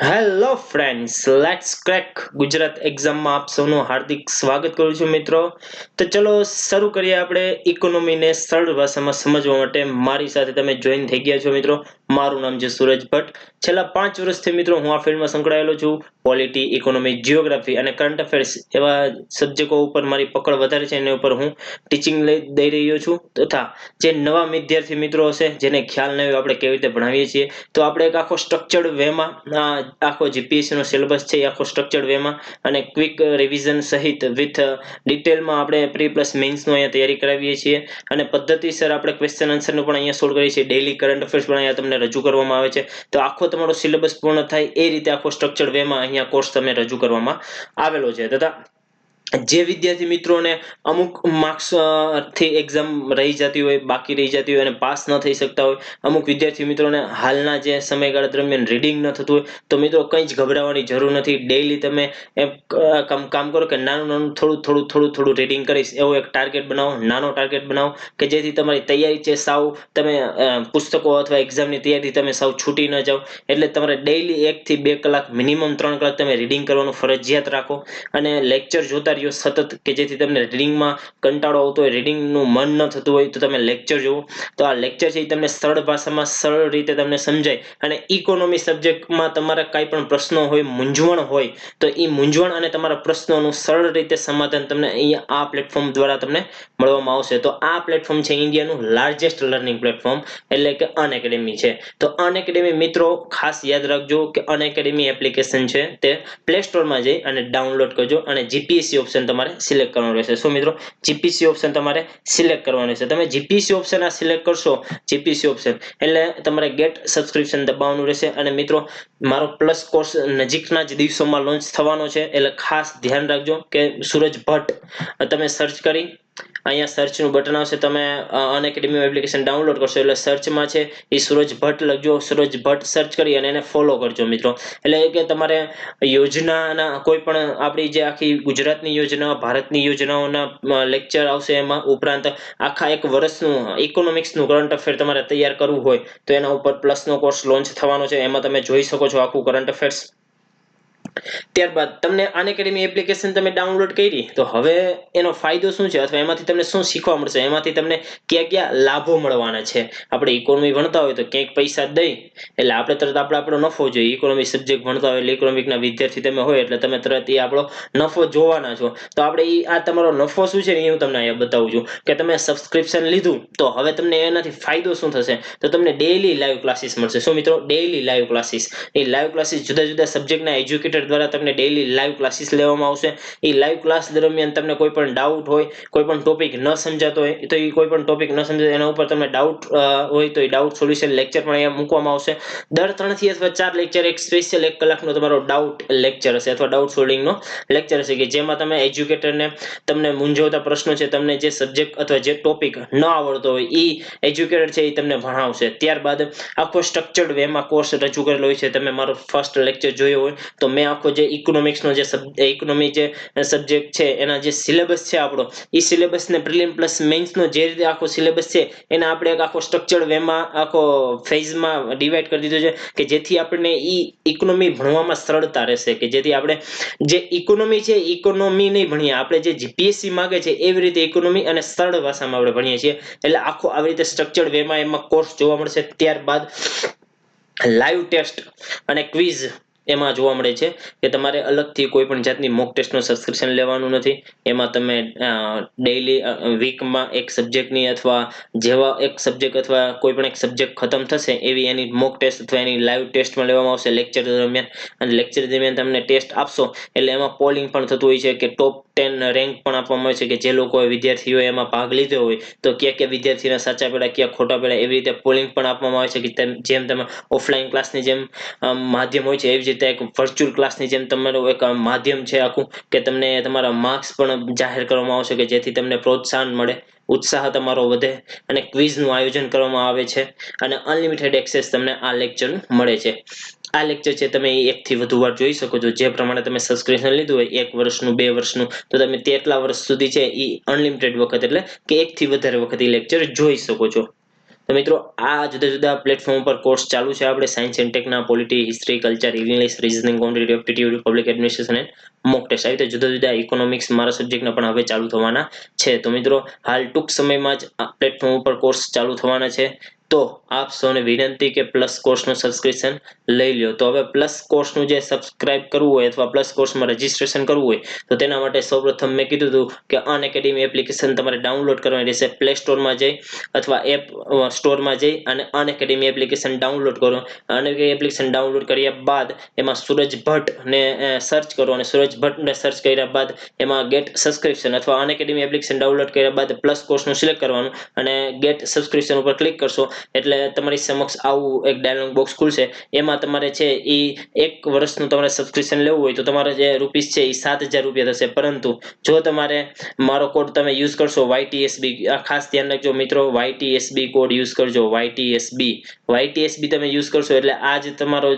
Hello friends, let's crack Gujarat એક્ઝામમાં આપ સૌનું હાર્દિક સ્વાગત કરું છું મિત્રો. તો ચલો શરૂ કરીએ આપણે ઇકોનોમીને સરળ ભાષામાં સમજવા માટે. મારી સાથે તમે જોઈન થઈ ગયા છો મિત્રો. મારું નામ છે સૂરજ ભટ્ટ. છેલ્લા 5 વર્ષથી મિત્રો હું આ ફિલ્ડમાં સંકળાયેલો છું. પોલિટી, ઇકોનોમી, જિયોગ્રાફી અને કરંટ અફેર્સ એવા સબ્જેક્ટો ઉપર મારી પકડ વધારે છે. એના ઉપર હું ટીચિંગ દઈ રહ્યો છું. તથા જે નવા વિદ્યાર્થી મિત્રો હશે જેને ખ્યાલ ન હોય આપણે કેવી રીતે ભણાવીએ છીએ, તો આપણે એક આખો સ્ટ્રક્ચર્ડ વેમાં આખો જીપીએસસી નો સિલેબસ છે એ આખો સ્ટ્રક્ચર્ડ વેમાં અને ક્વિક રિવિઝન સહિત વિથ ડિટેલમાં આપણે પ્રી પ્લસ મેઇન્સનો અહીંયા તૈયારી કરાવીએ છીએ. અને પદ્ધતિસર આપણે ક્વેશ્ચન આન્સરનું પણ અહીંયા સોલ્વ કરીએ છીએ. ડેઇલી કરંટ અફેર્સ પણ અહીંયા તમને રજૂ કરવામાં આવે છે. તો આખો તમારો સિલેબસ પૂર્ણ થાય એ રીતે આખો સ્ટ્રક્ચર્ડ વેમાં અહીંયા કોર્સ તમને રજૂ કરવામાં આવેલો છે. તથા જે વિદ્યાર્થી મિત્રોને અમુક માર્ક્સ થી એક્ઝામ રહી જતી હોય, બાકી રહી જતી હોય અને પાસ ન થઈ શકતા હોય, અમુક વિદ્યાર્થી મિત્રોને હાલના જે સમયગાળા દરમિયાન રીડિંગ ન થતું હોય, તો મિત્રો કંઈ જ ગભરાવાની જરૂર નથી. ડેઈલી તમે કામ કરો કે નાનું થોડું રીડિંગ કરીશ એવો એક ટાર્ગેટ બનાવો, નાનો ટાર્ગેટ બનાવો કે જેથી તમારી તૈયારી છે સાવ તમે પુસ્તકો અથવા એક્ઝામની તૈયારી તમે સાવ છૂટી ન જાઓ. એટલે તમારે ડેઈલી 1 થી 2 કલાક, મિનિમમ 3 કલાક તમે રીડિંગ કરવાનું ફરજિયાત રાખો. અને લેક્ચર જોતા રહ્યો સતત કે જેથી તમને રીડિંગમાં કંટાળો આવતો હોય, રીડિંગનું મન ન થતું હોય, તો તમે લેક્ચર જુઓ. તો આ લેક્ચર છે એ તમને સરળ ભાષામાં સરળ રીતે તમને સમજાય. અને ઇકોનોમી સબ્જેક્ટમાં તમારા કાંઈ પણ પ્રશ્નો હોય, મૂંઝવણ હોય, તો એ મૂંઝવણ અને તમારા પ્રશ્નોનું સરળ રીતે સમાધાન તમને અહીંયા આ પ્લેટફોર્મ દ્વારા તમને મળવામાં આવશે. તો આ પ્લેટફોર્મ છે ઇન્ડિયાનું લાર્જેસ્ટ લર્નિંગ પ્લેટફોર્મ, એટલે કે અનએકેડમી છે. તો અનએકેડમી મિત્રો ખાસ યાદ રાખજો કે અનએકેડમી એપ્લિકેશન છે તે પ્લે સ્ટોરમાં જઈ અને ડાઉનલોડ કરજો અને જીપીએસસી ઓપ્શન તમારે સિલેક્ટ કરવાનો રહેશે. શું મિત્રો? જીપીએસસી ઓપ્શન તમારે સિલેક્ટ કરવાનો છે. તમે જીપીએસસી ઓપ્શન આ સિલેક્ટ કરશો, જીપીએસસી ઓપ્શન, એટલે તમારે ગેટ સબસ્ક્રિપ્શન દબાવવાનું રહેશે. અને મિત્રો મારો પ્લસ કોર્સ નજીકના જ દિવસોમાં લોન્ચ થવાનો છે, એટલે ખાસ ધ્યાન રાખજો કે સૂરજ ભટ્ટ તમે સર્ચ કરી, અહીંયા સર્ચનું બટન આવશે, તમે અનએકેડમી એપ્લિકેશન ડાઉનલોડ કરશો એટલે સર્ચમાં છે એ સૂરજ ભટ્ટ લખજો. સૂરજ ભટ્ટ સર્ચ કરી અને એને ફોલો કરજો મિત્રો. એટલે કે તમારે યોજનાના કોઈ પણ આપણી જે આખી ગુજરાતની યોજના, ભારતની યોજનાઓના લેક્ચર આવશે એમાં, ઉપરાંત આખા એક વર્ષનું ઇકોનોમિક્સનું કરંટ અફેર તમારે તૈયાર કરવું હોય તો એના ઉપર પ્લસનો કોર્સ લોન્ચ થવાનો છે. એમાં તમે જોઈ શકો છો આખું કરંટ અફેર્સ. ત્યારબાદ તમને અનએકેડમી એપ્લિકેશન તમે ડાઉનલોડ કરી, તો હવે એનો ફાયદો શું છે અથવા એમાંથી તમને શું શીખવા મળશે, એમાંથી તમને કયા કયા લાભો મળવાના છે. આપણે ઇકોનોમી ભણતા હોય તો ક્યાંક પૈસા દઈ એટલે આપણે તરત આપણો નફો જોઈએ. ઇકોનોમી સબ્જેક્ટ ભણતા હોય એટલે ઇકોનોમિકના વિદ્યાર્થી તમે હોય એટલે તમે તરત એ આપણો નફો જોવાના છો. તો આપણે આ તમારો નફો શું છે ને એ હું તમને અહીંયા બતાવું છું કે તમે સબસ્ક્રિપ્શન લીધું તો હવે તમને એનાથી ફાયદો શું થશે, તો તમને ડેઈલી લાઈવ ક્લાસીસ મળશે. શું મિત્રો? Daily live classes. એ લાઈવ ક્લાસીસ જુદા જુદા સબ્જેક્ટના એજ્યુકેટર દ્વારા તમને ડેઈલી લાઈવ ક્લાસીસ લેવામાં આવશે. એ લાઈવ ક્લાસ દરમિયાન તમને કોઈ પણ ડાઉટ હોય, કોઈ પણ ટોપિક ન સમજાતો હોય, તો એ કોઈ પણ ટોપિક ન સમજાય એના ઉપર તમને ડાઉટ હોય તો એ ડાઉટ સોલ્યુશન લેક્ચર પણ અહીંયા મૂકવામાં આવશે. દર 3 થી અથવા 4 લેક્ચર એક સ્પેશિયલ 1 કલાકનો તમારો ડાઉટ લેક્ચર હશે અથવા ડાઉટ સોલ્વિંગનો લેક્ચર હશે કે જેમાં તમે એજ્યુકેટરને તમને મૂંઝવતા પ્રશ્નો છે, તમને જે સબ્જેક્ટ અથવા જે ટોપિક ન આવડતો હોય એ એજ્યુકેટર છે એ તમને ભણાવશે. ત્યારબાદ આખો સ્ટ્રક્ચર્ડ વેમાં કોર્સ રજૂ કરેલો હોય છે. તમે મારો ફર્સ્ટ લેક્ચર જોયો હોય તો મેં આખો જે ઇકોનોમિક્સનો જે ઇકોનોમી જે સબ્જેક્ટ છે એના જે સિલેબસ છે આપણો, એ સિલેબસને પ્રિલિમ પ્લસ મેઇન્સનો જે રીતે આખો સિલેબસ છે એને આપણે એક આખો સ્ટ્રક્ચર્ડ વેમાં આખો ફેઝમાં ડિવાઈડ કરી દીધો છે કે જેથી આપણને ઈ ઇકોનોમી ભણવામાં સરળતા રહેશે. કે જેથી આપણે જે ઇકોનોમી છે, ઇકોનોમી નહીં ભણીએ આપણે, જે જીપીએસસી માંગે છે એવી રીતે ઇકોનોમી અને સરળ ભાષામાં આપણે ભણીએ છીએ. એટલે આખો આવી રીતે સ્ટ્રક્ચર્ડ વેમાં એમાં કોર્સ જોવા મળશે. ત્યારબાદ લાઈવ ટેસ્ટ અને ક્વિઝ એમાં જોવા મળે છે કે તમારે અલગથી કોઈ પણ જાતની મોક ટેસ્ટનું સબસ્ક્રિપ્શન લેવાનું નથી. એમાં તમે ડેઈલી વીકમાં એક સબ્જેક્ટની અથવા જેવા એક સબ્જેક્ટ અથવા કોઈ પણ એક સબ્જેક્ટ ખતમ થશે એવી એની મોક ટેસ્ટ અથવા એની લાઈવ ટેસ્ટ પણ લેવામાં આવશે લેક્ચર દરમિયાન. અને લેક્ચર દરમિયાન તમને ટેસ્ટ આપશો એટલે એમાં પોલિંગ પણ થતું હોય છે કે ટોપ 10 રેન્ક પણ આપવામાં આવે છે કે જે લોકોએ વિદ્યાર્થીઓએ એમાં ભાગ લીધો હોય તો કયા વિદ્યાર્થીના સાચા પડ્યા, ક્યાં ખોટા પડ્યા, એવી રીતે પોલિંગ પણ આપવામાં આવે છે કે જેમ તમે ઓફલાઈન ક્લાસની જેમ માધ્યમ હોય છે એવી જ રીતે એક વર્ચ્યુઅલ ક્લાસની જેમ તમારું એક માધ્યમ છે આખું, કે તમને તમારા માર્ક્સ પણ જાહેર કરવામાં આવશે કે જેથી તમને પ્રોત્સાહન મળે, ઉત્સાહ તમારો વધે. અને ક્વિઝનું આયોજન કરવામાં આવે છે અને અનલિમિટેડ એક્સેસ તમને આ લેક્ચર મળે છે. આ લેક્ચર છે તમે 1 થી વધુ વાર જોઈ શકો છો. જે પ્રમાણે તમે સબસ્ક્રિપ્શન લીધું હોય 1 વર્ષનું, 2 વર્ષનું, તો તમે તેટલા વર્ષ સુધી છે એ અનલિમિટેડ વખત એટલે કે 1 થી વધારે વખત એ લેક્ચર જોઈ શકો છો. તો મિત્રો આ જુદા જુદા પ્લેટફોર્મ પર કોર્સ ચાલુ છે આપણે સાયન્સ એન્ડ ટેકના polity history culture English reasoning competitive aptitude public administration and mock test આવી રીતે જુદા જુદા ઇકોનોમિક્સ મારા સબ્જેક્ટના પણ હવે ચાલુ થવાના છે. તો મિત્રો હાલ ટૂંક સમયમાં જ આ પ્લેટફોર્મ ઉપર કોર્સ ચાલુ થવાના છે. તો આપ સૌને વિનંતી કે પ્લસ કોર્સનું સબસ્ક્રિપ્શન લઈ લ્યો. તો હવે પ્લસ કોર્સનું જે સબસ્ક્રાઇબ કરવું હોય અથવા પ્લસ કોર્સમાં રજીસ્ટ્રેશન કરવું હોય તો તેના માટે સૌપ્રથમ મેં કીધું હતું કે અનએકેડમી એપ્લિકેશન તમારે ડાઉનલોડ કરવાની રહેશે. પ્લે સ્ટોરમાં જઈ અથવા એપ સ્ટોરમાં જઈ અને અનએકેડમી એપ્લિકેશન ડાઉનલોડ કરો. અનએકેડમી એપ્લિકેશન ડાઉનલોડ કર્યા બાદ એમાં સૂરજ ભટ્ટને સર્ચ કરો અને સૂરજ ભટ્ટને સર્ચ કર્યા બાદ એમાં ગેટ સબસ્ક્રિપ્શન અથવા અનએકેડમી એપ્લિકેશન ડાઉનલોડ કર્યા બાદ પ્લસ કોર્સનું સિલેક્ટ કરવાનું અને ગેટ સબસ્ક્રિપ્શન ઉપર ક્લિક કરશો એટલે તમારી સમક્ષ આવું એક ડાયલોગ બોક્સ ખુલશે. એમાં તમારે છે એ 1 વર્ષનું તમારે સબસ્ક્રિપ્શન લેવું હોય તો તમારે જે રૂપીસ છે એ 7,000 રૂપિયા થશે. પરંતુ જો તમારે મારો કોડ તમે યુઝ કરશો YTSB, આ ખાસ ધ્યાન રાખજો મિત્રો, YTSB કોડ યુઝ કરજો. YTSB તમે યુઝ કરશો એટલે આ જે તમારો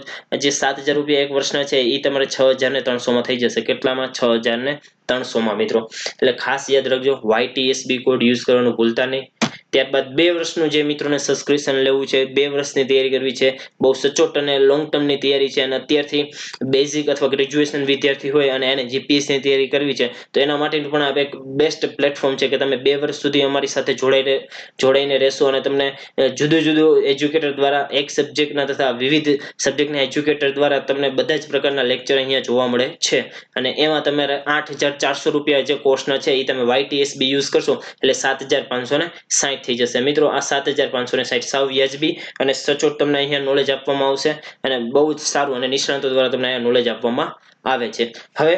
જે 7,000 રૂપિયા 1 વર્ષના છે એ તમારે 6,300 માં થઈ જશે. કેટલામાં? 6,300 માં મિત્રો. એટલે ખાસ યાદ રાખજો, YTSB કોડ યુઝ કરવાનું ભૂલતા નહીં. ત્યારબાદ 2 વર્ષનું જે મિત્રોને સબસ્ક્રિપ્શન લેવું છે, 2 વર્ષની તૈયારી કરવી છે, બહુ સચોટ અને લોંગ ટર્મની તૈયારી છે અને અત્યારથી બેઝિક અથવા ગ્રેજ્યુએશન વિદ્યાર્થી હોય અને એને જીપીએસસીની તૈયારી કરવી છે તો એના માટેનું પણ આ એક બેસ્ટ પ્લેટફોર્મ છે કે તમે 2 વર્ષ સુધી અમારી સાથે જોડાઈને રહેશો અને તમને જુદું જુદું એજ્યુકેટર દ્વારા એક સબ્જેક્ટના તથા વિવિધ સબ્જેક્ટના એજ્યુકેટર દ્વારા તમને બધા જ પ્રકારના લેક્ચર અહીંયા જોવા મળે છે. અને એમાં તમારે 8,400 રૂપિયા જે કોર્સના છે એ તમે YTSB યુઝ કરશો એટલે 7,560 થઈ જશે. મિત્રો આ 7,560 સાવ વ્યાજબી અને સચોટ તમને અહીંયા નોલેજ આપવામાં આવશે અને બહુ જ સારું અને નિષ્ણાતો દ્વારા તમને અહીંયા નોલેજ આપવામાં આવે છે. હવે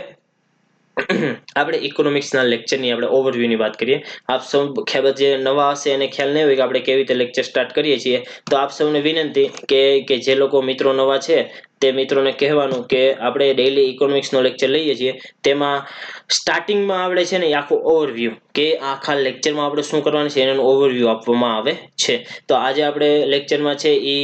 આપણે ઇકોનોમિક્સના લેક્ચરની આપણે ઓવરવ્યુની વાત કરીએ. આપ સૌ ખ્યાલ જે નવા હશે એને ખ્યાલ નહીં હોય કે આપણે કેવી રીતે લેક્ચર સ્ટાર્ટ કરીએ છીએ. તો આપ સૌને વિનંતી કે જે લોકો મિત્રો નવા છે તે મિત્રોને કહેવાનું કે આપણે ડેઈલી ઇકોનોમિક્સનો લેક્ચર લઈએ છીએ તેમાં સ્ટાર્ટિંગમાં આપણે છે ને આખો ઓવરવ્યુ કે આખા લેક્ચરમાં આપણે શું કરવાનું છે એનું ઓવરવ્યુ આપવામાં આવે છે. તો આજે આપણે લેક્ચરમાં છે એ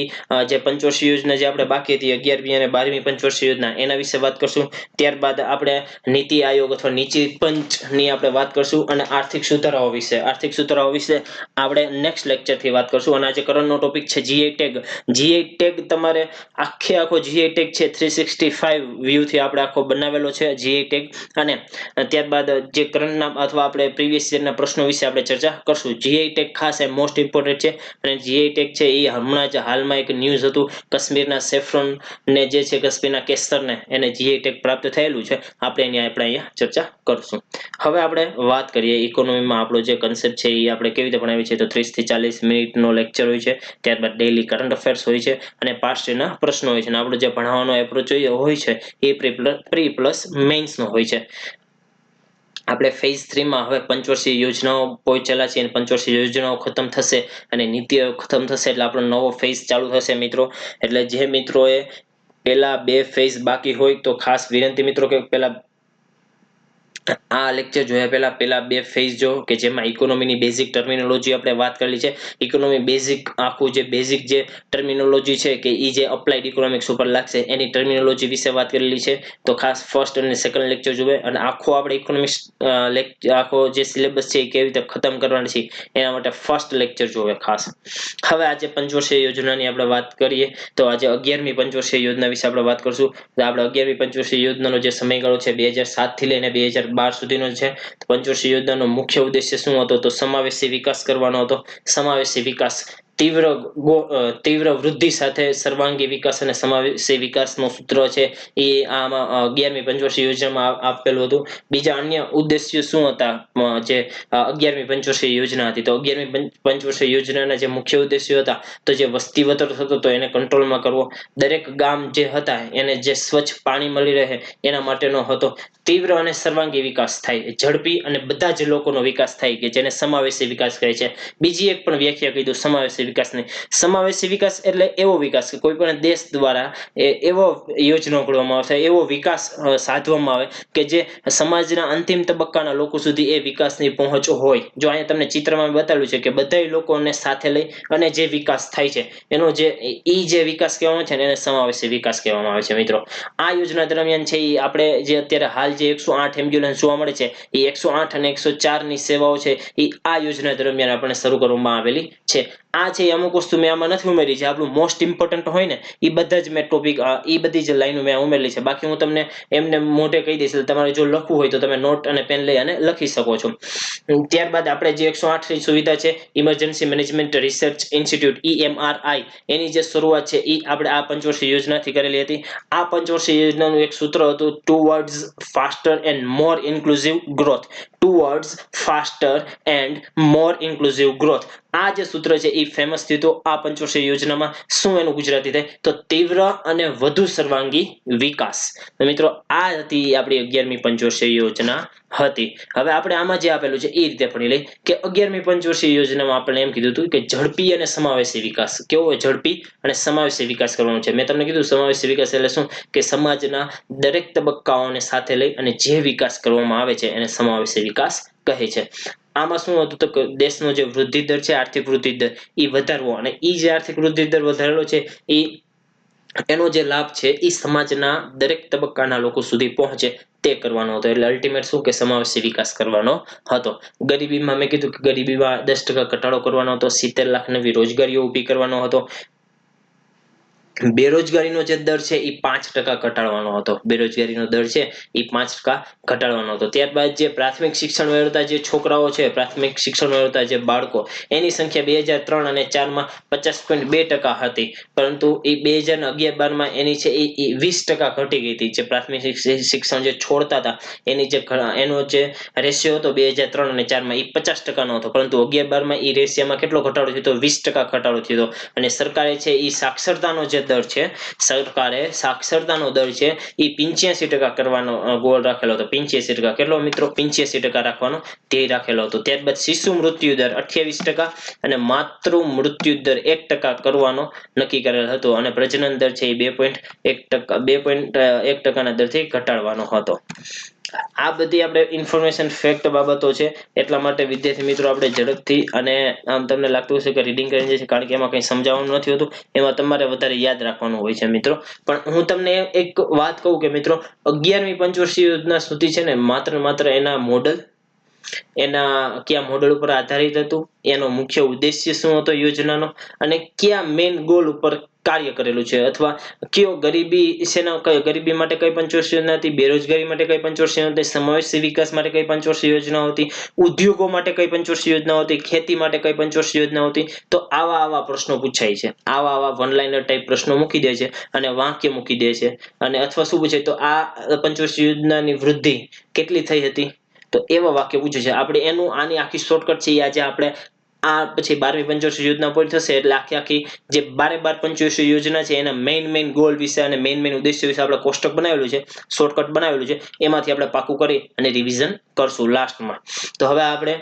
જે પંચવર્ષીય યોજના જે આપણે બાકી હતી 11મી અને 12મી પંચવર્ષીય યોજના એના વિશે વાત કરશું. ત્યારબાદ આપણે નીતિ આયોગ અથવા નીતિ પંચની આપણે વાત કરશું અને આર્થિક સુધારાઓ વિશે આપણે નેક્સ્ટ લેક્ચરથી વાત કરશું. અને આજે કરંટનો ટોપિક છે જીઆઈ ટેગ. જીઆઈ ટેગ તમારે આખો જીઆઈ ટેગ છે 365 વ્યૂથી આપણે આખો બનાવેલો છે જીઆઈ ટેગ. અને ત્યારબાદ જે કરંટના અથવા આપણે પ્રીવિયસ યરના પ્રશ્નો વિશે આપણે ચર્ચા કરશું. જીઆઈ ટેગ ખાસ એ મોસ્ટ ઇમ્પોર્ટન્ટ છે અને જીઆઈ ટેગ છે એ હમણાં જ હાલમાં એક ન્યૂઝ હતું કાશ્મીરના સેફ્રોન ને જે છે કાશ્મીરના કેસરને એને જીઆઈ ટેગ પ્રાપ્ત થયેલું છે. આપણે અહીંયા ચર્ચા કરશું. હવે આપણે વાત કરીએ ઇકોનોમીમાં આપણો જે કન્સેપ્ટ છે એ આપણે કેવી રીતે ભણાવીએ છીએ તો 30 થી 40 મિનિટનો લેક્ચર હોય છે. ત્યારબાદ ડેઈલી કરંટ અફેર્સ હોય છે અને પાસ્ટ યરના પ્રશ્નો હોય છે અને આપણો જે ભણાવવાનો એપ્રોચ હોય છે એ પ્રી પ્લસ મેઇન્સનો હોય છે. આપણે ફેઝ 3 માં હવે પંચવર્ષીય યોજનાઓ પહોંચેલા છે અને પંચવર્ષીય યોજનાઓ ખતમ થશે અને નીતિ આયોગ ખતમ થશે એટલે આપણો નવો ફેઝ ચાલુ થશે મિત્રો. એટલે જે મિત્રોએ પેલા 2 ફેઝ બાકી હોય તો ખાસ વિનંતી મિત્રો કે પેલા આ લેક્ચર જોયા પેલા 2 ફેઝ જો કે જેમાં ઇકોનોમીની બેઝિક ટર્મિનોલોજી આપણે વાત કરેલી છે. ઇકોનોમી બેઝિક આખું જે બેઝિક જે ટર્મિનોલોજી છે કે એ જે અપ્લાઇડ ઇકોનોમિક્સ ઉપર લાગશે એની ટર્મિનોલોજી વિશે વાત કરેલી છે. તો ખાસ ફર્સ્ટ અને સેકન્ડ લેક્ચર જોવે અને આખો આપણે ઇકોનોમિક્સ આખો જે સિલેબસ છે એ કેવી રીતે ખતમ કરવાની છે એના માટે ફર્સ્ટ લેક્ચર જોવે ખાસ. હવે આજે પંચવર્ષીય યોજનાની આપણે વાત કરીએ તો આજે 11મી પંચવર્ષીય યોજના વિશે આપણે વાત કરશું. તો આપણે 11મી પંચવર્ષીય યોજનાનો જે સમયગાળો છે 2007 થી લઈને 2012 સુધીનો છે. પંચવર્ષીય યોજનાનો મુખ્ય ઉદ્દેશ્ય શું હતો તો સમાવેશી વિકાસ કરવાનો હતો. સમાવેશી વિકાસ તીવ્ર વૃદ્ધિ સાથે સર્વાંગી વિકાસ અને સમાવેશી વિકાસનો સૂત્ર છે એ આમાં 11મી પંચવર્ષીય યોજનામાં આપેલું હતું. બીજા અન્ય ઉદ્દેશ્યો શું હતા જે 11મી પંચવર્ષીય યોજના હતી તો 11મી પંચવર્ષીય યોજનાના જે મુખ્ય ઉદ્દેશ્યો હતા તો જે વસ્તી વધારો થતો હતો એને કંટ્રોલમાં કરવો, દરેક ગામ જે હતા એને જે સ્વચ્છ પાણી મળી રહે એના માટેનો હતો, તીવ્ર અને સર્વાંગી વિકાસ થાય, ઝડપી અને બધા જ લોકોનો વિકાસ થાય કે જેને સમાવેશી વિકાસ કહે છે. બીજી એક પણ વ્યાખ્યા કહી દઉં સમાવેશી વિકાસની. સમાવેશી વિકાસ એટલે એવો વિકાસ કે કોઈ પણ દેશ દ્વારા એવો યોજના ઘડવામાં આવશે, એવો વિકાસ સાધવામાં આવે કે જે સમાજના અંતિમ તબક્કાના લોકો સુધી એ વિકાસની પહોંચ હોય. જો અહીંયા તમને ચિત્રમાં બતાવ્યું છે કે બધા લોકોને સાથે લઈ અને જે વિકાસ થાય છે એનો જે વિકાસ કહેવામાં છે ને એને સમાવેશી વિકાસ કહેવામાં આવે છે મિત્રો. આ યોજના દરમિયાન છે એ આપણે જે અત્યારે હાલ જે 108 એમ્બ્યુલન્સ જોવા મળે છે એ 108 અને 104 ની સેવાઓ છે એ આ યોજના દરમિયાન આપણે શરૂ કરવામાં આવેલી છે. આ છે એ અમુક વસ્તુ મેં આમાં નથી ઉમેરી છે, આપણું મોસ્ટ ઇમ્પોર્ટન્ટ હોય ને એ બધા જ મેં ટોપિક એ બધી જ લાઈનો મેં ઉમેરેલી છે. બાકી હું તમને એમને મોઢે કહી દઈશ, તમારે જો લખવું હોય તો તમે નોટ અને પેન લઈ અને લખી શકો છો. ત્યારબાદ આપણે જે 108 ની સુવિધા છે emergency management research institute EMRI, એની જે શરૂઆત છે એ આપણે આ પંચવર્ષીય યોજનાથી કરેલી હતી. આ પંચવર્ષીય યોજનાનું એક સૂત્ર હતું towards faster and more inclusive growth. Towards faster and more inclusive growth. આ જે સૂત્ર છે એ ફેમસ થયું હતું આ પંચવર્ષીય યોજનામાં. શું એનું ગુજરાતી થાય તો તીવ્ર અને વધુ સર્વાંગી વિકાસ. તો મિત્રો આ હતી આપણી 11મી પંચવર્ષીય યોજના હતી. હવે આપણે આમાં જે આપેલું છે એ રીતે ભણી લઈ કે 11મી પંચવર્ષીય યોજનામાં આપણે એમ કીધું હતું કે ઝડપી અને સમાવેશી વિકાસ. કેવો હોય? ઝડપી અને સમાવેશી વિકાસ કરવાનો છે. મેં તમને કીધું સમાવેશી વિકાસ એટલે શું કે સમાજના દરેક તબક્કાઓને સાથે લઈ અને જે વિકાસ કરવામાં આવે છે એને સમાવેશી વિકાસ કહે છે. આમાં શું હતું તો કે દેશનો જે વૃદ્ધિ દર છે, આર્થિક વૃદ્ધિ દર એ વધારવો, અને એ જે આર્થિક વૃદ્ધિ દર વધારેલો છે એ એનો જે લાભ છે એ સમાજના દરેક તબક્કાના લોકો સુધી પહોંચે તે કરવાનો હતો. એટલે અલ્ટિમેટ શું કે સમાવેશી વિકાસ કરવાનો હતો. ગરીબીમાં મેં કીધું કે ગરીબીમાં 10% ઘટાડો કરવાનો હતો. 70 લાખ નવી રોજગારીઓ ઊભી કરવાનો હતો. બેરોજગારીનો જે દર છે એ 5% ઘટાડવાનો હતો. બેરોજગારીનો દર છે એ 5% ઘટાડવાનો હતો. ત્યારબાદ જે પ્રાથમિક શિક્ષણ મેળવતા જે છોકરાઓ છે, પ્રાથમિક શિક્ષણ મેળવતા જે બાળકો, એની સંખ્યા 2003 અને 4માં 50.2% હતી. પરંતુ એ 2011-12માં એની છે એ 20% ઘટી ગઈ હતી. જે પ્રાથમિક શિક્ષણ જે છોડતા હતા એની જે એનો જે રેશિયો હતો 2003 અને 4માં એ 50%નો હતો. પરંતુ 11-12માં એ રેશિયોમાં કેટલો ઘટાડો થયો તો 20% ઘટાડો થયો હતો. અને સરકારે છે એ સાક્ષરતાનો જે દર છે, સરકારે સાક્ષરતાનો દર છે એ 85% કરવાનો ગોળ રાખેલો હતો. 85%. કેટલો મિત્રો? 85% રાખવાનો ધ્યેય રાખેલો હતો. ત્યારબાદ શિશુ મૃત્યુ દર 28% અને માતૃ મૃત્યુ દર 1% કરવાનો નક્કી કરેલ હતો. અને પ્રજનન દર છે એ 2.1%ના દરથી ઘટાડવાનો હતો. આ બધી આપણે ઇન્ફોર્મેશન ફેક્ટ બાબતો છે. એટલા માટે વિદ્યાર્થી મિત્રો આપણે ઝડપથી, અને આમ તમને લાગતું હશે કે રીડિંગ કરીને છે કારણ કે એમાં કંઈ સમજાવવાનું નથી હોતું, એમાં તમારે વધારે યાદ રાખવાનું હોય છે મિત્રો. પણ હું તમને એક વાત કહું કે મિત્રો 11મી પંચવર્ષીય યોજના સુધી છે ને માત્ર એના મોડલ, એના કયા મોડલ ઉપર આધારિત હતું, એનો મુખ્ય ઉદ્દેશ્ય શું હતો યોજનાનો, અને કયા મેઇન ગોલ ઉપર કાર્ય કરેલું છે, અથવા કયો ગરીબી માટે કઈ પંચવર્ષીય યોજના હતી, બેરોજગારી માટે કઈ પંચવર્ષીય યોજના હતી, સમાવેશી વિકાસ માટે કઈ પંચવર્ષીય યોજના હતી, ઉદ્યોગો માટે કઈ પંચવર્ષીય યોજના હતી, ખેતી માટે કઈ પંચવર્ષીય યોજના હતી. તો આવા પ્રશ્નો પૂછાય છે. આવા વન લાઇનર ટાઈપ પ્રશ્નો મૂકી દે છે અને વાક્ય મૂકી દે છે. અને અથવા શું પૂછે તો આ પંચવર્ષીય યોજનાની વૃદ્ધિ કેટલી થઈ હતી, તો એવા વાક્ય પૂછે છે. આપણે આની આખી શોર્ટકટ છે એ આજે આપણે આ પછી 12મી પંચવર્ષીય યોજના પૂરી થશે એટલે આખી જે 12 પંચવર્ષીય યોજના છે એના મેઇન ગોલ વિશે અને મેઇન ઉદ્દેશ્ય વિશે આપણે કોષ્ટક બનાવેલું છે, શોર્ટકટ બનાવેલું છે. એમાંથી આપણે પાકું કરી અને રિવિઝન કરશું લાસ્ટમાં. તો હવે આપણે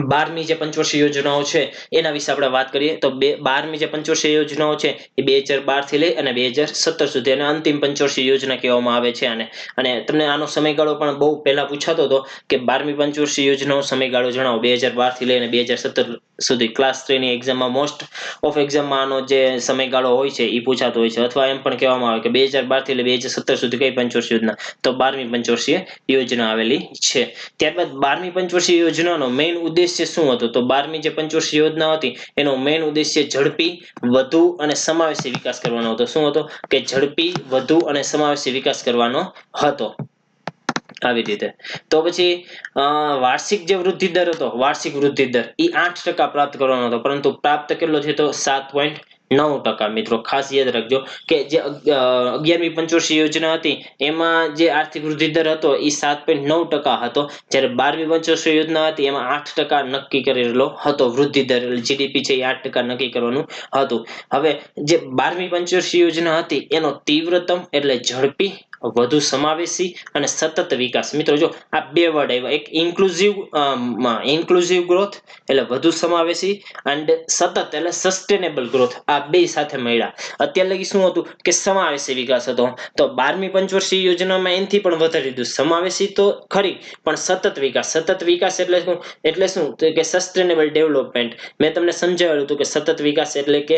12મી જે પંચવર્ષીય યોજનાઓ છે એના વિશે આપણે વાત કરીએ. તો 12મી જે પંચવર્ષીય યોજનાઓ છે એ 2012 થી લઈ અને 2017 સુધી, અને અંતિમ પંચવર્ષીય યોજના કહેવામાં આવે છે આને. અને તમને આનો સમયગાળો પણ બહુ પહેલા પૂછાતો હતો કે 12મી પંચવર્ષીય યોજનાનો સમયગાળો જણાવો. 2012 થી લઈને 2017 સુધી ક્લાસ 3 ની એક્ઝામમાં મોસ્ટ ઓફ એક્ઝામમાં આનો જે સમયગાળો હોય છે એ પૂછાતો હોય છે. અથવા એમ પણ કહેવામાં આવે કે 2012 થી લઈ 2017 સુધી કઈ પંચવર્ષીય યોજના, તો 12મી પંચવર્ષીય યોજના આવેલી છે. ત્યારબાદ 12મી પંચવર્ષીય યોજનાનો મેઇન ઉદ્દેશ્ય શું હતો, તો 12મી જે પંચવર્ષીય યોજના હતી એનો મેઇન ઉદ્દેશ્ય ઝડપી, વધુ અને સમાવેશી વિકાસ કરવાનો હતો. શું હતો કે ઝડપી, વધુ અને સમાવેશી વિકાસ કરવાનો હતો. આવી રીતે. તો પછી વાર્ષિક જે વૃદ્ધિ દર હતો, વાર્ષિક વૃદ્ધિ દર એ 8% પ્રાપ્ત કરવાનો હતો. પરંતુ પ્રાપ્ત કેટલો થયો તો 7.9%. મિત્રો ખાસ યાદ રાખજો કે જે 11મી પંચવર્ષીય યોજના હતી એમાં જે આર્થિક વૃદ્ધિ દર હતો એ 7.9% હતો. જ્યારે 12મી પંચવર્ષીય યોજના હતી એમાં 8% નક્કી કરેલો હતો વૃદ્ધિ દર. જીડીપી છે એ 8% નક્કી કરવાનું હતું. હવે જે 12મી પંચવર્ષીય યોજના હતી એનો તીવ્રતમ એટલે ઝડપી, વધુ સમાવેશી અને સતત વિકાસ. મિત્રો જો આ બે વર્ડ આવ્યા, એક ઇન્ક્લુઝિવ ગ્રોથ એટલે વધુ સમાવેશી, અને સતત એટલે સસ્ટેનેબલ ગ્રોથ. આ બે સાથે મળ્યા. અત્યાર લગી શું હતું કે સમાવેશી વિકાસ હતો. તો 12મી પંચવર્ષીય યોજનામાં એનથી પણ વધારી દીધું. સમાવેશી તો ખરી પણ સતત વિકાસ. સતત વિકાસ એટલે શું તો કે સસ્ટેનેબલ ડેવલપમેન્ટ. મેં તમને સમજાવેલું હતું કે સતત વિકાસ એટલે કે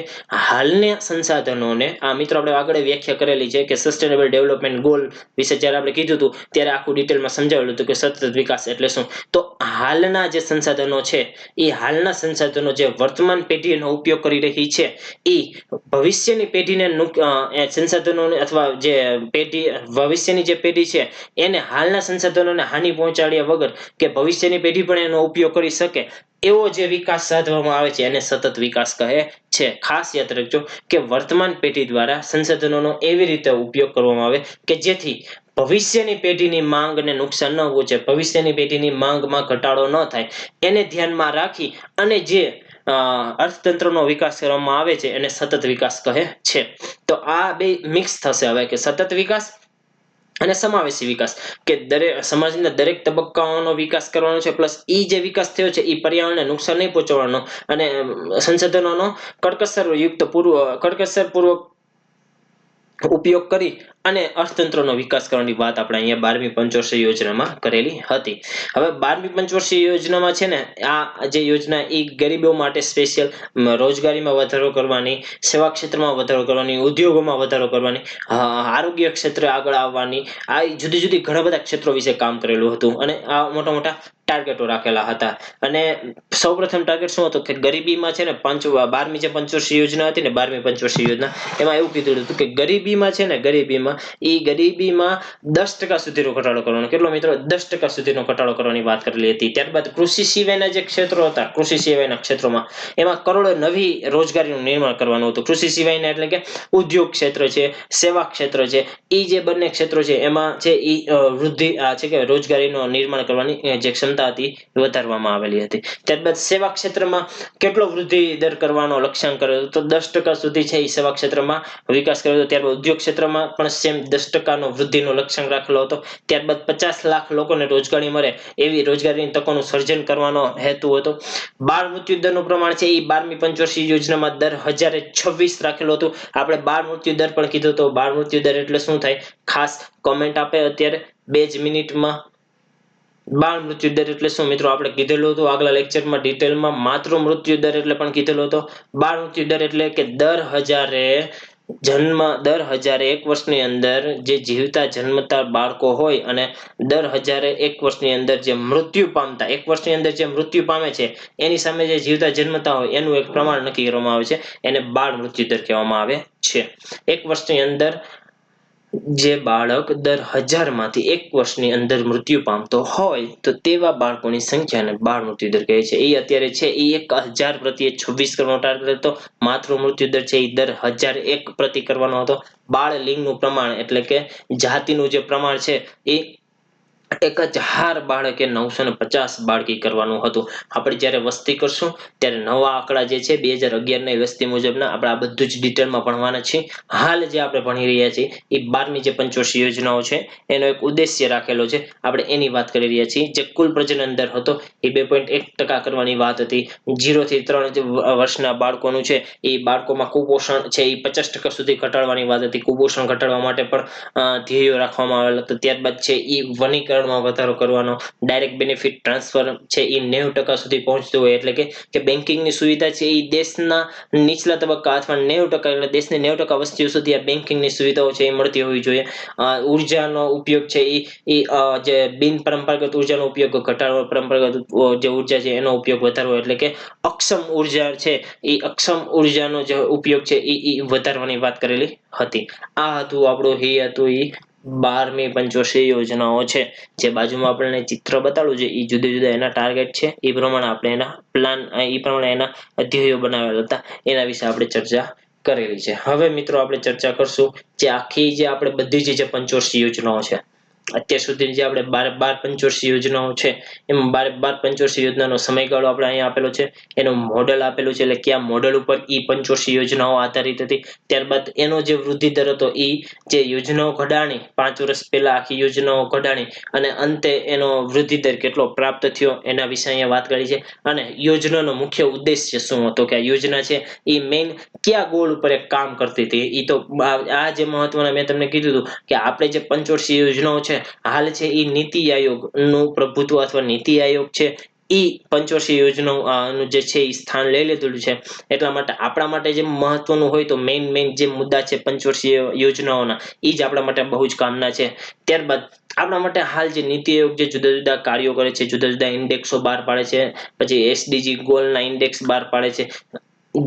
હાલના સંસાધનોને, આ મિત્રો આપણે આગળ વ્યાખ્યા કરેલી છે કે સસ્ટેનેબલ ડેવલપમેન્ટ ગોલ વિશે જ્યારે આપણે કીધું હતું ત્યારે આખું ડિટેલમાં સમજાવેલું હતું કે સતત વિકાસ એટલે શું. તો હાલના જે સંસાધનો છે એ હાલના સંસાધનો જે વર્તમાન પેઢીનો ઉપયોગ કરી રહી છે એ ભવિષ્યની પેઢીને સંસાધનોને અથવા જે પેઢી ભવિષ્યની જે પેઢી છે એને હાલના સંસાધનોને હાનિ પહોંચાડ્યા વગર કે ભવિષ્યની પેઢી પણ એનો ઉપયોગ કરી શકે એવો જે વિકાસ સાધવામાં આવે છે એને સતત વિકાસ કહે છે. ખાસ યાદ રાખજો કે વર્તમાન પેઢી દ્વારા સંસાધનોનો એવી રીતે ઉપયોગ કરવામાં આવે કે જેથી ભવિષ્યની પેઢીની માંગને નુકસાન ન પહોંચે, ભવિષ્યની પેઢીની માંગમાં ઘટાડો ન થાય એને ધ્યાનમાં રાખી અને જે અર્થતંત્રનો વિકાસ કરવામાં આવે છે એને સતત વિકાસ કહે છે. તો આ બે મિક્સ થશે હવે કે સતત વિકાસ અને સમાવેશી વિકાસ કે દરેક સમાજના દરેક તબક્કાઓનો વિકાસ કરવાનો છે પ્લસ ઈ જે વિકાસ થયો છે એ પર્યાવરણને નુકસાન નહીં પહોંચાડવાનો અને સંસાધનોનો કડકસરપૂર્વક ઉપયોગ કરી અને અર્થતંત્રનો વિકાસ કરવાની વાત આપણે અહીંયા 12મી પંચવર્ષીય યોજનામાં કરેલી હતી. હવે 12મી પંચવર્ષીય યોજનામાં છે ને આ જે યોજના એ ગરીબો માટે સ્પેશિયલ રોજગારીમાં વધારો કરવાની, સેવા ક્ષેત્રમાં વધારો કરવાની, ઉદ્યોગોમાં વધારો કરવાની, આરોગ્ય ક્ષેત્રે આગળ આવવાની, આ જુદી જુદી ઘણા બધા ક્ષેત્રો વિશે કામ કરેલું હતું અને આ મોટા મોટા ટાર્ગેટો રાખેલા હતા. અને સૌપ્રથમ ટાર્ગેટ શું હતો કે ગરીબીમાં છે ને 12મી જે પંચવર્ષીય યોજના હતી ને 12મી પંચવર્ષીય યોજના એમાં એવું કીધું હતું કે ગરીબીમાં છે ને ગરીબીમાં 10% સુધીનો ઘટાડો કરવાનો. કેટલો મિત્રો? 10% સુધીનો ઘટાડો કરવાની વાત કરેલી હતી. ત્યારબાદ કૃષિ સિવાયના જે ક્ષેત્રો હતા, કૃષિ સિવાયના ક્ષેત્રોમાં એમાં કરોડો નવી રોજગારીનું નિર્માણ કરવાનું હતું. કૃષિ સિવાયના એટલે કે ઉદ્યોગ ક્ષેત્ર છે, સેવા ક્ષેત્ર છે, એ જે બંને ક્ષેત્રો છે એમાં છે એ વૃદ્ધિ છે કે રોજગારીનું નિર્માણ કરવાની જે ક્ષમતા હતી વધારવામાં આવેલી હતી. ત્યારબાદ સેવા ક્ષેત્રમાં કેટલો વૃદ્ધિ દર કરવાનો લક્ષ્યાંક કર્યો તો 10% સુધી છે એ સેવા ક્ષેત્રમાં વિકાસ કર્યો હતો. ત્યારબાદ ઉદ્યોગ ક્ષેત્રમાં પણ સેમ 10%નો વૃદ્ધિનો લક્ષ્યાંક રાખેલો હતો. ત્યારબાદ 50 લાખ લોકોને રોજગારી મળે એવી રોજગારીની તકોનું સર્જન કરવાનો હેતુ હતો. બાળ મૃત્યુ દરનું પ્રમાણ છે એ 12મી પંચવર્ષીય યોજનામાં દર 1026 રાખેલું હતું. આપણે બાળ મૃત્યુ દર પણ કીધો તો બાળ મૃત્યુ દર એટલે શું થાય ખાસ કોમેન્ટ આપે અત્યારે 2 જ મિનિટમાં. બાળ મૃત્યુ દર એટલે શું મિત્રો આપણે કીધેલું હતું આગલા લેક્ચરમાં ડિટેલમાં. માતૃ મૃત્યુ દર એટલે પણ કીધેલો હતો. બાળ મૃત્યુ દર એટલે કે દર 1001 વર્ષની અંદર જે જીવતા જન્મતા બાળકો હોય અને દર 1001 વર્ષની અંદર જે મૃત્યુ પામતા 1 વર્ષની અંદર જે મૃત્યુ પામે છે એની સામે જે જીવતા જન્મતા હોય એનું એક પ્રમાણ નક્કી કરવામાં આવે છે એને બાળ મૃત્યુ દર કહેવામાં આવે છે. 1 વર્ષની અંદર જે બાળક દર 1000 માંથી 1 વર્ષની અંદર મૃત્યુ પામતો હોય તો તેવા બાળકોની સંખ્યાને બાળ મૃત્યુ દર કહે છે. એ અત્યારે છે એ 1000 પ્રત્યે 26 કરવાનો ટાર્ગેટ હતો. માતૃ મૃત્યુ દર છે એ દર 1001 પ્રતિ કરવાનો હતો. બાળ લિંગનું પ્રમાણ એટલે કે જાતિનું જે પ્રમાણ છે એ 1000 બાળકે 950 બાળકી કરવાનું હતું. આપણે જ્યારે વસ્તી કરશું ત્યારે નવા આંકડા જે છે 2011 ની વસ્તી મુજબના આપણે આ બધું જ ડિટેલમાં ભણવાના છીએ. હાલ જે આપણે ભણી રહ્યા છીએ એ 12મી જે પંચવર્ષીય યોજનાઓ છે એનો એક ઉદ્દેશ્ય રાખેલો છે. આપણે એની વાત કરી રહ્યા છીએ. જે કુલ પ્રજનન દર હતો એ 2.1% કરવાની વાત હતી. 0 થી 3 વર્ષના બાળકોનું છે એ બાળકોમાં કુપોષણ છે એ 50% સુધી ઘટાડવાની વાત હતી. કુપોષણ ઘટાડવા માટે પણ ધ્યેયો રાખવામાં આવેલા હતા. ત્યારબાદ છે એ વનીકરણમાં વધારો કરવાનો, ડાયરેક્ટ બેનિફિટ ટ્રાન્સફર છે એ 90% સુધી પહોંચતું હોય એટલે કે બેન્કિંગની સુવિધા છે એ દેશના નીચલા તબક્કા અથવા 90% એટલે દેશની 90% વસ્તીઓ સુધી આ બેન્કિંગની સુવિધાઓ છે એ મળતી હોવી જોઈએ. ઉર્જાનો ઉપયોગ છે એ જે બિન પરંપરાગત ઉર્જાનો ઉપયોગ ઘટાડવો, પરંપરાગત જે ઉર્જા છે એનો ઉપયોગ વધારવો એટલે કે અક્ષમ ઉર્જા છે એ અક્ષમ ઉર્જાનો જે ઉપયોગ છે એ વધારવાની વાત કરેલી હતી. આ હતું આપણું એ 12મી પંચવર્ષીય યોજનાઓ છે. જે બાજુમાં આપણને ચિત્ર બતાડ્યું છે એ જુદા જુદા એના ટાર્ગેટ છે એ પ્રમાણે આપણે એના પ્લાન એ પ્રમાણે એના અધ્યાયો બનાવેલા હતા એના વિશે આપણે ચર્ચા કરેલી છે. હવે મિત્રો આપણે ચર્ચા કરશું જે આખી જે આપણે બધી જે પંચવર્ષીય યોજનાઓ છે અત્યાર સુધી જે આપણે 12 પંચવર્ષીય યોજનાઓ છે એમાં 12 પંચવર્ષીય યોજનાનો સમયગાળો આપણે અહીંયા આપેલો છે. એનું મોડેલ આપેલું છે એટલે કયા મોડેલ ઉપર ઈ પંચવર્ષીય યોજનાઓ આધારિત હતી. ત્યારબાદ એનો જે વૃદ્ધિ દર હતો એ જે યોજનાઓ ઘડાણી 5 વર્ષ પહેલા આખી યોજનાઓ ઘડાણી અને અંતે એનો વૃદ્ધિ દર કેટલો પ્રાપ્ત થયો એના વિશે અહીંયા વાત કરી છે. અને યોજનાનો મુખ્ય ઉદ્દેશ્ય શું હતો કે આ યોજના છે એ મેઇન કયા ગોલ ઉપર એક કામ કરતી હતી. એ તો આ જે મહત્વના મેં તમને કીધું હતું કે આપણે જે પંચવર્ષીય યોજનાઓ છે હાલ છે એ નીતિ આયોગ નું પ્રભુત્વ અથવા નીતિ આયોગ છે ઈ પંચવર્ષીય યોજનાનું જે છે એ સ્થાન લઈ લીધેલું છે. એટલા માટે આપણા માટે જે મહત્વનું હોય તો મેઇન જે મુદ્દા છે પંચવર્ષીય યોજનાઓના એ જ આપણા માટે બહુ જ કામના છે. ત્યારબાદ આપણા માટે હાલ જે નીતિ આયોગ જે જુદા જુદા કાર્યો કરે છે, જુદા જુદા ઇન્ડેક્સો બહાર પાડે છે, પછી એસડીજી ગોલના ઇન્ડેક્સ બહાર પાડે છે,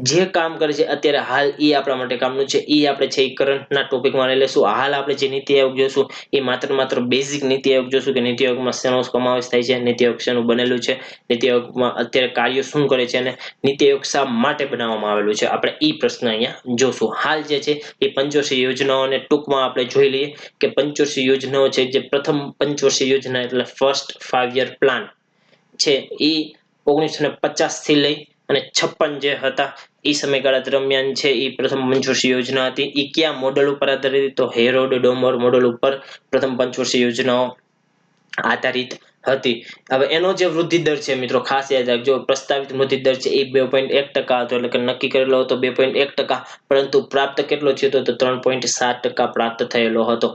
જે કામ કરે છે અત્યારે હાલ એ આપણા માટે કામનું છે. એ આપણે છે એ કરંટના ટોપિકમાં લઈ લેશું. હાલ આપણે જે નીતિ આયોગ જોશું એ માત્ર બેઝિક નીતિ આયોગ જોશું કે નીતિ આયોગમાં શેનો સમાવેશ થાય છે, નીતિ આયોગ શેનું બનેલું છે, નીતિ આયોગમાં અત્યારે કાર્ય શું કરે છે અને નીતિ આયોગ શા માટે બનાવવામાં આવેલું છે, આપણે એ પ્રશ્ન અહીંયા જોશું. હાલ જે છે એ પંચવર્ષીય યોજનાઓને ટૂંકમાં આપણે જોઈ લઈએ કે પંચવર્ષીય યોજનાઓ છે જે પ્રથમ પંચવર્ષીય યોજના એટલે ફર્સ્ટ 5 યર પ્લાન છે એ 1950 થી લઈ અને 56 જે હતા એ સમયગાળા દરમિયાન છે એ પ્રથમ પંચવર્ષીય યોજના હતી. એ કયા મોડેલ ઉપર આધારિત? તો હેરોલ્ડ ડોમર મોડેલ ઉપર પ્રથમ પંચવર્ષીય યોજનાઓ આધારિત હતી. હવે એનો જે વૃદ્ધિ દર છે મિત્રો ખાસ યાદ રાખજો, પ્રસ્તાવિત વૃદ્ધિ દર છે એ 2.1% હતો, એટલે કે નક્કી કરેલો હતો 2.1%, પરંતુ પ્રાપ્ત કેટલો થયો તો 3.7% પ્રાપ્ત થયેલો હતો.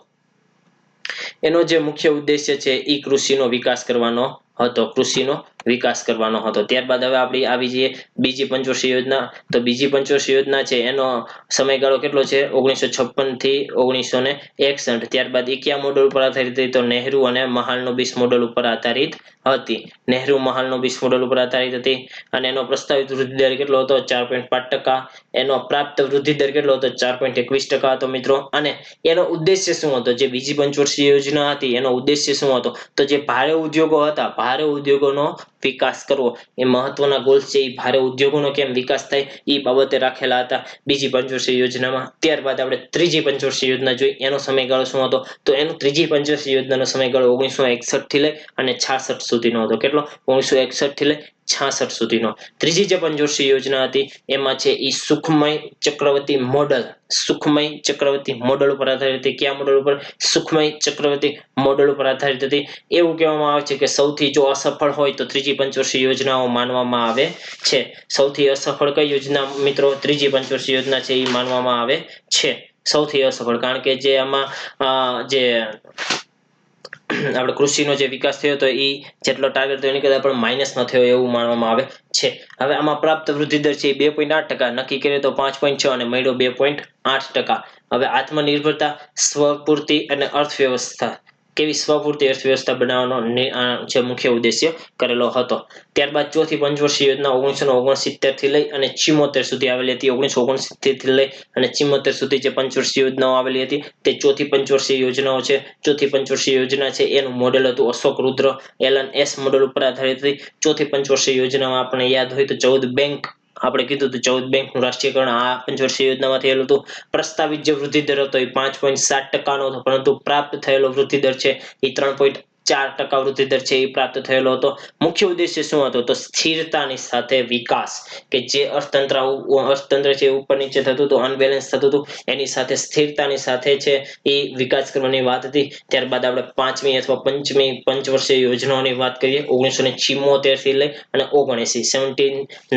એનો જે મુખ્ય ઉદ્દેશ્ય છે એ કૃષિનો વિકાસ કરવાનો હતો, કૃષિનો વિકાસ કરવાનો હતો. ત્યારબાદ હવે આપણે આવી જઈએ બીજી પંચવર્ષીય યોજના. તો બીજી પંચવર્ષીય યોજના છે એનો સમયગાળો કેટલો છે 1956 થી 1961. ત્યારબાદ એ કયા મોડેલ ઉપર આધારિત હતી? તો નહેરુ અને મહાલનોબિસ મોડેલ ઉપર આધારિત હતી. નહેરુ મહાલનોબિસ મોડેલ ઉપર આધારિત હતી અને એનો પ્રસ્તાવિત વૃદ્ધિ દર કેટલો હતો? 4.5%. એનો પ્રાપ્ત વૃદ્ધિ દર કેટલો હતો? 4.21% હતો મિત્રો. અને એનો ઉદ્દેશ્ય શું હતો? જે બીજી પંચવર્ષીય યોજના હતી એનો ઉદ્દેશ્ય શું હતો? તો જે ભારે ઉદ્યોગો હતા, ભારે ઉદ્યોગોનો વિકાસ કરવો એ મહત્વના ગોલ છે. એ ભારે ઉદ્યોગોનો કેમ વિકાસ થાય એ બાબતે રાખેલા હતા બીજી પંચવર્ષીય યોજનામાં. ત્યારબાદ આપણે ત્રીજી પંચવર્ષીય યોજના જોઈ, એનો સમયગાળો શું હતો? તો એનો ત્રીજી પંચવર્ષીય યોજનાનો સમયગાળો 1961 થી લઈ અને 66 સુધીનો હતો. કેટલો? 1961 થી લઈ 66 સુધીનો. ત્રીજી જે પંચવર્ષીય યોજના હતી એમાં છે એ સુખમય ચક્રવર્તી મોડલ, સુખમય ચક્રવર્તી મોડલ ઉપર આધારિત હતી. કયા મોડલ ઉપર? સુખમય ચક્રવર્તી મોડલ ઉપર આધારિત હતી. એવું કહેવામાં આવે છે કે સૌથી જો અસફળ હોય તો ત્રીજી પંચવર્ષીય યોજનાઓ માનવામાં આવે છે. સૌથી અસફળ કઈ યોજના મિત્રો? ત્રીજી પંચવર્ષીય યોજના છે એ માનવામાં આવે છે સૌથી અસફળ, કારણ કે જે આમાં જે આપણે કૃષિનો જે વિકાસ થયો હતો એ જેટલો ટાર્ગેટ થયો એની કરતા પણ માઇનસમાં થયો એવું માનવામાં આવે છે. હવે આમાં પ્રાપ્ત વૃદ્ધિ દર છે 2.8%, નક્કી કરીએ તો 5.6 અને મળ્યો 2.8%. હવે આત્મનિર્ભરતા, સ્વપૂર્તિ અને અર્થવ્યવસ્થા, કેવી સ્વપૂર્તિ અર્થવ્યવસ્થા બનાવવાનો જે મુખ્ય ઉદ્દેશ્ય કરેલો હતો. ત્યારબાદ ચોથી પંચવર્ષીય યોજના 1969 થી લઈ અને 74 સુધી આવેલી હતી. 1969 થી લઈ અને 74 સુધી જે પંચવર્ષીય યોજનાઓ આવેલી હતી તે ચોથી પંચવર્ષીય યોજનાઓ છે. ચોથી પંચવર્ષીય યોજના છે એનું મોડેલ હતું અશોક રુદ્ર એલન એસ મોડેલ ઉપર આધારિત હતી. ચોથી પંચવર્ષીય યોજનામાં આપણે યાદ હોય તો 14 બેંક, આપણે કીધું હતું 14 બેંકનું રાષ્ટ્રીયકરણ આ પંચવર્ષીય યોજનામાં થયેલું હતું. પ્રસ્તાવિત જે વૃદ્ધિ દર હતો એ 5.7% નો હતો, પરંતુ પ્રાપ્ત થયેલો વૃદ્ધિ દર છે એ 3.4% વૃદ્ધિ દર છે એ પ્રાપ્ત થયેલો હતો. મુખ્ય ઉદ્દેશ્ય શું હતો? તો સ્થિરતાની સાથે વિકાસ, કે જે અર્થતંત્ર છે ઉપર નીચે થતું હતું, અનબેલેન્સ થતું હતું, એની સાથે સ્થિરતાની સાથે છે એ વિકાસ કરવાની વાત હતી. ત્યારબાદ આપણે પાંચમી અથવા પંચમી પંચવર્ષીય યોજનાઓની વાત કરીએ. 1974 થી લઈ અને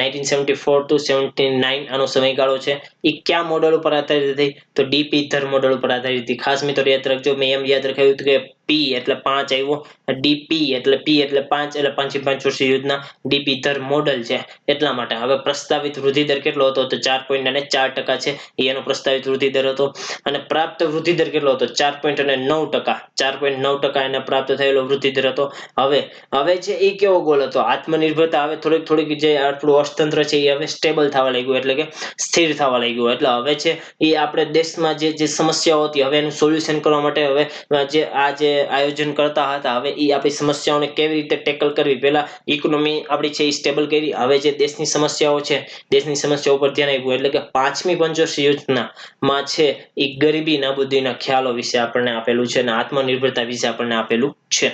1974 to 79 આનો સમયગાળો છે. એ કયા મોડેલ ઉપર આધારિત હતી? તો ડીપી ધર મોડેલ ઉપર આધારિત હતી. ખાસ મિત્રો યાદ રાખજો, મેં એમ યાદ રાખ્યું હતું કે પી એટલે 5 આવ્યો, ડીપી એટલે પી એટલે 5, એટલે પાંચમી પંચવર્ષીય યોજના ડીપી ધર મોડેલ છે એટલા માટે. હવે પ્રસ્તાવિત વૃદ્ધિ દર કેટલો હતો? તો 4.4% છે એ એનો પ્રસ્તાવિત વૃદ્ધિ દર હતો. અને પ્રાપ્ત વૃદ્ધિ દર કેટલો હતો? 4.9%. 4.9% એને પ્રાપ્ત થયેલો વૃદ્ધિ દર હતો. હવે છે એ કેવો ગોલ હતો? આત્મનિર્ભરતા. હવે થોડીક જે આપણું અર્થતંત્ર છે એ હવે સ્ટેબલ થવા લાગ્યું, એટલે કે સ્થિર થવા લાગ્યું. એટલે હવે છે એ આપણે દેશમાં જે સમસ્યાઓ હતી હવે એનું સોલ્યુશન કરવા માટે હવે જે આયોજન કરતા હતા હવે એ આપણી સમસ્યાઓને કેવી રીતે ટેકલ કરવી, પહેલા ઇકોનોમી આપણી છે એ સ્ટેબલ કરી, હવે જે દેશની સમસ્યાઓ છે દેશની સમસ્યાઓ પર ધ્યાન આપ્યું. એટલે કે પાંચમી પંચવર્ષીય યોજનામાં છે એ ગરીબી નાબૂદીના ખ્યાલો વિશે આપણને આપેલું છે અને આત્મનિર્ભરતા વિશે આપણને આપેલું છે.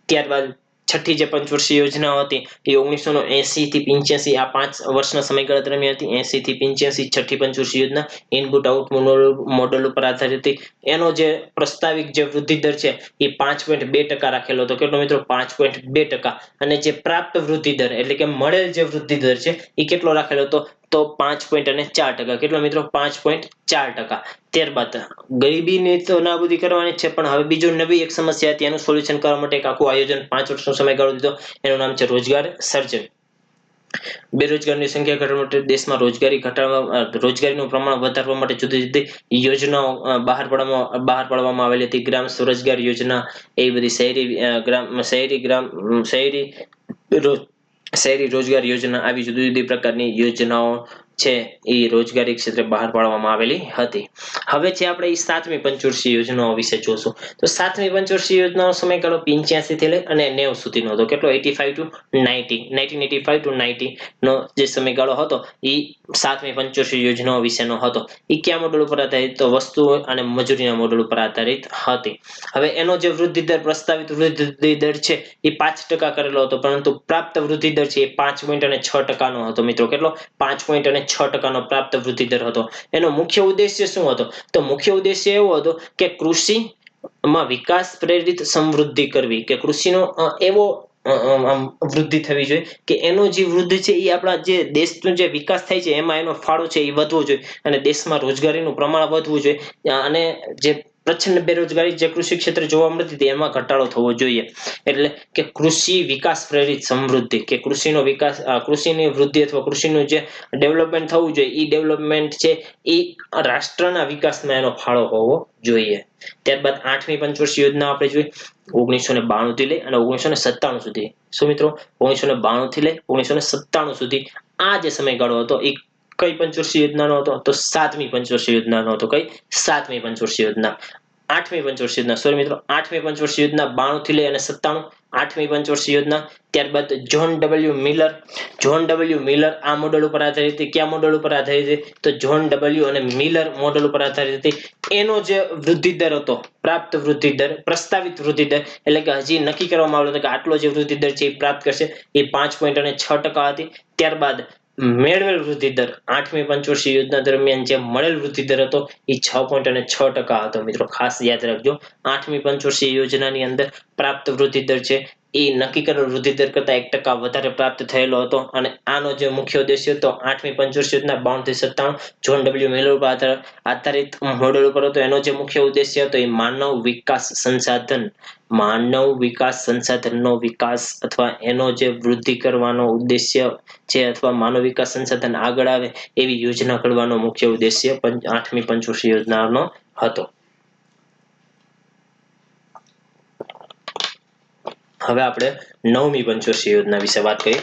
ત્યારબાદ છઠ્ઠી જે પંચવર્ષીય યોજનાઓ હતી એ 1980 થી 85 આ 5 વર્ષના સમયગાળા દરમિયાન હતી. 80 થી 85 છઠ્ઠી પંચવર્ષીય યોજના ઇનપુટ આઉટપુટ મોડેલ ઉપર આધારિત હતી. એનો જે પ્રસ્તાવિક જે વૃદ્ધિ દર છે એ 5.2% રાખેલો હતો. કેટલો મિત્રો? 5.2%. અને જે પ્રાપ્ત વૃદ્ધિ દર એટલે કે મળેલ જે વૃદ્ધિ દર છે એ કેટલો રાખેલો હતો? તો 5.4%. કેટલો મિત્રો? 5.4%. ત્યારબાદ ગરીબીની તો નાબૂદી કરવાની છે, પણ હવે બીજો નવી એક સમસ્યા હતી, એનું સોલ્યુશન કરવા માટે એક આખું આયોજન 5 વર્ષનો સમયગાળો દીધો. એનું નામ છે રોજગાર સર્જન. બેરોજગારની સંખ્યા ઘટાડવા માટે, દેશમાં રોજગારીનું પ્રમાણ વધારવા માટે જુદી જુદી યોજનાઓ બહાર પાડવામાં આવેલી હતી. ગ્રામ સ્વરોજગાર યોજના, એ બધી શહેરી રોજગાર યોજના, આવી જુદી જુદી પ્રકારની યોજનાઓ છે એ રોજગારી ક્ષેત્રે બહાર પાડવામાં આવેલી હતી. હવે છે આપણે એ 7મી પંચવર્ષીય યોજનાઓ વિશે જોશું. તો 7મી પંચવર્ષીય યોજનાનો સમયગાળો 85 થી લઈ અને 90 સુધીનો હતો. કેટલો? 85 to 90, 1985 to 90 નો જે સમયગાળો હતો એ 7મી પંચવર્ષીય યોજનાઓ વિશેનો હતો. એ કયા મોડેલ ઉપર આધારિત? તો વસ્તુ અને મજૂરીના મોડેલ ઉપર આધારિત હતી. હવે એનો જે વૃદ્ધિ દર, પ્રસ્તાવિત વૃદ્ધિ દર છે એ 5% કરેલો હતો, પરંતુ પ્રાપ્ત વૃદ્ધિ દર છે એ 5.6% નો હતો મિત્રો. કેટલો? 5.6% નો પ્રાપ્ત વૃદ્ધિ દર હતો. એનો મુખ્ય ઉદ્દેશ્ય શું હતો? તો મુખ્ય ઉદ્દેશ્ય એવો હતો કે કૃષિમાં વિકાસ પ્રેરિત સમૃદ્ધિ કરવી, કે કૃષિનો એવો વૃદ્ધિ થવી જોઈએ કે એનો જે વૃદ્ધિ છે એ આપણા જે દેશનો જે વિકાસ થાય છે એમાં એનો ફાળો છે એ વધવો જોઈએ, અને દેશમાં રોજગારીનું પ્રમાણ વધવું જોઈએ, અને જે પ્રચંડ બેરોજગારી જે કૃષિ ક્ષેત્રે જોવા મળતી હતી એમાં ઘટાડો થવો જોઈએ. એટલે કે કૃષિ વિકાસ પ્રેરિત સમૃદ્ધિ, કે કૃષિનો વિકાસ, કૃષિની વૃદ્ધિ અથવા કૃષિનું જે ડેવલપમેન્ટ થવું જોઈએ એ ડેવલપમેન્ટ છે એ રાષ્ટ્રના વિકાસમાં એનો ફાળો હોવો જોઈએ. ત્યારબાદ 8મી પંચવર્ષીય યોજના આપણે જોઈએ 1992 થી લઈ અને 1997 સુધી. શું મિત્રો? 1992 થી લઈ 1997 સુધી આ જે સમયગાળો હતો એ કઈ પંચવર્ષીય યોજનાનો હતો? તો 7મી પંચવર્ષીય યોજનાનો હતો. કઈ? 7મી પંચવર્ષીય યોજના. 8મી પંચવર્ષીય યોજના, સોરી મિત્રો, 8મી પંચવર્ષીય યોજના 92 થી લઈ અને 97. 8મી પંચવર્ષીય યોજના. ત્યારબાદ જોન ડબલ્યુ મિલર આ મોડેલ ઉપર આધારિત હતી. કયા મોડેલ ઉપર આધારિત હતી? તો જોન ડબલ્યુ અને મિલર મોડેલ ઉપર આધારિત હતી. એનો જે વૃદ્ધિ દર હતો, પ્રાપ્ત વૃદ્ધિ દર, પ્રસ્તાવિત વૃદ્ધિ દર, એટલે કે હજી નક્કી કરવામાં આવ્યો હતો કે આટલો જે વૃદ્ધિ દર છે એ પ્રાપ્ત કરશે, એ 5.6% હતી. ત્યારબાદ મેળવેલ વૃદ્ધિ દર, 8મી પંચવર્ષીય યોજના દરમિયાન જે મળેલ વૃદ્ધિ દર હતો એ 6.6% હતો મિત્રો. ખાસ યાદ રાખજો, 8મી પંચવર્ષીય યોજનાની અંદર પ્રાપ્ત વૃદ્ધિ દર છે એ નક્કી કરેલ વૃદ્ધિ દર કરતા 1% વધારે પ્રાપ્ત થયેલો હતો. અને આનો જે મુખ્ય ઉદ્દેશ્ય હતો 8મી પંચવર્ષીય યોજના 92 થી 97 જોન ડબલ્યુ મિલર ઉપર આધારિત મોડેલ ઉપર હતો. એનો જે મુખ્ય ઉદ્દેશ્ય હતો એ માનવ વિકાસ સંસાધનનો વિકાસ, અથવા એનો જે વૃદ્ધિ કરવાનો ઉદ્દેશ્ય છે, અથવા માનવ વિકાસ સંસાધન આગળ આવે એવી યોજના ઘડવાનો મુખ્ય ઉદ્દેશ્ય 8મી પંચવર્ષીય યોજનાનો હતો. હવે આપણે 9મી પંચવર્ષીય યોજના વિશે વાત કરીએ.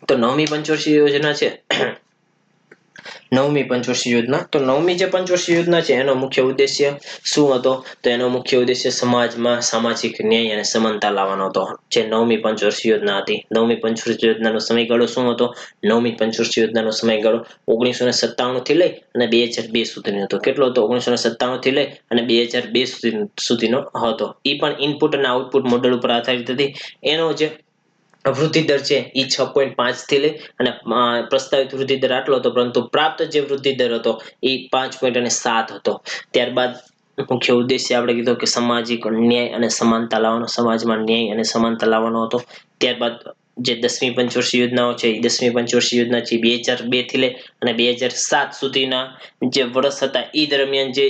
તો 9મી પંચવર્ષીય યોજના છે 9મી પંચવર્ષીય યોજના. તો 9મી જે પંચવર્ષીય યોજના છે એનો મુખ્ય ઉદ્દેશ્ય શું હતો? તો એનો મુખ્ય ઉદ્દેશ્ય સમાજમાં સામાજિક ન્યાય અને સમાનતા લાવવાનો હતો. જે 9મી પંચવર્ષીય યોજના હતી. 9મી પંચવર્ષીય યોજનાનો સમયગાળો શું હતો? 9મી પંચવર્ષીય યોજનાનો સમયગાળો 1997 થી લઈ અને 2002 સુધીનો હતો. કેટલો હતો? 1997 થી લઈ અને 2002 સુધીનો હતો. એ પણ ઇનપુટ અને આઉટપુટ મોડેલ ઉપર આધારિત હતી. એનો જે વૃદ્ધિ દર છે એ 6.5 થી લઈ અને પ્રસ્તાવિત વૃદ્ધિ દર આટલો હતો, પરંતુ પ્રાપ્ત જે વૃદ્ધિ દર હતો એ 5.7 હતો. ત્યારબાદ મુખ્ય ઉદ્દેશ્ય આપણે કીધો કે સામાજિક ન્યાય અને સમાનતા લાવવાનો, સમાજમાં ન્યાય અને સમાનતા લાવવાનો હતો. ત્યારબાદ જે 10મી પંચવર્ષીય યોજનાઓ છે એ 10મી પંચવર્ષીય યોજના છે 2002 થી લઈ અને 2007 સુધીના જે વર્ષ હતા એ દરમિયાન જે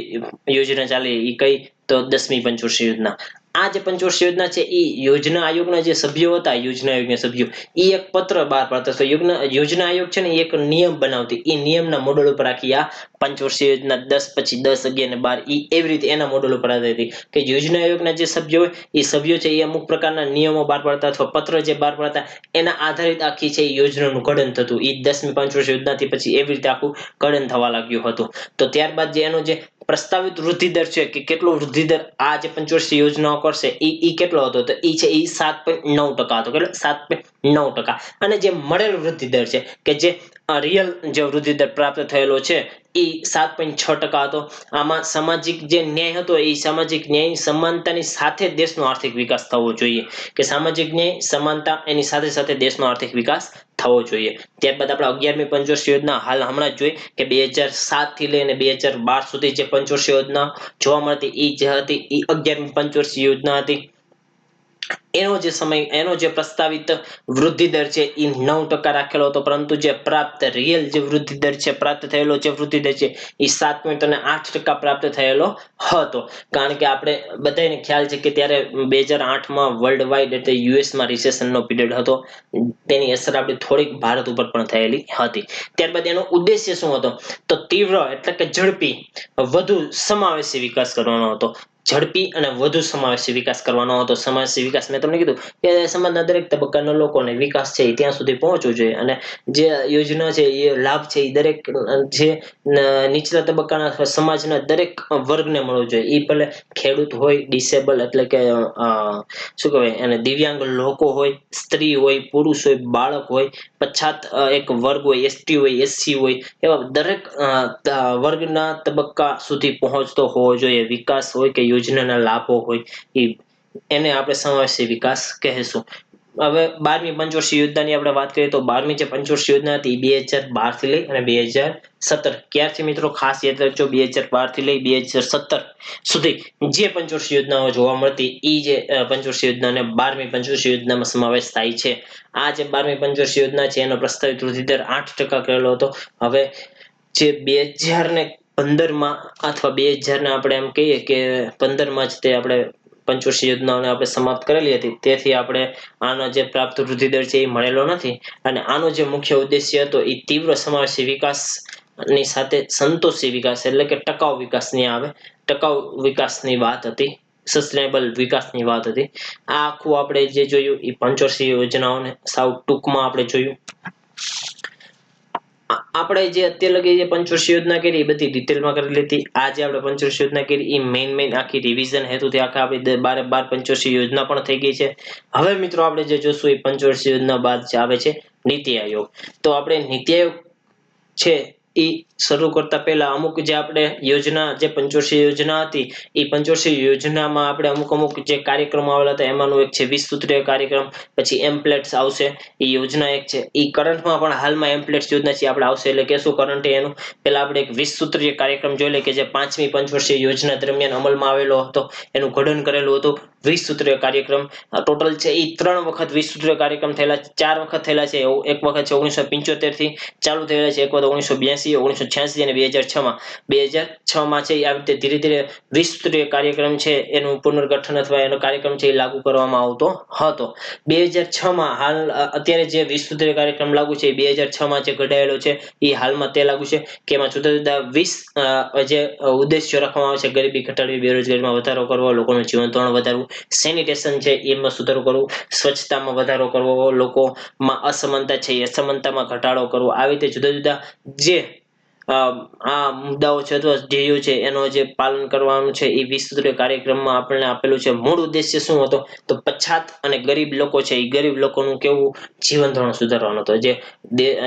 યોજના ચાલી એ કઈ? તો 10મી પંચવર્ષીય યોજના. આ જે પંચવર્ષીય યોજના છે એ યોજના આયોગના જે સભ્યો હતા, યોજના આયોગના સભ્યો, એ એક પત્ર બહાર પાડતા હતા. યોજના આયોગ છે ને એક નિયમ બનાવતી, એ નિયમના મોડેલ ઉપર આખી આ પંચવર્ષીય યોજના 10 પછી 10, 11 ને 12 એવી રીતે એના મોડેલ ઉપર આધારિત હતી. કે યોજના આયોગના જે સભ્યો હોય એ સભ્યો છે એ અમુક પ્રકારના નિયમો બહાર પાડતા અથવા પત્ર જે બહાર પાડતા, એના આધારિત આખી છે યોજનાનું ઘડન થતું. એ 10મી પંચવર્ષીય યોજનાથી પછી એવી રીતે આખું ઘડન થવા લાગ્યું હતું. તો ત્યારબાદ જે એનો જે પ્રસ્તાવિત વૃદ્ધિ દર છે કે કેટલો વૃદ્ધિ દર આ જે પંચવર્ષીય યોજનાઓ કરશે એ કેટલો હતો? તો એ છે એ 7.9% હતો. કેટલો? 7.9%. અને જે મળેલ વૃદ્ધિ દર છે કે જે રિયલ જે વૃદ્ધિ દર પ્રાપ્ત થયેલો છે એ 7.6% હતો. આમાં સામાજિક જે ન્યાય હતો એ સામાજિક ન્યાય સમાનતાની સાથે દેશનો આર્થિક વિકાસ થવો જોઈએ, કે સામાજિક ન્યાય સમાનતા એની સાથે સાથે દેશનો આર્થિક વિકાસ થવો જોઈએ. ત્યારબાદ આપણે 11મી પંચવર્ષીય યોજના હાલ હમણાં જ જોઈ કે 2007 થી લઈને 2012 સુધી જે પંચવર્ષીય યોજના જોવા મળતી એ જે હતી એ 11મી પંચવર્ષીય યોજના હતી. એનો જે પ્રસ્તાવિત વૃદ્ધિ દર છે એ 9% રાખેલો હતો, પરંતુ જે પ્રાપ્ત રિયલ જે વૃદ્ધિ દર છે, પ્રાપ્ત થયેલો જે વૃદ્ધિ દર છે એ 7.8% પ્રાપ્ત થયેલો હતો. કારણ કે આપણે બધાને ખ્યાલ છે કે ત્યારે 2008માં વર્લ્ડ વાઇડ એટલે યુએસમાં રિસેશનનો પીરિયડ હતો. તેની અસર આપણે થોડીક ભારત ઉપર પણ થયેલી હતી. ત્યારબાદ એનો ઉદ્દેશ્ય શું હતો? તો તીવ્ર એટલે કે ઝડપી વધુ સમાવેશી વિકાસ કરવાનો હતો. ઝડપી અને વધુ સમાવેશી વિકાસ કરવાનો હતો. સમાવેશી વિકાસ મેં તમને કીધું કે સમાજના દરેક તબક્કાના લોકોને વિકાસ છે ત્યાં સુધી પહોંચવું જોઈએ, અને જે યોજના છે એ લાભ છે એ દરેક જે નીચલા તબક્કાના અથવા સમાજના દરેક વર્ગને મળવો જોઈએ. એ ભલે ખેડૂત હોય, ડિસેબલ એટલે કે શું કહેવાય અને દિવ્યાંગ લોકો હોય, સ્ત્રી હોય, પુરુષ હોય, બાળક હોય, પછાત એક વર્ગ હોય, એસટી હોય, એસસી હોય, એવા દરેક વર્ગના તબક્કા સુધી પહોંચતો હોવો જોઈએ. વિકાસ હોય કે યોજનાના લાભો હોય, એને આપણે સમાવેશી વિકાસ કહેશું. હવે 12મી પંચવર્ષીય યોજનાની આપણે વાત કરીએ તો 12મી જે પંચવર્ષીય યોજના હતી 2012 થી લઈ અને 2017 ક્યારથી મિત્રો ખાસ યાદ રાખજો, 2012 થી લઈ 2017 સુધી જે પંચવર્ષીય યોજનાઓ જોવા મળતી એ જે પંચવર્ષીય યોજનાને 12મી પંચવર્ષીય યોજનામાં સમાવેશ થાય છે. આ જે 12મી પંચવર્ષીય યોજના છે એનો પ્રસ્તાવિત વૃદ્ધિ દર 8% કરેલો હતો. હવે જે 2015માં અથવા 2000 ને આપણે એમ કહીએ કે 15માં જ તે આપણે પંચવર્ષીય યોજનાઓને આપણે સમાપ્ત કરેલી હતી. તેથી આપણે આનો જે પ્રાપ્ત વૃદ્ધિ દર છે એ મળેલો નથી. અને આનો જે મુખ્ય ઉદ્દેશ્ય હતો એ તીવ્ર સમાવેશી વિકાસ ની સાથે સંતોષી વિકાસ એટલે કે ટકાઉ વિકાસની આવે. ટકાઉ વિકાસની વાત હતી, સસ્ટેનેબલ વિકાસની વાત હતી. આ આખું આપણે જે જોયું એ પંચવર્ષીય યોજનાઓને સાવ ટૂંકમાં આપણે જોયું. આપણે જે અત્યાર લગી જે પંચવર્ષીય યોજના કરી એ બધી ડિટેલમાં કરી લીધી. આ જે આપણે પંચવર્ષીય યોજના કરી એ મેઇન આખી રિવિઝન હેતુથી આખા આપણી 12 પંચવર્ષીય યોજના પણ થઈ ગઈ છે. હવે મિત્રો આપણે જે જોશું એ પંચવર્ષીય યોજના બાદ જે આવે છે નીતિ આયોગ. તો આપણે નીતિ આયોગ છે એ શરૂ કરતા પહેલા અમુક જે આપણે યોજના જે પંચવર્ષીય યોજના હતી એ પંચવર્ષીય યોજનામાં આપણે અમુક જે કાર્યક્રમો આવેલા હતા એમાંનું એક છે 20 સૂત્રીય કાર્યક્રમ. પછી એમ્પલેટ્સ આવશે, એ યોજના એક છે. એ કરંટમાં પણ હાલમાં એમ્પલેટ્સ યોજના છે આપણે આવશે એટલે કે શું કરંટ એનું પહેલા આપણે એક 20 સૂત્રીય કાર્યક્રમ જોઈ લઈએ કે જે 5મી પંચવર્ષીય યોજના દરમિયાન અમલમાં આવેલો હતો. એનું ઘડન કરેલું હતું. 20 સૂત્રીય કાર્યક્રમ ટોટલ છે એ 3 વખત 20 સૂત્રીય કાર્યક્રમ થયેલા, 4 વખત થયેલા છે. એક વખત છે 1975 થી ચાલુ થયેલા છે, એક વખત 1982, 1986 અને 2006માં. 2006માં છે આવી રીતે ધીરે ધીરે 20 સૂત્રીય કાર્યક્રમ છે એનું પુનર્ગઠન અથવા એનો કાર્યક્રમ છે એ લાગુ કરવામાં આવતો હતો. 2006માં હાલ અત્યારે જે 20 સૂત્રીય કાર્યક્રમ લાગુ છે એ 2006માં જે ઘડાયેલો છે એ હાલમાં તે લાગુ છે કે એમાં જુદા જુદા 20 જે ઉદ્દેશ્યો રાખવામાં આવે છે: ગરીબી ઘટાડવી, બેરોજગારીમાં વધારો કરવો, લોકોનું જીવન ધોરણ વધારવું, સેનિટેશન છે એમાં સુધારો કરવો, સ્વચ્છતામાં વધારો કરવો, લોકોમાં અસમાનતા છે એ અસમાનતામાં ઘટાડો કરવો. આવી રીતે જુદા જુદા જે આ મુદ્દાઓ છે અથવા ધ્યેયો છે એનો જે પાલન કરવાનું છે એ 20 સૂત્રીય કાર્યક્રમમાં આપણને આપેલું છે. મૂળ ઉદ્દેશ્ય શું હતો? તો પછાત અને ગરીબ લોકો છે એ ગરીબ લોકોનું કેવું જીવન ધોરણ સુધારવાનો હતો.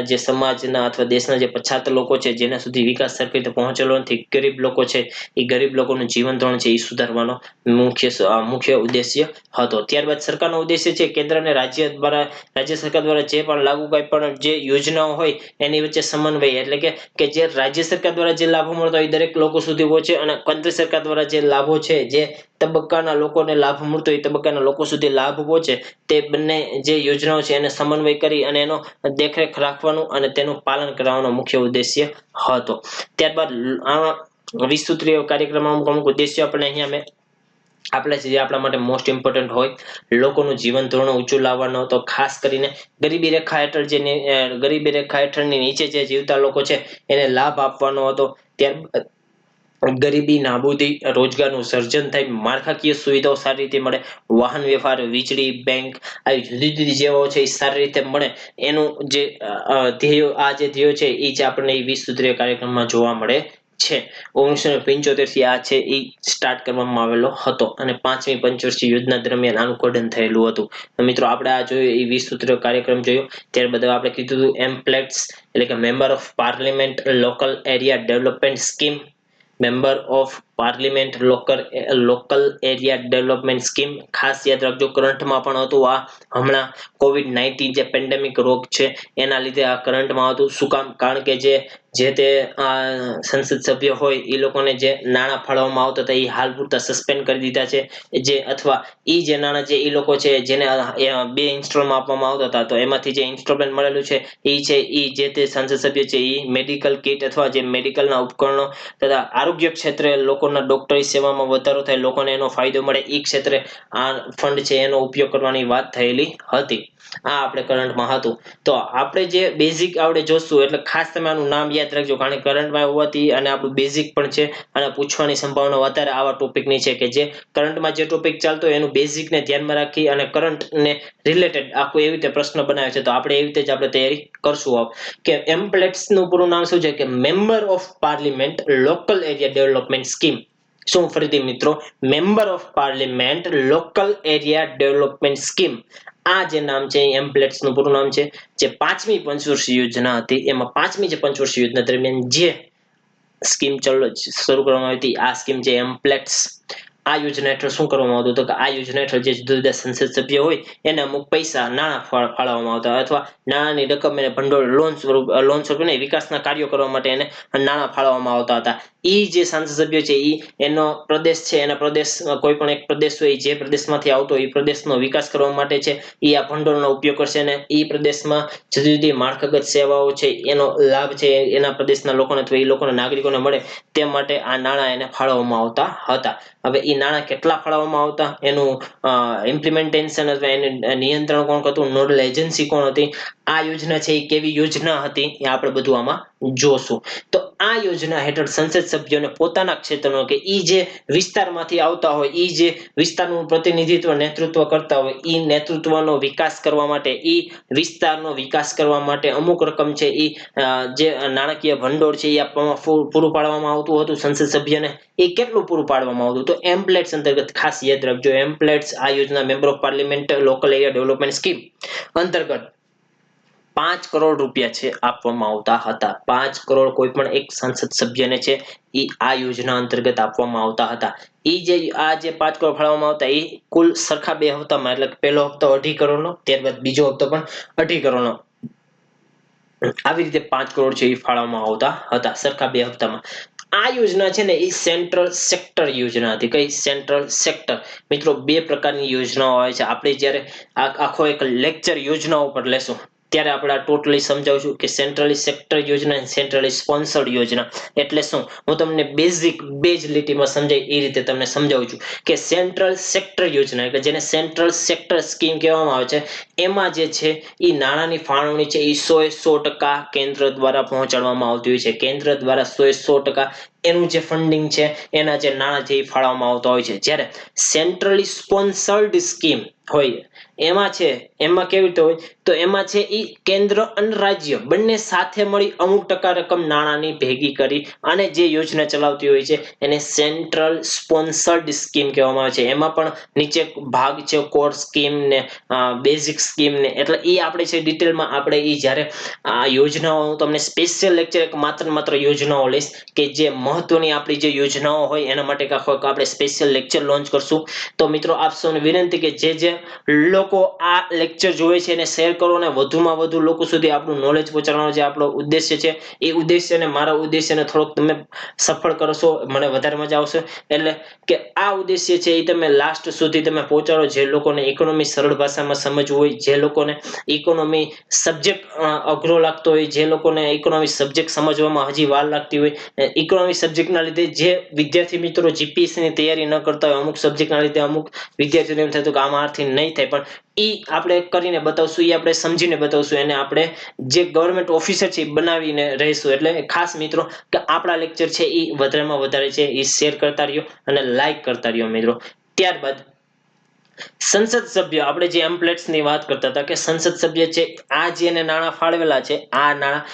જે સમાજના અથવા દેશના જે પછાત લોકો છે જેના સુધી વિકાસ સરખી રીતે પહોંચેલો નથી, ગરીબ લોકો છે એ ગરીબ લોકોનું જીવન ધોરણ છે એ સુધારવાનો મુખ્ય ઉદ્દેશ્ય હતો. ત્યારબાદ સરકારનો ઉદ્દેશ્ય છે કેન્દ્ર અને રાજ્ય સરકાર દ્વારા જે પણ લાગુ કંઈ પણ જે યોજનાઓ હોય એની વચ્ચે સમન્વય એટલે કે જે રાજ્ય સરકાર દ્વારા જે લાભો મળતા હોય એ દરેક લોકો સુધી પહોંચે, અને કેન્દ્ર સરકાર દ્વારા જે લાભો છે જે તબક્કાના લોકોને લાભ મળતો હોય એ તબક્કાના લોકો સુધી લાભ પહોંચે, તે બંને જે યોજનાઓ છે એને સમન્વય કરી અને એનો દેખરેખ રાખવાનું અને તેનું પાલન કરાવવાનો મુખ્ય ઉદ્દેશ્ય હતો. ત્યારબાદ આ 20 સૂત્રીય કાર્યક્રમમાં અમુક ઉદ્દેશ્ય આપણે અહીંયા મેં આપણા માટે મોસ્ટ ઇમ્પોર્ટન્ટ હોય. લોકોનું જીવન ધોરણ ઊંચું લાવવાનો હતો, ખાસ કરીને ગરીબી રેખા હેઠળ ગરીબી રેખા હેઠળની નીચે જે જીવતા લોકો છે એને લાભ આપવાનો હતો. ત્યારબાદ ગરીબી નાબૂદી, રોજગારનું સર્જન થાય, માળખાકીય સુવિધાઓ સારી રીતે મળે, વાહન વ્યવહાર, વીજળી, બેંક આવી જુદી જુદી સેવાઓ છે એ સારી રીતે મળે, એનું જે ધ્યેયો છે એ જ આપણને 20 સૂત્રીય કાર્યક્રમમાં જોવા મળે છે. 1975 થી આ છે એ સ્ટાર્ટ કરવામાં આવેલો હતો અને 5મી પંચવર્ષીય યોજના દરમિયાન આનું ઘડન થયેલું હતું. મિત્રો આપણે આ જોયું એ 20 સૂત્રીય કાર્યક્રમ જોયો. ત્યારબાદ આપણે કીધું હતું એમ્પલેટ્સ એટલે કે member of parliament local area development scheme. Member of parliament local area development scheme ખાસ યાદ રાખજો. કરંટમાં પણ હતું આ. હમણાં COVID-19 જે પેન્ડેમિક રોગ છે એના લીધે આ કરંટમાં હતું. શું કામ? કારણ કે જે જે તે સંસદ સભ્ય હોય એ લોકોને જે નાણાં ફાળવવામાં આવતા હતા એ હાલ પૂરતા સસ્પેન્ડ કરી દીધા છે, જે અથવા એ જે નાણાં જે એ લોકો છે જેને 2 ઇન્સ્ટોલમાં આપવામાં આવતા હતા, તો એમાંથી જે ઇન્સ્ટોલમેન્ટ મળેલું છે એ જે તે સંસદ સભ્ય છે એ મેડિકલ કિટ અથવા જે મેડિકલના ઉપકરણો તથા આરોગ્ય ક્ષેત્રે લોકોના ડોક્ટરી સેવામાં વધારો થાય, લોકોને એનો ફાયદો મળે એ ક્ષેત્રે આ ફંડ છે એનો ઉપયોગ કરવાની વાત થયેલી હતી. આ આપણે કરંટમાં હતું. તો આપણે જે બેઝિક આપણે જોશું એટલે ખાસ તમે આનું નામ યાદ રાખજો, કારણ કે કરંટમાં હોવાથી અને આપણું બેઝિક પણ છે અને પૂછવાની સંભાવના વધારે આવા ટોપિકની છે કે જે કરંટમાં જે ટોપિક ચાલતો હોય એનું બેઝિકને ધ્યાનમાં રાખી અને કરંટને રિલેટેડ આખું એવી રીતે પ્રશ્ન બનાવે છે. તો આપણે એવી રીતે જ આપણે તૈયારી કરશું કે એમ્પ્લેટ્સનું પૂરું નામ શું છે કે member of parliament local area development scheme. શું ફરીથી મિત્રો, member of parliament local area development scheme. આ જે નામ છે એ એમ્પ્લેટ્સ નું પૂરું નામ છે. જે 5મી પંચવર્ષીય યોજના હતી એમાં 5મી જે પંચવર્ષીય યોજના દરમિયાન જે સ્કીમ શરૂ કરવામાં આવી હતી આ સ્કીમ છે એમ્પ્લેટ્સ. આ યોજના હેઠળ શું કરવામાં આવતું હતું કે આ યોજના હેઠળ જે જુદા જુદા સંસદ સભ્ય હોય એને અમુક પૈસા નાણાં ફાળવવામાં આવતા અથવા નાણાંની રકમ એને ભંડોળ લોન સ્વરૂપે નહીં, વિકાસના કાર્યો કરવા માટે એને નાણાં ફાળવવામાં આવતા હતા. એ જે સંસદ સભ્ય છે એનો પ્રદેશ છે, એના પ્રદેશ કોઈ પણ એક પ્રદેશ હોય જે પ્રદેશમાંથી આવતો હોય એ પ્રદેશનો વિકાસ કરવા માટે છે એ આ ભંડોળનો ઉપયોગ કરશે અને એ પ્રદેશમાં જુદી જુદી માળખાગત સેવાઓ છે એનો લાભ છે એના પ્રદેશના લોકોને અથવા એ લોકોના નાગરિકોને મળે તે માટે આ નાણાં એને ફાળવવામાં આવતા હતા. હવે એ નાણાં કેટલા ફાળવવામાં આવતા, એનું ઇમ્પ્લિમેન્ટેશન અથવા એનું નિયંત્રણ કોણ કરતું, નોડલ એજન્સી કોણ હતી, આ યોજના છે એ કેવી યોજના હતી એ આપણે બધું આમાં જોશું. તો આ યોજના હેઠળ સંસદ સભ્યોને પોતાના ક્ષેત્રનો કે ઈ જે વિસ્તારમાંથી આવતા હોય, ઈ જે વિસ્તારનું પ્રતિનિધિત્વ નેતૃત્વ કરતા હોય, ઈ નેતૃત્વનો વિકાસ કરવા માટે, ઈ વિસ્તારનો વિકાસ કરવા માટે અમુક રકમ છે ઈ જે નાણાકીય ભંડોળ છે એ આપવામાં પૂરું પાડવામાં આવતું હતું સંસદ સભ્યને. એ કેટલું પૂરું પાડવામાં આવતું તો એમ્પ્લેટ્સ અંતર્ગત ખાસ યાદ રાખજો, એમ્પ્લેટ્સ આ યોજના member of parliament local area development scheme અંતર્ગત 5 કરોડ રૂપિયા છે આપવામાં આવતા હતા. 5 કરોડ કોઈ પણ એક સંસદ સભ્યને છે એ આ યોજના અંતર્ગત આપવામાં આવતા હતા. એ જે આ જે 5 કરોડ ફાળવવામાં આવતા એ કુલ સરખા 2 હપ્તામાં, એટલે પહેલો હપ્તો 2.5 કરોડનો, ત્યારબાદ બીજો હપ્તો પણ 2.5 કરોડનો, આવી રીતે 5 કરોડ છે એ ફાળવવામાં આવતા હતા સરખા 2 હપ્તામાં. આ યોજના છે ને એ સેન્ટ્રલ સેક્ટર યોજના હતી. કઈ? Central sector. મિત્રો 2 પ્રકારની યોજનાઓ આવે છે. આપણે જ્યારે આખો એક લેક્ચર યોજનાઓ પર લેશું ત્યારે આપણે આ ટોટલી સમજાવશું કે સેન્ટ્રલી સેક્ટર યોજના અને સેન્ટ્રલી સ્પોન્સર્ડ યોજના એટલે શું. હું તમને બેઝિક બે જ લીટીમાં સમજાય એ રીતે તમને સમજાવું છું કે સેન્ટ્રલ સેક્ટર યોજના એટલે જેને સેન્ટ્રલ સેક્ટર સ્કીમ કહેવામાં આવે છે, એમાં જે છે એ નાણાંની ફાળવણી છે એ 100% કેન્દ્ર દ્વારા પહોંચાડવામાં આવતી હોય છે. કેન્દ્ર દ્વારા 100% એનું જે ફંડિંગ છે એના જે નાણાં છે એ ફાળવવામાં આવતા હોય છે. જ્યારે સેન્ટ્રલી સ્પોન્સર્ડ સ્કીમ હોય એમાં છે, એમાં કેવી રીતે હોય તો એમાં છે એ કેન્દ્ર અને રાજ્ય બંને સાથે મળી અમુક ટકા રકમ નાણાંની ભેગી કરી અને જે યોજના ચલાવતી હોય છે એને સેન્ટ્રલ સ્પોન્સર્ડ સ્કીમ કહેવામાં આવે છે. એમાં પણ નીચે ભાગ છે કોર સ્કીમ ને બેઝિક સ્કીમ ને, એટલે એ આપણે છે ડિટેલમાં આપણે એ જ્યારે આ યોજનાઓ તમને સ્પેશિયલ લેક્ચર એક માત્ર યોજનાઓ લઈશ કે જે મહત્વની આપણી જે યોજનાઓ હોય એના માટે આપણે સ્પેશિયલ લેક્ચર લોન્ચ કરશું. તો મિત્રો આપ સૌને વિનંતી કે જે લોકો આ લેક્ચર જોવે છે એને શેર કરો અને વધુમાં વધુ લોકો સુધી આપણું નોલેજ પહોંચાડવાનો જે આપણો ઉદ્દેશ્ય છે એ ઉદ્દેશ્યને મારા ઉદ્દેશ્યને થોડોક તમે સફળ કરશો મને વધારે મજા આવશે. એટલે કે આ ઉદ્દેશ્ય છે એ તમે લાસ્ટ સુધી તમે પહોંચાડો. જે લોકોને ઇકોનોમી સરળ ભાષામાં સમજવું હોય, જે લોકોને ઇકોનોમી સબ્જેક્ટ અઘરો લાગતો હોય, જે લોકોને ઇકોનોમી સબ્જેક્ટ સમજવામાં હજી વાર લાગતી હોય, ઇકોનોમિક સબ્જેક્ટના લીધે જે વિદ્યાર્થી મિત્રો જીપીએસસી ની તૈયારી ન કરતા હોય, અમુક સબ્જેક્ટના લીધે અમુક વિદ્યાર્થીઓને એમ થતું કે આમાંથી નહીં થાય, પણ ઈ આપણે કરીને બતાવશું, ઈ આપણે સમજીને બતાવશું, એને આપણે જે ગવર્મેન્ટ ઓફિસર છે એ બનાવીને રહીશું. એટલે ખાસ મિત્રો કે આપણા લેક્ચર છે એ વધારેમાં વધારે છે એ શેર કરતા રહ્યો અને લાઈક કરતા રહ્યો મિત્રો. ત્યારબાદ સંસદ સભ્ય, આપણે જે એમ્પ્લેટ્સ ની વાત કરતા હતા કે સંસદ સભ્ય છે આ જે એને નાણાં ફાળવેલા છે આ નાણાં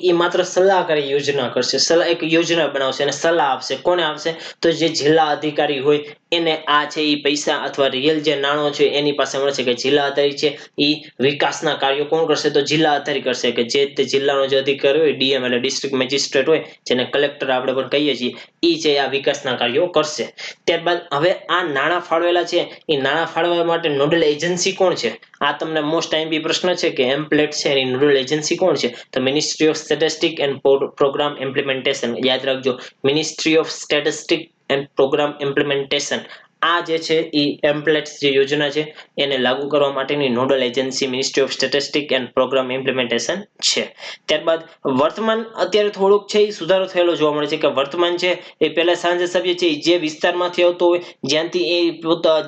એ માત્ર સલાહકારી યોજના કરશે, એક યોજના બનાવશે અને સલાહ આપશે. કોને આપશે? તો જે જિલ્લા અધિકારી હોય એને આ છે એ પૈસા અથવા રિયલ જે નાણો છે એની પાસે મળશે કે જિલ્લા આધારિત છે એ વિકાસના કાર્યો કોણ કરશે તો જિલ્લા આધારિત કરશે કે જે તે જિલ્લાનો જે અધિકારી હોય ડીએમ એટલે ડિસ્ટ્રિક્ટ મેજિસ્ટ્રેટ હોય જેને કલેક્ટર આપણે પણ કહીએ છીએ એ છે આ વિકાસના કાર્યો કરશે. ત્યારબાદ હવે આ નાણાં ફાળવેલા છે એ નાણાં ફાળવવા માટે નોડલ એજન્સી કોણ છે? આ તમને મોસ્ટ આઈએમપી પ્રશ્ન છે કે એમ્પ્લેટ છે એની નોડલ એજન્સી કોણ છે? તો ministry of statistic and programme implementation. યાદ રાખજો, ministry of statistic and programme implementation. આ જે છે એ એમ્પ્લેટ્સ જે યોજના છે એને લાગુ કરવા માટેની nodal agency ministry of statistic and programme implementation છે. ત્યારબાદ વર્તમાન અત્યારે થોડુંક છે એ સુધારો થયેલો જોવા મળે છે કે વર્તમાન છે એ પહેલા સાંસદ સભ્ય છે જે વિસ્તારમાંથી આવતો હોય જ્યાંથી એ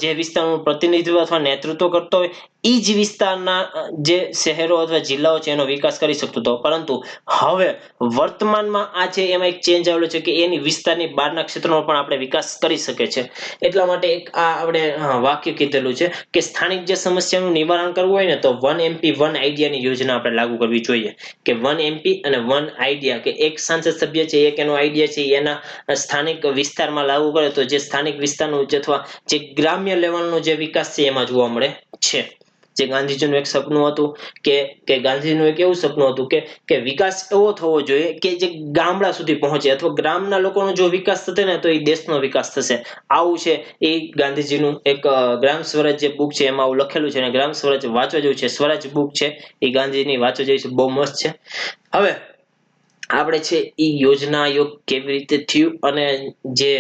જે વિસ્તારનું પ્રતિનિધિત્વ અથવા નેતૃત્વ કરતો હોય એ જ વિસ્તારના જે શહેરો અથવા જિલ્લાઓ છે એનો વિકાસ કરી શકતો હતો. પરંતુ હવે વર્તમાનમાં આ છે એમાં એક ચેન્જ આવેલો છે કે એની વિસ્તારની બહારના ક્ષેત્રોનો પણ આપણે વિકાસ કરી શકે છે. એટલા માટે એક આ આપણે વાક્ય કીધેલું છે કે સ્થાનિક જે સમસ્યાનું નિવારણ કરવું હોય ને તો 1 MP 1 આઈડિયાની યોજના આપણે લાગુ કરવી જોઈએ. કે 1 MP અને 1 આઈડિયા કે એક સાંસદ સભ્ય છે એક એનો આઈડિયા છે એના સ્થાનિક વિસ્તારમાં લાગુ કરે તો જે સ્થાનિક વિસ્તારનું અથવા જે ગ્રામ્ય લેવલનો જે વિકાસ છે એમાં જોવા મળે છે. જે ગાંધીજીનું એક સપનું હતું કે ગાંધીજીનું એક એવું સપનું હતું કે વિકાસ એવો થવો જોઈએ કે જે ગામડા સુધી પહોંચે અથવા ગ્રામના લોકોનો જો વિકાસ થશે ને તો એ દેશનો વિકાસ થશે. આવું છે એ ગાંધીજીનું એક ગ્રામ સ્વરાજ જે બુક છે એમાં આવું લખેલું છે અને ગ્રામ સ્વરાજ વાંચવા જેવું છે. સ્વરાજ બુક છે એ ગાંધીજીની વાંચવા જેવી છે, બહુ મસ્ત છે. હવે આપણે છે એ યોજના આયોગ કેવી રીતે થયું અને જે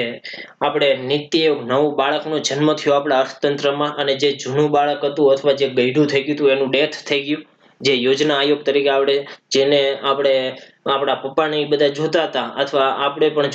આપણે નીતિ આયોગ નવું બાળકનો જન્મ થયો આપણા અર્થતંત્રમાં અને જે જૂનું બાળક હતું અથવા જે ગયઢું થઈ ગયું હતું એનું ડેથ થઈ ગયું જે યોજના આયોગ તરીકે આપણે જેને આપણે આપણા પપ્પાને એ બધા જોતા હતા અથવા આપણે પણ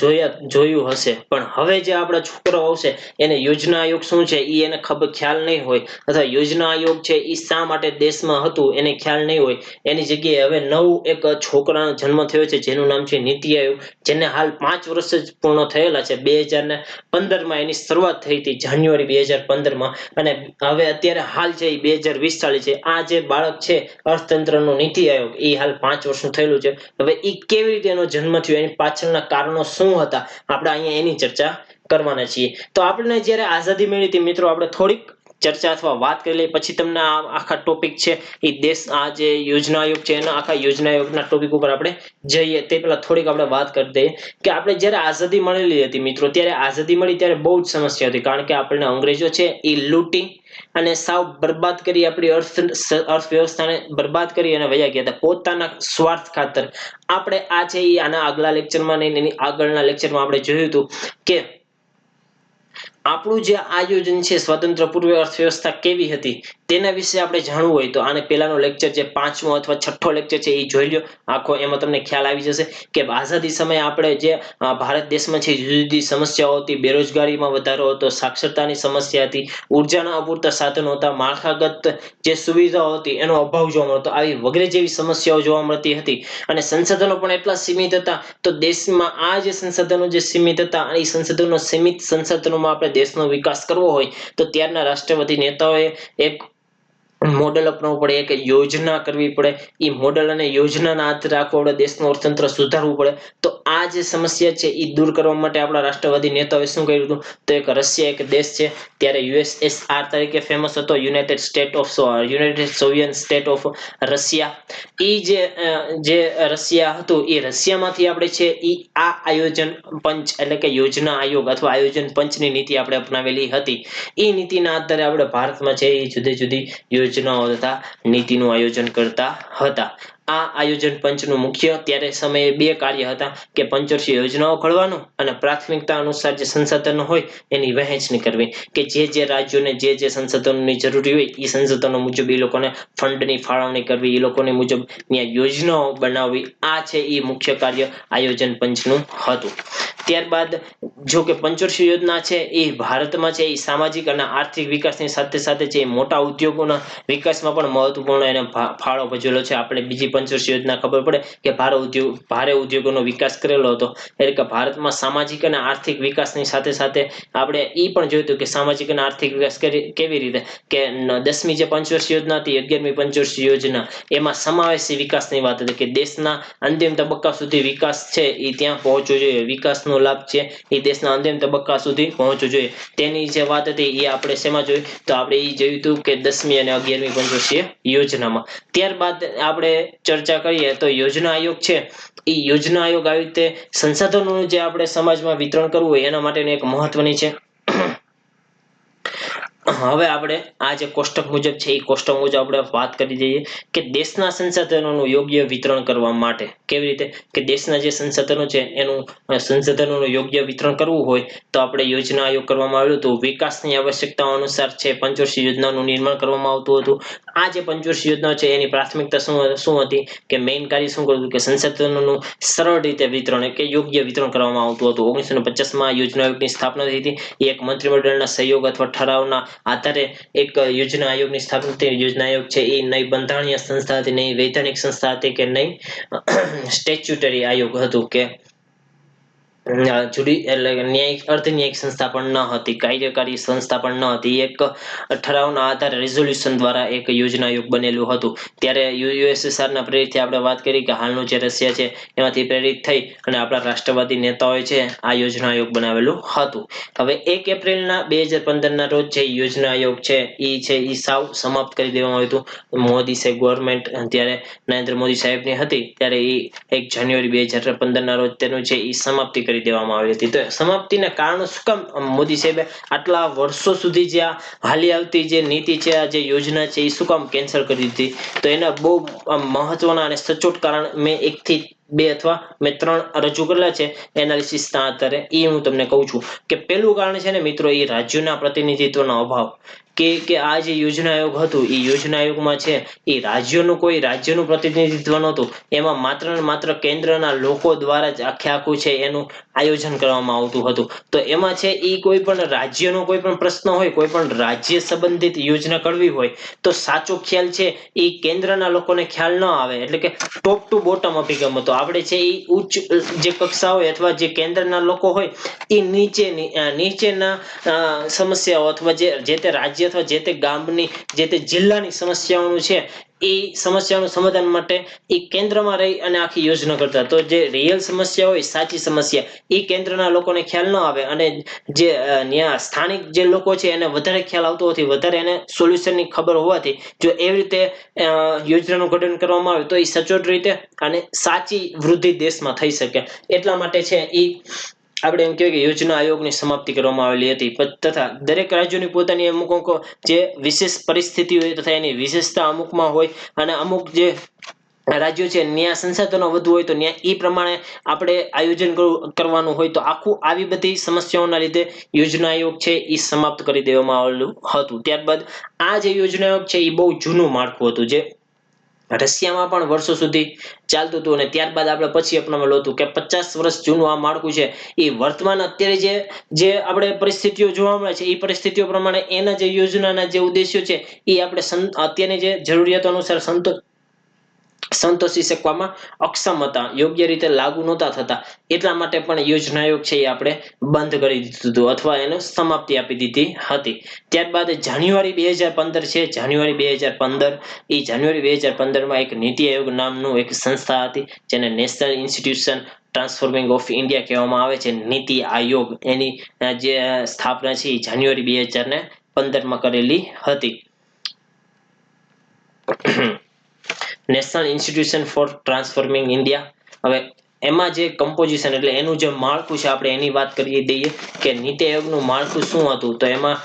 જોયું હશે. પણ હવે જે આપણા છોકરાઓ આવશે એને યોજના આયોગ શું છે એ એને ખબર ખ્યાલ નહીં હોય અથવા યોજના આયોગ છે એ શા માટે દેશમાં હતું એને ખ્યાલ નહીં હોય. એની જગ્યાએ હવે નવું એક છોકરાનો જન્મ થયો છે જેનું નામ છે નીતિ આયોગ, જેને હાલ 5 વર્ષ જ પૂર્ણ થયેલા છે. 2015માં એની શરૂઆત થઈ હતી, જાન્યુઆરી 2015માં, અને હવે અત્યારે હાલ છે એ 2020 ચાલે છે. આ જે બાળક છે અર્થતંત્રનો નીતિ આયોગ એ હાલ 5 વર્ષનું થયેલું છે. હવે એ કેવી રીતે એનો જન્મ થયો એની પાછળના કારણો શું હતા આપણે અહીંયા એની ચર્ચા કરવાના છીએ. તો આપણને જ્યારે આઝાદી મળી હતી મિત્રો આપણે થોડીક ચર્ચા અથવા વાત કરી લઈએ પછી તમને આ આખા ટોપિક છે એ દેશ આ જે યોજના આયોગ છે એના આખા યોજના આયોગના ટોપિક ઉપર આપણે જઈએ તે પહેલા થોડીક આપણે વાત કરી દઈએ કે આપણે જ્યારે આઝાદી મળેલી હતી મિત્રો ત્યારે આઝાદી મળી ત્યારે બહુ જ સમસ્યા હતી કારણ કે આપણને અંગ્રેજો છે એ લૂંટી અને સાવ બરબાદ કરી આપણી અર્થવ્યવસ્થાને બરબાદ કરી અને વયા ગયા હતા પોતાના સ્વાર્થ ખાતર. આપણે આ છે એ આના આગલા લેક્ચરમાં નહીં એની આગળના લેક્ચરમાં આપણે જોયું હતું કે આપણું જે આયોજન છે સ્વતંત્ર પૂર્વ અર્થવ્યવસ્થા કેવી હતી તેના વિશે આપણે જાણવું હોય તો આને પહેલાનો લેક્ચર છે 5મો અથવા 6ઠ્ઠો લેક્ચર છે એ જોઈ લો આખો. એમાં તમને ખ્યાલ આવી જશે કે આઝાદી સમયે આપણે જે ભારત દેશમાં છે જુદી જુદી સમસ્યાઓ હતી. બેરોજગારીમાં વધારો હતો, સાક્ષરતાની સમસ્યા હતી, ઉર્જાના અપૂરતા સાધનો હતા, માળખાગત જે સુવિધાઓ હતી એનો અભાવ જોવા મળતો, આવી વગેરે જેવી સમસ્યાઓ જોવા મળતી હતી. અને સંસાધનો પણ એટલા સીમિત હતા તો દેશમાં આ જે સંસાધનો જે સીમિત હતા એ સીમિત સંસાધનોમાં આપણે દેશનો વિકાસ કરવો હોય તો ત્યારના રાષ્ટ્રવાદી નેતાઓએ એક મોડેલ અપનાવવું પડે, એક યોજના કરવી પડે. એ મોડેલ અને યોજનાના આધારે આખું આપણે દેશનું અર્થતંત્ર સુધારવું પડે. તો આ જે સમસ્યા છે એ દૂર કરવા માટે આપણા રાષ્ટ્રવાદી નેતાઓએ શું કર્યું હતું તો એક રશિયા એક દેશ છે ત્યારે યુએસએસઆર તરીકે ફેમસ હતો, united soviet state of Russia. એ જે રશિયા હતું એ રશિયામાંથી આપણે છે એ આ આયોજન પંચ એટલે કે યોજના આયોગ અથવા આયોજન પંચની નીતિ આપણે અપનાવેલી હતી. એ નીતિના આધારે આપણે ભારતમાં છે એ જુદી જુદી યોજનાઓ તથા નીતિનું આયોજન કરતા હતા. આ આયોજન પંચનું મુખ્ય ત્યારે સમયે 2 કાર્ય હતા કે પંચવર્ષીય યોજનાઓ ઘડવાનું અને પ્રાથમિકતા અનુસાર જે સંસાધનો હોય એની વહેંચણી કરવી કે જે રાજ્યોને જે સંસાધનોની જરૂરી હોય એ સંસાધનો મુજબ એ લોકોને ફંડની ફાળવણી કરવી, એ લોકોની મુજબ યોજનાઓ બનાવવી. આ છે એ મુખ્ય કાર્ય આયોજન પંચનું હતું. ત્યારબાદ જો કે પંચવર્ષીય યોજના છે એ ભારતમાં છે એ સામાજિક અને આર્થિક વિકાસની સાથે સાથે છે મોટા ઉદ્યોગોના વિકાસમાં પણ મહત્વપૂર્ણ એને ફાળો ભજવેલો છે. આપણે બીજી પંચવર્ષીય યોજના ખબર પડે કે ભારે ઉદ્યોગોનો વિકાસ કરેલો હતો. એટલે કે ભારતમાં સામાજિક અને આર્થિક વિકાસની સાથે સાથે આપણે એ પણ જોયું હતું કે સામાજિક અને આર્થિક વિકાસ કેવી રીતે કે 10મી જે પંચવર્ષીય યોજના હતી, 11મી પંચવર્ષીય યોજના, એમાં સમાવેશી વિકાસની વાત હતી કે દેશના અંતિમ તબક્કા સુધી વિકાસ છે એ ત્યાં પહોંચવો જોઈએ. વિકાસનો લાભ છે એ દેશના અંતિમ તબક્કા સુધી પહોંચવો જોઈએ. તેની જે વાત હતી એ આપણે શેમાં જોઈ તો આપણે એ જોયું હતું કે 10મી અને 11મી પંચવર્ષીય યોજનામાં. ત્યારબાદ આપણે ચર્ચા કરીએ તો યોજના આયોગ છે એ યોજના આયોગ આવી રીતે સંસાધનોનું જે આપણે સમાજમાં વિતરણ કરવું હોય એના માટેની એક મહત્વની છે. હવે આપણે આ જે કોષ્ટક મુજબ છે એ કોષ્ટક મુજબ આપણે વાત કરી દઈએ કે દેશના સંસાધનોનું યોગ્ય વિતરણ કરવા માટે કેવી રીતે કે દેશના જે સંસાધનો છે એનું સંસાધનોનું યોગ્ય વિતરણ કરવું હોય તો આપણે યોજના આયોગ કરવામાં આવ્યું હતું. વિકાસની આવશ્યકતાઓ અનુસાર છે પંચવર્ષીય યોજનાનું નિર્માણ કરવામાં આવતું હતું. આ જે પંચવર્ષીય યોજના છે એની પ્રાથમિકતા શું હતી કે મેઇન કાર્ય શું કરતું કે સંસાધનોનું સરળ રીતે વિતરણ કે યોગ્ય વિતરણ કરવામાં આવતું હતું. 1950માં યોજના આયોગની સ્થાપના થઈ હતી. એક મંત્રીમંડળના સહયોગ અથવા ઠરાવના આધારે એક યોજના આયોગની સ્થાપના થઈ. યોજના આયોગ છે એ નહીં બંધારણીય સંસ્થા હતી, નહીં વૈધાનિક સંસ્થા હતી કે નહીં સ્ટેચ્યુટરી આયોગ હતું કે એટલે ન્યાયિક અર્ધન્યાયિક સંસ્થા પણ ન હતી, કાર્યકારી સંસ્થા પણ ન હતી. એક ઠરાવના આધારે રેઝોલ્યુશન દ્વારા એક યોજના આયોગ બનેલું હતું. ત્યારે યુએસએસઆરના પ્રેરિતથી આપણે વાત કરી કે હાલનું જે રશિયા છે એમાંથી પ્રેરિત થઈ અને આપણા રાષ્ટ્રવાદી નેતાઓએ છે આ યોજના આયોગ બનાવેલું હતું. હવે 1 એપ્રિલના 2015ના રોજ જે યોજના આયોગ છે એ સાવ સમાપ્ત કરી દેવામાં આવ્યું હતું. મોદી સાહેબ ગવર્મેન્ટ ત્યારે નરેન્દ્ર મોદી સાહેબની હતી ત્યારે એ 1 જાન્યુઆરી 2015ના રોજ તેનું છે એ સમાપ્તિ કરી દેવામાં આવી હતી. તો સમાપ્તિના કારણો શું કામ મોદી સાહેબે આટલા વર્ષો સુધી જે હાલી આવતી જે નીતિ છે આ જે યોજના છે એ શું કામ કેન્સલ કરી દીધી તો એના બહુ મહત્વના અને સચોટ કારણ મેં 1 થી 2 અથવા મેં 3 રજૂ કરેલા છે એનાલિસિસના આધારે. એ હું તમને કહું છું કે પહેલું કારણ છે ને મિત્રો એ રાજ્યોના પ્રતિનિધિત્વનો અભાવ કે આ જે યોજના આયોગ હતું એ યોજના આયોગમાં છે એ રાજ્યનું પ્રતિનિધિત્વ નહોતું. એમાં માત્ર ને માત્ર કેન્દ્રના લોકો દ્વારા જ આખું છે એનું આયોજન કરવામાં આવતું હતું. તો એમાં છે એ કોઈ પણ રાજ્યનો કોઈ પણ પ્રશ્ન હોય, કોઈ પણ રાજ્ય સંબંધિત યોજના કરવી હોય તો સાચો ખ્યાલ છે એ કેન્દ્રના લોકોને ખ્યાલ ન આવે. એટલે કે ટોપ ટુ બોટમ અભિગમ હતો. આપણે છે એ ઉચ્ચ જે કક્ષા હોય અથવા જે કેન્દ્રના લોકો હોય એ નીચેના સમસ્યાઓ અથવા જે તે રાજ્ય અથવા જે તે ગામની જે તે જિલ્લાની સમસ્યાઓનું છે એ સમસ્યાનું સમાધાન માટે એ કેન્દ્રમાં રહી અને આખી યોજના કરતા. તો જે રિયલ સમસ્યા હોય, સાચી સમસ્યા એ કેન્દ્રના લોકોને ખ્યાલ ન આવે અને જે સ્થાનિક જે લોકો છે એને વધારે ખ્યાલ આવતો હોવાથી વધારે એને સોલ્યુશનની ખબર હોવાથી જો એવી રીતે યોજનાનું ઘડન કરવામાં આવે તો એ સચોટ રીતે અને સાચી વૃદ્ધિ દેશમાં થઈ શકે. એટલા માટે છે એ આપણે એમ કહેવાય કે યોજના આયોગની સમાપ્તિ કરવામાં આવેલી હતી. તથા દરેક રાજ્યોની પોતાની અમુક જે વિશેષ પરિસ્થિતિ હોય તથા એની વિશેષતા અમુકમાં હોય અને અમુક જે રાજ્યો છે ત્યાં સંસાધનો વધુ હોય તો ત્યાં એ પ્રમાણે આપણે આયોજન કરવાનું હોય તો આખું આવી બધી સમસ્યાઓના લીધે યોજના આયોગ છે એ સમાપ્ત કરી દેવામાં આવેલું હતું. ત્યારબાદ આ જે યોજના આયોગ છે એ બહુ જૂનું માળખું હતું જે રશિયામાં પણ વર્ષો સુધી ચાલતું હતું અને ત્યારબાદ આપણે પછી અપનાવેલું હતું કે 50 વર્ષ જૂનું આ માળખું છે એ વર્તમાન અત્યારે જે આપણે પરિસ્થિતિઓ જોવા મળે છે એ પરિસ્થિતિઓ પ્રમાણે એના જે યોજનાના જે ઉદ્દેશ્યો છે એ આપણે અત્યારની જે જરૂરિયાતો અનુસાર સંતોષી શકવામાં અક્ષમ હતા, યોગ્ય રીતે લાગુ નહોતા થતા. એટલા માટે પણ યોજના આયોગ છે એ આપણે બંધ કરી દીધું હતું અથવા એને સમાપ્તિ આપી દીધી હતી. ત્યારબાદ જાન્યુઆરી 2015 છે, જાન્યુઆરી 2015માં એક નીતિ આયોગ નામનું એક સંસ્થા હતી જેને national institution transforming of India કહેવામાં આવે છે. નીતિ આયોગ એની જે સ્થાપના છે એ જાન્યુઆરી 2015માં કરેલી હતી. National institution for transforming India. હવે એમાં જે કમ્પોઝિશન એટલે એનું જે માળખું છે આપણે એની વાત કરી દઈએ કે નીતિ આયોગનું માળખું શું હતું. તો એમાં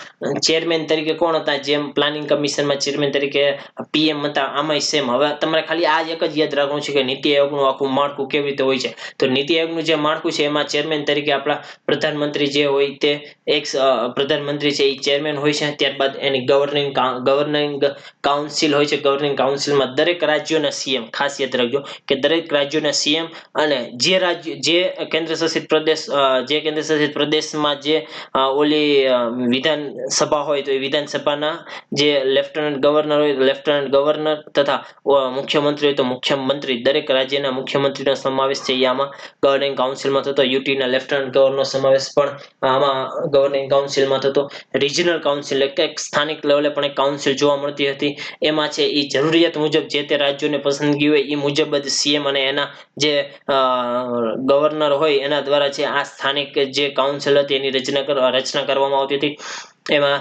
ચેરમેન તરીકે કોણ હતા, જેમ પ્લાનિંગ કમિશનમાં ચેરમેન તરીકે પીએમ હતા આમાંય સેમ. હવે તમારે ખાલી આ એક જ યાદ રાખવાનું છે કે નીતિ આયોગનું આખું માળખું કેવી રીતે હોય છે. તો નીતિ આયોગનું જે માળખું છે એમાં ચેરમેન તરીકે આપણા પ્રધાનમંત્રી જે હોય તે એક પ્રધાનમંત્રી છે એ ચેરમેન હોય છે. ત્યારબાદ એની ગવર્નિંગ કાઉન્સિલ હોય છે. ગવર્નિંગ કાઉન્સિલમાં દરેક રાજ્યોના સીએમ, ખાસ યાદ રાખજો કે દરેક રાજ્યોના સીએમ અને જે કેન્દ્ર શાસિત પ્રદેશમાં જે ઓલી વિધાનસભા હોય તો એ વિધાનસભાના જે લેફ્ટનન્ટ ગવર્નર હોય લેફ્ટનન્ટ ગવર્નર તથા મુખ્યમંત્રી હોય તો મુખ્યમંત્રી દરેક રાજ્યના મુખ્યમંત્રીનો સમાવેશ છે એ આમાં ગવર્નિંગ કાઉન્સિલમાં થતો. યુટીના લેફ્ટનન્ટ ગવર્નરનો સમાવેશ પણ આમાં ગવર્નિંગ કાઉન્સિલમાં થતો. રિજનલ કાઉન્સિલ એટલે સ્થાનિક લેવલે પણ એક કાઉન્સિલ જોવા મળતી હતી. એમાં છે એ જરૂરિયાત મુજબ જે તે રાજ્યોને પસંદગી હોય એ મુજબ જ સીએમ અને એના જે ગવર્નર હોય એના દ્વારા છે આ સ્થાનિક જે કાઉન્સિલ હતી એની રચના કરવામાં આવતી હતી. એમાં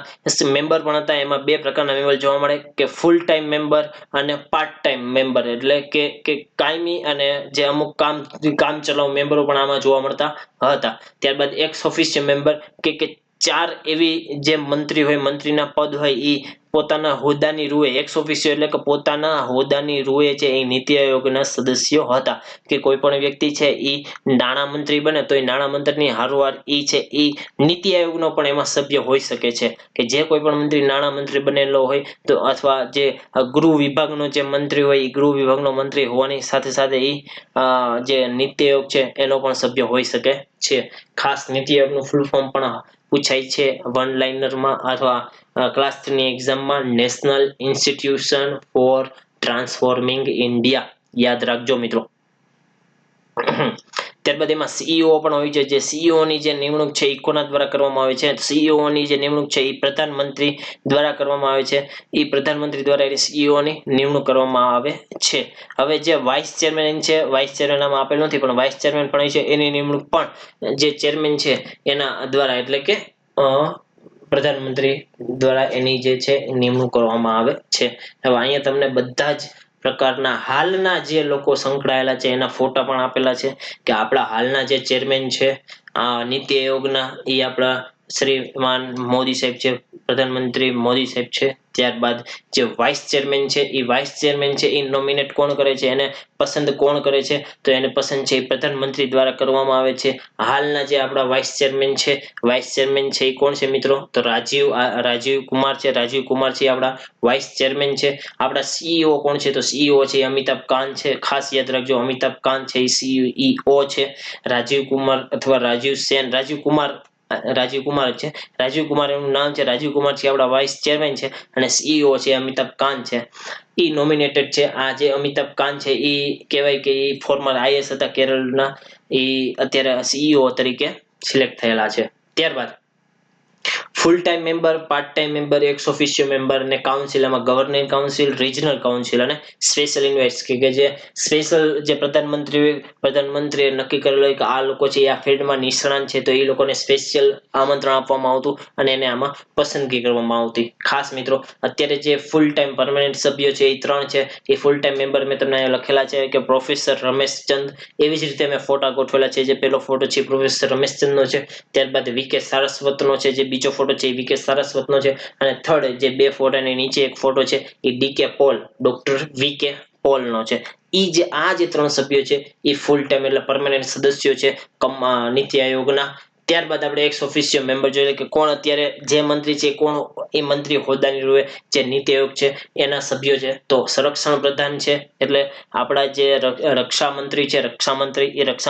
મેમ્બર પણ હતા. એમાં બે પ્રકારના મેમ્બર જોવા મળે કે ફૂલ ટાઈમ મેમ્બર અને પાર્ટ ટાઈમ મેમ્બર એટલે કે કાયમી અને જે અમુક કામ ચલાઉ મેમ્બરો પણ આમાં જોવા મળતા હતા. ત્યારબાદ એક્સ ઓફિશિયલ મેમ્બર કે ચાર એવી જે મંત્રી હોય મંત્રીના પદ હોય એ પોતાના હોદ્દાની રૂએ એક્સ ઓફિશિયલ એટલે કે પોતાના હોદ્દાની રૂએ છે એ નીતિ આયોગના સદસ્યો હતા. કે કોઈ પણ વ્યક્તિ છે એ નાણામંત્રી બને તો એ નાણામંત્રીની હારોહાર એ છે એ નીતિ આયોગનો પણ એમાં સભ્ય હોઈ શકે છે. કે જે કોઈ પણ મંત્રી નાણામંત્રી બનેલો હોય તો અથવા જે ગૃહ વિભાગનો જે મંત્રી હોય એ ગૃહ વિભાગનો મંત્રી હોવાની સાથે સાથે એ જે નીતિ આયોગ છે એનો પણ સભ્ય હોઈ શકે છે. ખાસ નીતિ આયોગનું ફૂલ ફોર્મ પણ પૂછાય છે વન લાઇનરમાં અથવા ક્લાસ 3 ની એક્ઝામમાં national institution for transforming India યાદ રાખજો મિત્રો. ત્યારબાદ એમાં સીઈઓ પણ હોય છે. જે સીઈઓ ની જે નિમણૂક છે એ કોના દ્વારા કરવામાં આવે છે? સીઈઓ ની જે નિમણૂક છે એ પ્રધાનમંત્રી દ્વારા કરવામાં આવે છે. એ પ્રધાનમંત્રી દ્વારા સીઈઓ ની નિમણૂક કરવામાં આવે છે. હવે જે વાઇસ ચેરમેન છે વાઇસ ચેરમેન આમાં આપેલ નથી પણ વાઇસ ચેરમેન પણ છે એની નિમણૂક પણ જે ચેરમેન છે એના દ્વારા એટલે કે પ્રધાનમંત્રી દ્વારા એની જે છે નિમણૂક કરવામાં આવે છે. હવે અહીંયા તમને બધા જ પ્રકારના હાલના જે લોકો સંકળાયેલા છે એના ફોટા પણ આપેલા છે કે આપણા હાલના જે ચેરમેન છે નીતિ આયોગના એ આપણા શ્રીમાન મોદી સાહેબ છે. પ્રધાનમંત્રી મોદી સાહેબ છે. ત્યારબાદ જે વાઇસ ચેરમેન છે એ વાઇસ ચેરમેન છે એ નોમિનેટ કોણ કરે છે એને પસંદ કોણ કરે છે તો એને પસંદ છે એ પ્રધાનમંત્રી દ્વારા કરવામાં આવે છે. હાલના જે આપણા વાઇસ ચેરમેન છે એ કોણ છે મિત્રો? તો રાજીવ કુમાર છે. રાજીવ કુમાર છે આપણા વાઇસ ચેરમેન છે. આપણા સીઈઓ કોણ છે? તો સીઈઓ છે અમિતાભ કાંત છે. ખાસ યાદ રાખજો અમિતાભ કાંત છે એ સીઈઓ છે. રાજીવ કુમાર અથવા રાજીવ સેન રાજીવ કુમાર છે. રાજીવ કુમાર એનું નામ છે. રાજીવ કુમાર છે આપણા વાઇસ ચેરમેન છે અને સીઈઓ છે અમિતાભ કાંત છે. ઈ નોમિનેટેડ છે. આ જે અમિતાભ કાંત છે એ કહેવાય કે એ ફોર્મર આઈએએસ હતા કેરળના. એ અત્યારે સીઈઓ તરીકે સિલેક્ટ થયેલા છે. ત્યારબાદ full time member part time member x officio member અને કાઉન્સિલ એમાં ગવર્નિંગ કાઉન્સિલ રિજનલ કાઉન્સિલ અને સ્પેશિયલ ઇન્વાઇટ્સ કે જે સ્પેશિયલ જે પ્રધાનમંત્રીએ નક્કી કરેલો હોય કે આ લોકો છે આ ફિલ્ડમાં નિષ્ણાંત છે તો એ લોકોને સ્પેશિયલ આમંત્રણ આપવામાં આવતું અને એને આમાં પસંદગી કરવામાં આવતી. ખાસ મિત્રો અત્યારે જે ફૂલ ટાઈમ પરમેનન્ટ સભ્યો છે એ 3 છે. એ ફૂલ ટાઈમ મેમ્બર મેં તમને અહીંયા લખેલા છે કે પ્રોફેસર રમેશચંદ. એવી જ રીતે મેં ફોટા ગોઠવેલા છે. જે પહેલો ફોટો છે પ્રોફેસર રમેશચંદનો છે. ત્યારબાદ વીકે સારસ્વતનો છે. જે બીજો ફોટો છે એ વીકે સારસ્વતનો છે અને થર્ડ જે બે ફોટાની નીચે એક ફોટો છે એ ડીકે પોલ ડોક્ટર વીકે પોલનો છે. આ જે 3 સભ્યો છે એ ફૂલ ટાઈમ એટલે પરમેનન્ટ સદસ્યો છે નીતિ આયોગના. ત્યારબાદ આપણે એક્સ ઓફિશિયો મેમ્બર જોઈએ કે કોણ અત્યારે જે મંત્રી છે કોણ એ મંત્રી હોદ્દાની રૂએ જે નીતિ આયોગ છે એના સભ્યો છે. તો સંરક્ષણ પ્રધાન છે એટલે આપણા જે રક્ષા મંત્રી છે રક્ષા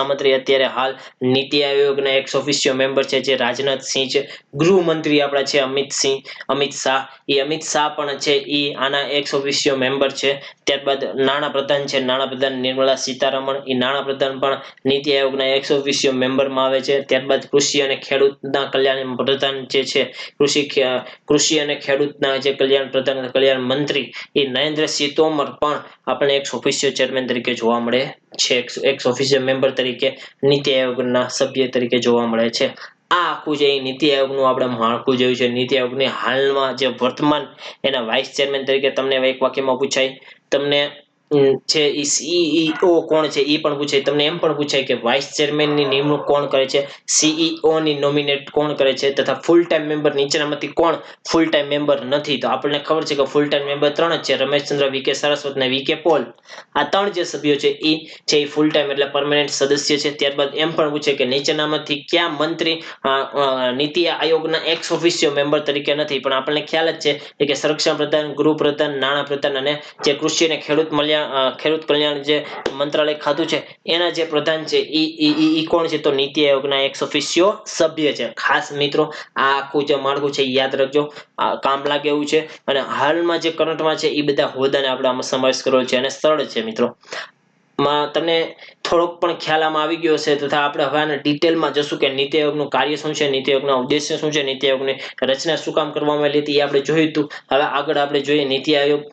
મંત્રી અત્યારે હાલ નીતિ આયોગના એક્સ ઓફિશિયો મેમ્બર છે જે રાજનાથસિંહ છે. ગૃહમંત્રી આપણા છે અમિત શાહ. એ અમિત શાહ પણ છે એ આના એક્સ ઓફિશિયો મેમ્બર છે. ત્યારબાદ નાણાપ્રધાન છે નાણાપ્રધાન નિર્મલા સીતારમણ. એ નાણાપ્રધાન પણ નીતિ આયોગના એક્સ ઓફિશિયો મેમ્બરમાં આવે છે. ત્યારબાદ કૃષિ અને ખેડૂતના કલ્યાણ પ્રધાન જે છે કૃષિ અને ખેડૂતના જે કલ્યાણ મંત્રી એ નરેન્દ્રસિંહ તોમર પણ આપણે એક્સ ઓફિશિયો ચેરમેન તરીકે જોવા મળે છે. એક્સ ઓફિશિયો મેમ્બર તરીકે નીતિ આયોગના સભ્ય તરીકે જોવા મળે છે. આ આખું જે નીતિ આયોગનું આપણે માળખું જોયું છે. નીતિ આયોગની હાલમાં જે વર્તમાન એના વાઇસ ચેરમેન તરીકે તમને એક વાક્યમાં પૂછાય તમને છે એ સીઈઓ કોણ છે એ પણ પૂછાય. તમને એમ પણ પૂછાય કે વાઇસ ચેરમેનની નિમણૂક કોણ કરે છે? સીઈઓ ની નોમિનેટ કોણ કરે છે? તથા ફૂલ ટાઈમ મેમ્બર નીચેનામાંથી કોણ ફૂલ ટાઈમ મેમ્બર નથી? તો આપણને ખબર છે કે ફૂલ ટાઈમ મેમ્બર 3 જ છે રમેશચંદ્ર વીકે સારસ્વત અને વીકે પોલ. આ 3 જે સભ્યો છે એ ફૂલ ટાઈમ એટલે પરમેનન્ટ સદસ્ય છે. ત્યારબાદ એમ પણ પૂછે કે નીચેનામાંથી કયા મંત્રી નીતિ આયોગના એક્સ ઓફિશિયો મેમ્બર તરીકે નથી? પણ આપણને ખ્યાલ જ છે કે સંરક્ષણ પ્રધાન ગૃહ પ્રધાન નાણાં પ્રધાન અને જે કૃષિ અને ખેડૂત કલ્યાણ જે મંત્રાલય ખાતું છે એના જે પ્રધાન છે ઈ કોણ છે? તો નીતિ આયોગના એક્સ ઓફિશિયો સભ્ય છે. ખાસ મિત્રો આ આખું જે માળખું છે ઈ યાદ રાખજો, આ કામ લાગે એવું છે. અને હાલમાં જે કરંટમાં છે એ બધા હોદ્દાને આપણે આમાં સમાવેશ કરેલો છે અને સ્થળ છે મિત્રો માં તમને થોડોક પણ ખ્યાલ આમાં આવી ગયો હશે. તથા આપણે હવે આને ડિટેલમાં જશું કે નીતિ આયોગનું કાર્ય શું છે, નીતિ આયોગના ઉદ્દેશ્ય શું છે, નીતિ આયોગની રચના શું કામ કરવામાં આવી હતી એ આપણે જોયું હતું. હવે આગળ આપણે જોઈએ નીતિ આયોગ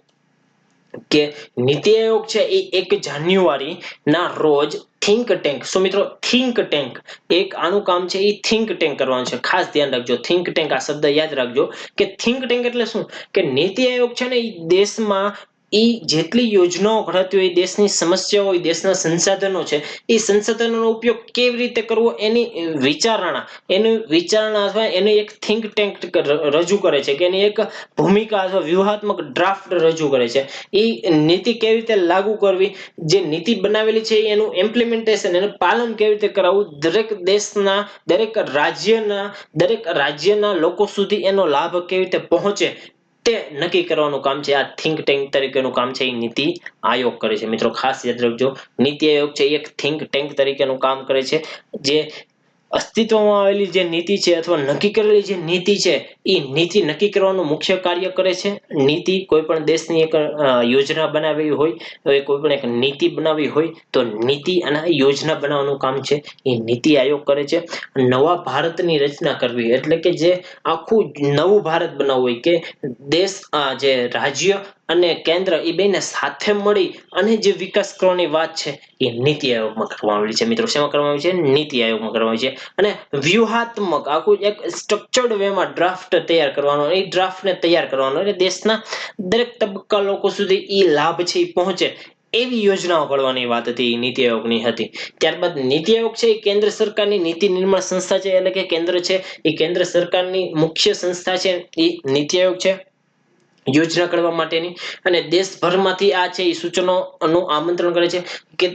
કે નીતિ આયોગ છે એ 1 જાન્યુઆરી ના રોજ થિંક ટેન્ક, સો મિત્રો થિંક ટેન્ક એક આનું કામ છે એ થિંક ટેન્ક કરવાનું છે. ખાસ ધ્યાન રાખજો, થિંક ટેન્ક આ શબ્દ યાદ રાખજો કે થિંક ટેન્ક એટલે શું કે નીતિ આયોગ છે ને એ દેશમાં જેટલી યોજનાઓ ઘડતી હોય, દેશની સમસ્યાઓ હોય, દેશના સંસાધનો છે એ સંસાધનોનો ઉપયોગ કેવી રીતે કરવો એની વિચારણા અથવા એની એક થિંક ટેન્ક રજૂ કરે છે કે એની એક ભૂમિકા અથવા વ્યૂહાત્મક ડ્રાફ્ટ રજૂ કરે છે. એ નીતિ કેવી રીતે લાગુ કરવી, જે નીતિ બનાવેલી છે એનું ઇમ્પ્લિમેન્ટેશન, એનું પાલન કેવી રીતે કરાવવું, દરેક દેશના દરેક રાજ્યના લોકો સુધી એનો લાભ કેવી રીતે પહોંચે તે નક્કી કરવાનું કામ છે આ થિંક ટેન્ક તરીકેનું કામ છે એ નીતિ આયોગ કરે છે. મિત્રો ખાસ યાદ રાખજો, નીતિ આયોગ છે એક થિંક ટેન્ક તરીકેનું કામ કરે છે. જે અસ્તિત્વમાં આવેલી જે નીતિ છે અથવા નક્કી કરેલી જે નીતિ છે એ નીતિ નક્કી કરવાનું મુખ્ય કાર્ય કરે છે. નીતિ કોઈ પણ દેશની એક યોજના બનાવવી હોય, કોઈ પણ એક નીતિ બનાવવી હોય તો નીતિ અને યોજના બનાવવાનું કામ છે એ નીતિ આયોગ કરે છે. નવા ભારતની રચના કરવી એટલે કે જે આખું નવું ભારત બનાવવું હોય કે દેશ જે રાજ્ય અને કેન્દ્ર એ બેને સાથે મળી અને જે વિકાસ કરવાની વાત છે એ નીતિ આયોગમાં કરવામાં આવી છે. મિત્રો શેમાં કરવામાં આવી છે? નીતિ આયોગમાં કરવામાં આવી છે. અને વ્યૂહાત્મક આખું એક સ્ટ્રક્ચર્ડ વેમાં ડ્રાફ્ટ તૈયાર કરવાનો, એ ડ્રાફ્ટને તૈયાર કરવાનો એટલે દેશના દરેક તબક્કા લોકો સુધી એ લાભ છે એ પહોંચે એવી યોજનાઓ ઘડવાની વાત હતી નીતિ આયોગની હતી. ત્યારબાદ નીતિ આયોગ છે એ કેન્દ્ર સરકારની નીતિ નિર્માણ સંસ્થા છે, એટલે કે કેન્દ્ર છે એ કેન્દ્ર સરકારની મુખ્ય સંસ્થા છે એ નીતિ આયોગ છે યોજના ઘડવા માટેની. અને દેશભરમાંથી આ છે એ સૂચનોનું આમંત્રણ કરે છે કે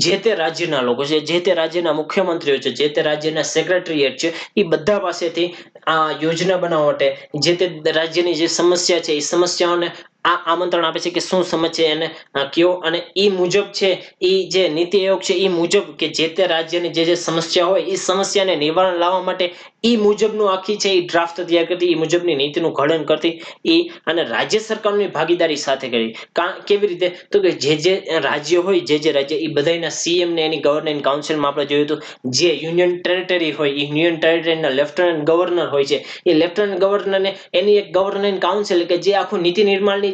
જે તે રાજ્યના લોકો છે, જે તે રાજ્યના મુખ્યમંત્રીઓ છે, જે તે રાજ્યના સેક્રેટરીએટ છે એ બધા પાસેથી આ યોજના બનાવવા માટે જે તે રાજ્યની જે સમસ્યા છે એ સમસ્યાઓને આ આમંત્રણ આપે છે કે શું સમસ્યા એને કયો, અને એ મુજબ છે એ જે નીતિ આયોગ છે એ મુજબ કે જે તે રાજ્યની જે સમસ્યા હોય એ સમસ્યાને નિવારણ લાવવા માટે એ મુજબનું આખી છે એ ડ્રાફ્ટ તૈયાર કરતી, એ મુજબની નીતિનું ઘડન કરતી એ અને રાજ્ય સરકારની ભાગીદારી સાથે કરી. કેવી રીતે? તો કે જે રાજ્ય હોય, જે રાજ્ય એ બધાના સીએમ ને એની ગવર્નિંગ કાઉન્સિલમાં આપણે જોયું હતું, જે યુનિયન ટેરિટરી હોય એ યુનિયન ટેરિટરીના લેફ્ટનન્ટ ગવર્નર હોય છે, એ લેફ્ટનન્ટ ગવર્નરને એની એક ગવર્નિંગ કાઉન્સિલ કે જે આખું નીતિ નિર્માણની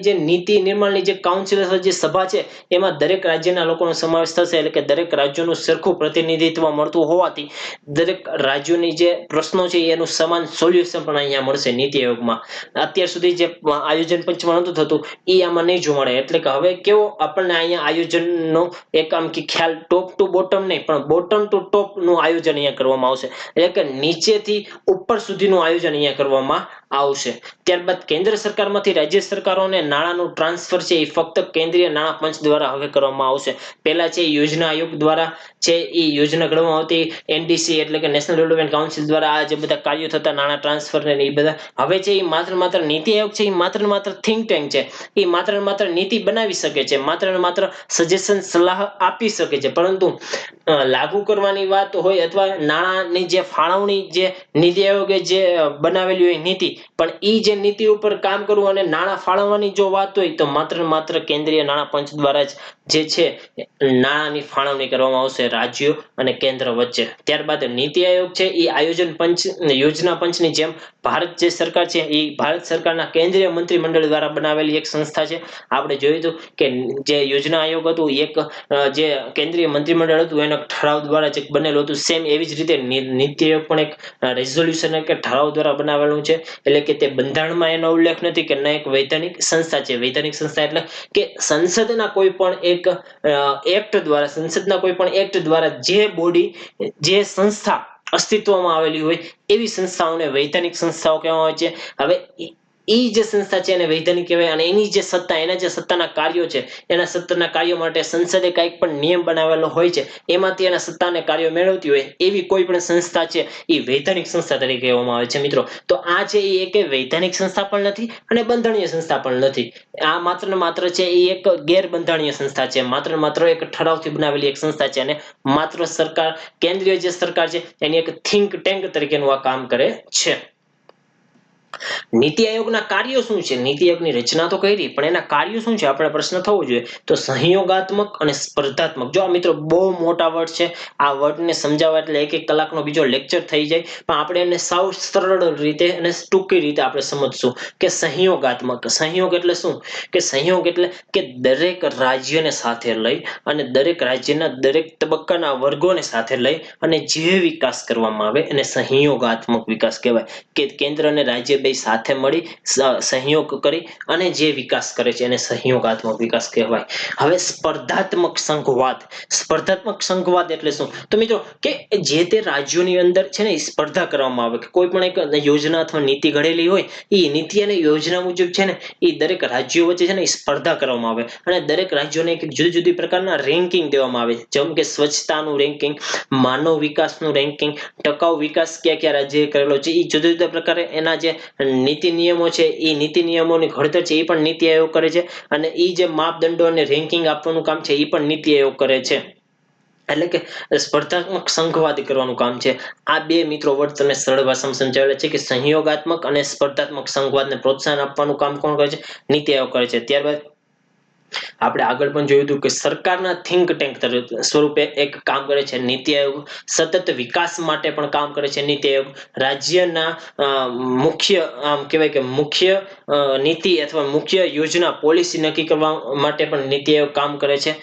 જે કાઉન્સિલ અથવા જે સભા છે એમાં દરેક રાજ્યના લોકોનો સમાવેશ થશે. એટલે કે દરેક રાજ્યોનું સરખું પ્રતિનિધિત્વ મળતું હોવાથી દરેક રાજ્યોની જે પ્રશ્નો છે એનું સમાન સોલ્યુશન પણ અહીંયા મળશે નીતિ આયોગમાં. અત્યાર સુધી જે આયોજન પંચમાં નહોતું થતું એ આમાં નહીં જોવા મળે. એટલે કે હવે કેવો આપણને અહીંયા આયોજનનો એક આમ કે ખ્યાલ ટોપ ટુ બોટમ નહીં પણ બોટમ ટુ ટોપ નું આયોજન અહીંયા કરવામાં આવશે. એટલે કે નીચેથી ઉપર સુધીનું આયોજન અહીંયા કરવામાં આવશે. ત્યારબાદ કેન્દ્ર સરકારમાંથી રાજ્ય સરકારોને નાણાંનું ટ્રાન્સફર છે એ ફક્ત કેન્દ્રીય નાણાં પંચ દ્વારા હવે કરવામાં આવશે. પહેલા છે યોજના આયોગ દ્વારા છે એ યોજના ઘડવામાં આવતી, એનડીસી એટલે કે નેશનલ ડેવલપમેન્ટ કાઉન્સિલ દ્વારા આ જે બધા કાર્યો થતા નાણાં ટ્રાન્સફર ને એ બધા, હવે છે એ માત્ર નીતિ આયોગ છે એ માત્ર થિંક ટેન્ક છે. એ માત્ર નીતિ બનાવી શકે છે, માત્ર સજેશન સલાહ આપી શકે છે, પરંતુ લાગુ કરવાની વાત હોય અથવા નાણાંની જે ફાળવણી જે નીતિ આયોગે જે બનાવેલી હોય નીતિ, પણ એ જે નીતિ ઉપર કામ કરવું અને નાણાં ફાળવવાની જો વાત હોય તો માત્ર કેન્દ્રીય નાણાં પંચ દ્વારા જે છે નાણાંની ફાળવણી કરવામાં આવશે રાજ્યો અને કેન્દ્ર વચ્ચે. ત્યારબાદ નીતિ આયોગ છે એ આયોજન પંચ યોજના પંચની જેમ ભારત જે સરકાર છે એ ભારત સરકારના કેન્દ્રીય મંત્રીમંડળ દ્વારા બનાવેલી એક સંસ્થા છે. આપણે જોયું હતું કે જે યોજના આયોગ હતું એક જે કેન્દ્રીય મંત્રીમંડળ હતું એના ઠરાવ દ્વારા જે બનેલું હતું, સેમ એવી જ રીતે નીતિ આયોગ પણ એક રેઝોલ્યુશન કે ઠરાવ દ્વારા બનાવેલું છે. એટલે કે તે બંધારણમાં એનો ઉલ્લેખ નથી કે ના એક વૈધાનિક સંસ્થા છે. વૈધાનિક સંસ્થા એટલે કે સંસદના કોઈ પણ એક એક્ટ દ્વારા જે બોડી જે સંસ્થા અસ્તિત્વમાં આવેલી હોય એવી સંસ્થાઓને વૈધાનિક સંસ્થાઓ કહેવામાં આવે છે. હવે ઈ જે સંસ્થા છે એને વૈધાનિક કહેવાય. અને એની જે સત્તા, એના જે સત્તાના કાર્યો છે, એના સત્તાના કાર્યો માટે સંસદે કંઈક પણ નિયમ બનાવેલો હોય છે, એમાંથી એના સત્તાને કાર્યો મેળવતી હોય એવી કોઈ પણ સંસ્થા છે એ વૈધાનિક સંસ્થા તરીકે કહેવામાં આવે છે મિત્રો. તો આ છે એ એક વૈધાનિક સંસ્થા પણ નથી અને બંધારણીય સંસ્થા પણ નથી. આ માત્ર ને માત્ર છે એ એક ગેરબંધારણીય સંસ્થા છે. માત્ર ને માત્ર એક ઠરાવથી બનાવેલી એક સંસ્થા છે. અને માત્ર સરકાર, કેન્દ્રીય જે સરકાર છે એની એક થિંક ટેન્ક તરીકેનું આ કામ કરે છે. નીતિ આયોગના કાર્યો શું છે? નીતિ આયોગની રચના તો કરી, પણ એના કાર્યો શું છે આપણે પ્રશ્ન થવો જોઈએ. તો સંયોગાત્મક અને સ્પર્ધાત્મક. જો આ મિત્રો બહુ મોટા વર્ડ છે. આ વર્ડને સમજાવવા એટલે એક કલાકનો બીજો લેક્ચર થઈ જાય. પણ આપણે એને સાવ સરળ રીતે અને ટૂંકી રીતે આપણે સમજશું કે સંયોગાત્મક. સંયોગ એટલે શું? કે સંયોગ એટલે કે દરેક રાજ્યને સાથે લઈ અને દરેક રાજ્યના દરેક તબક્કાના વર્ગોને સાથે લઈ અને જે વિકાસ કરવામાં આવે એને સંયોગાત્મક વિકાસ કહેવાય. કે કેન્દ્ર અને રાજ્ય બે સાથે મળી સહયોગ કરી અને જે વિકાસ કરે છે એને સહયોગાત્મક વિકાસ કહેવાય. હવે સ્પર્ધાત્મક સંઘવાદ. સ્પર્ધાત્મક સંઘવાદ એટલે શું? તો મિત્રો કે જે તે રાજ્યોની અંદર છે ને સ્પર્ધા કરવામાં આવે કે કોઈ પણ એક યોજના અથવા નીતિ ઘડેલી હોય, એ નીતિ અને યોજના મુજબ છે ને એ દરેક રાજ્યો વચ્ચે છે ને સ્પર્ધા કરવામાં આવે અને દરેક રાજ્યોને એક જુદી જુદી પ્રકારના રેન્કિંગ દેવામાં આવે. જેમ કે સ્વચ્છતાનું રેન્કિંગ, માનવ વિકાસનું રેન્કિંગ, ટકાઉ વિકાસ કયા કયા રાજ્યએ કરેલો છે, એ જુદા જુદા પ્રકારે એના જે નીતિ નિયમો છે એ નીતિ નિયમોની ઘડતર છે એ પણ નીતિ આયોગ કરે છે. અને એ જે માપદંડો અને રેન્કિંગ આપવાનું કામ છે એ પણ નીતિ આયોગ કરે છે. એટલે કે સ્પર્ધાત્મક સંઘવાદ કરવાનું કામ છે. આ બે મિત્રો વર્ડ તમને સરળ ભાષામાં સમજાવેલા છે કે સંયોગાત્મક અને સ્પર્ધાત્મક સંઘવાદને પ્રોત્સાહન આપવાનું કામ કોણ કરે છે? નીતિ આયોગ કરે છે. ત્યારબાદ આપણે આગળ પણ જોયું હતું કે સરકારના થિંક ટેન્ક સ્વરૂપે એક કામ કરે છે નીતિ આયોગ. સતત વિકાસ માટે પણ કામ કરે છે નીતિ આયોગ. રાજ્યના મુખ્ય આમ કહેવાય કે મુખ્ય નીતિ અથવા મુખ્ય યોજના પોલિસી નક્કી કરવા માટે પણ નીતિ આયોગ કામ કરે છે.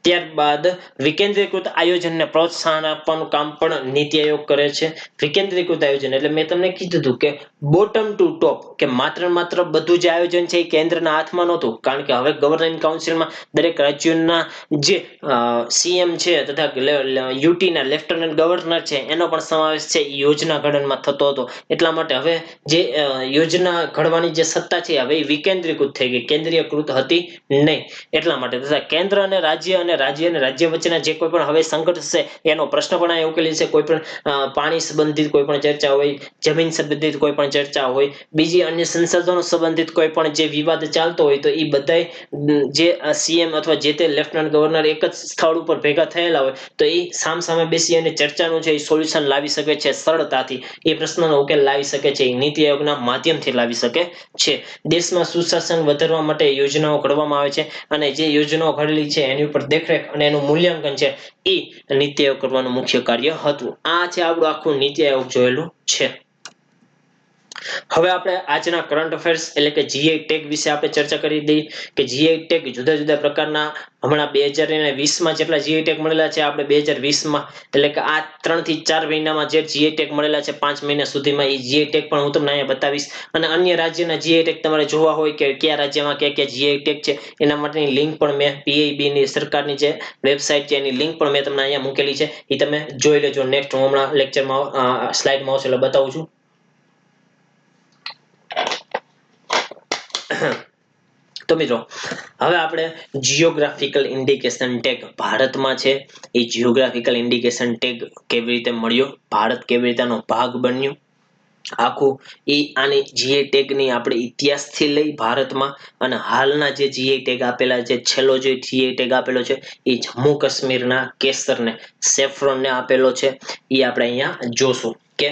ત્યારબાદ વિકેન્દ્રીકૃત આયોજનને પ્રોત્સાહન આપવાનું કામ પણ નીતિ આયોગ કરે છે. વિકેન્દ્રીકૃત આયોજન એટલે મેં તમને કીધું હતું કે બોટમ ટુ ટોપ, કે માત્ર ને માત્ર બધું જે આયોજન છે એ કેન્દ્રના હાથમાં નહોતું. કારણ કે હવે ગવર્નિંગ કાઉન્સિલમાં દરેક રાજ્યોના જે સીએમ છે તથા યુટીના લેફ્ટનન્ટ ગવર્નર છે એનો પણ સમાવેશ છે એ યોજના ઘડનમાં થતો હતો. એટલા માટે હવે જે યોજના ઘડવાની જે સત્તા છે હવે એ વિકેન્દ્રીકૃત થઈ ગઈ, કેન્દ્રીયકૃત હતી નહીં. એટલા માટે તથા કેન્દ્ર અને રાજ્ય અને રાજ્ય વચ્ચેના જે કોઈ પણ હવે સંઘર્ષ છે એનો પ્રશ્ન પણ અહીંયા ઉકેલી છે. કોઈ પણ પાણી સંબંધિત કોઈ પણ ચર્ચા હોય, જમીન સંબંધિત કોઈ પણ ચર્ચા હોય, બીજી અન્ય સંસાધનો સંબંધિત કોઈ પણ જે વિવાદ ચાલતો હોય તો એ બધાય જે સીએમ અથવા જે તે લેફ્ટનન્ટ ગવર્નર એક જ સ્થળ ઉપર ભેગા થયેલા હોય તો એ સામસામે બેસી અને ચર્ચાનું છે એ સોલ્યુશન લાવી શકે છે સરળતાથી. એ પ્રશ્નનો ઉકેલ લાવી શકે છે એ નીતિ આયોગના માધ્યમથી લાવી શકે છે. દેશમાં સુશાસન વધારવા માટે યોજનાઓ ઘડવામાં આવે છે અને જે યોજનાઓ ઘડેલી છે એની ઉપર દેખરેખ અને એનું મૂલ્યાંકન છે એ નીતિ આયોગ કરવાનું મુખ્ય કાર્ય હતું. આ છે આપણું આખું નીતિ આયોગ જોયેલું છે. હવે આપણે આજના કરંટ અફેર્સ એટલે કે જીઆઈ ટેગ વિશે આપણે ચર્ચા કરી દઈએ કે જીઆઈ ટેગ જુદા જુદા પ્રકારના હમણાં 2020માં જેટલા જીઆઈ ટેગ મળેલા છે આપણે 2020માં એટલે કે આ 3 થી 4 મહિનામાં જે જીઆઈ ટેગ મળેલા છે 5 મહિના સુધીમાં એ જીઆઈ ટેગ પણ હું તમને અહીંયા બતાવીશ. અને અન્ય રાજ્યના જીઆઈ ટેગ તમારે જોવા હોય કે કયા રાજ્યમાં કયા કયા જીઆઈ ટેગ છે એના માટેની લિંક પણ મેં પીઆઈબી ની સરકારની જે વેબસાઇટ છે એની લિંક પણ મેં તમને અહીંયા મૂકેલી છે. એ તમે જોઈ લેજો. નેક્સ્ટ હું હમણાં લેક્ચરમાં સ્લાઇડમાં આવશે એટલે બતાવું છું. તો મિત્રો હવે આપણે જીઓગ્રાફિકલ ઇન્ડિકેશન ટેગ ભારતમાં છે એ જીઓગ્રાફિકલ ઇન્ડિકેશન ટેગ કેવી રીતે મળ્યો, ભારત કેવી રીતે આનો ભાગ બન્યું, આખું એ આની જીઆઈ ટેગ ની આપણે ઇતિહાસથી લઈ ભારતમાં અને હાલના જે જીઆઈ ટેગ આપેલા છે, છેલ્લો જે જીઆઈ ટેગ આપેલો છે એ જમ્મુ કાશ્મીરના કેસરને, સેફ્રોનને આપેલો છે. એ આપણે અહીંયા જોશું કે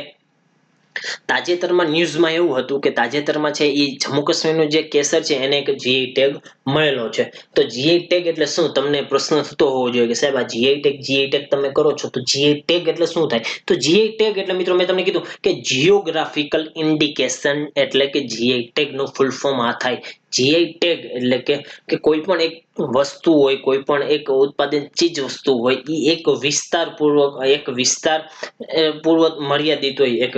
તાજેતરમાં ન્યૂઝમાં એવું હતું કે તાજેતરમાં છે એ જમ્મુ કાશ્મીરનું જે કેસર છે એને એક જીઆઈ ટેગ મળેલો છે. તો જીઆઈ ટેગ એટલે શું તમને પ્રશ્ન થતો હોવો જોઈએ કે સાહેબ આ જીઆઈ ટેગ તમે કરો છો તો જીઆઈ ટેગ એટલે શું થાય? તો જીઆઈ ટેગ એટલે મિત્રો મેં તમને કીધું કે જીઓગ્રાફિકલ ઇન્ડિકેશન એટલે કે જીઆઈ ટેગ નું ફૂલ ફોર્મ આ થાય. જીઆઈ ટેગ એટલે કે કોઈ પણ એક વસ્તુ હોય, કોઈ પણ એક ઉત્પાદન ચીજ વસ્તુ હોય, એ એક વિસ્તાર પૂર્વક મર્યાદિત હોય, એક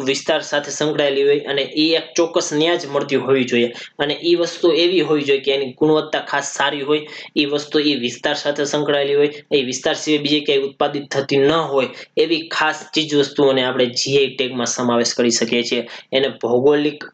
વિસ્તાર સાથે સંકળાયેલી હોય અને એ એક ચોક્કસ ન્યાજ મળતી હોવી જોઈએ. અને એ વસ્તુ એવી હોવી જોઈએ કે એની ગુણવત્તા ખાસ સારી હોય, એ વસ્તુ એ વિસ્તાર સાથે સંકળાયેલી હોય, એ વિસ્તાર સિવાય બીજે ક્યાંય ઉત્પાદિત થતી ન હોય એવી ખાસ ચીજ વસ્તુઓને આપણે જીઆઈ ટેગમાં સમાવેશ કરી શકીએ છીએ. એને ભૌગોલિક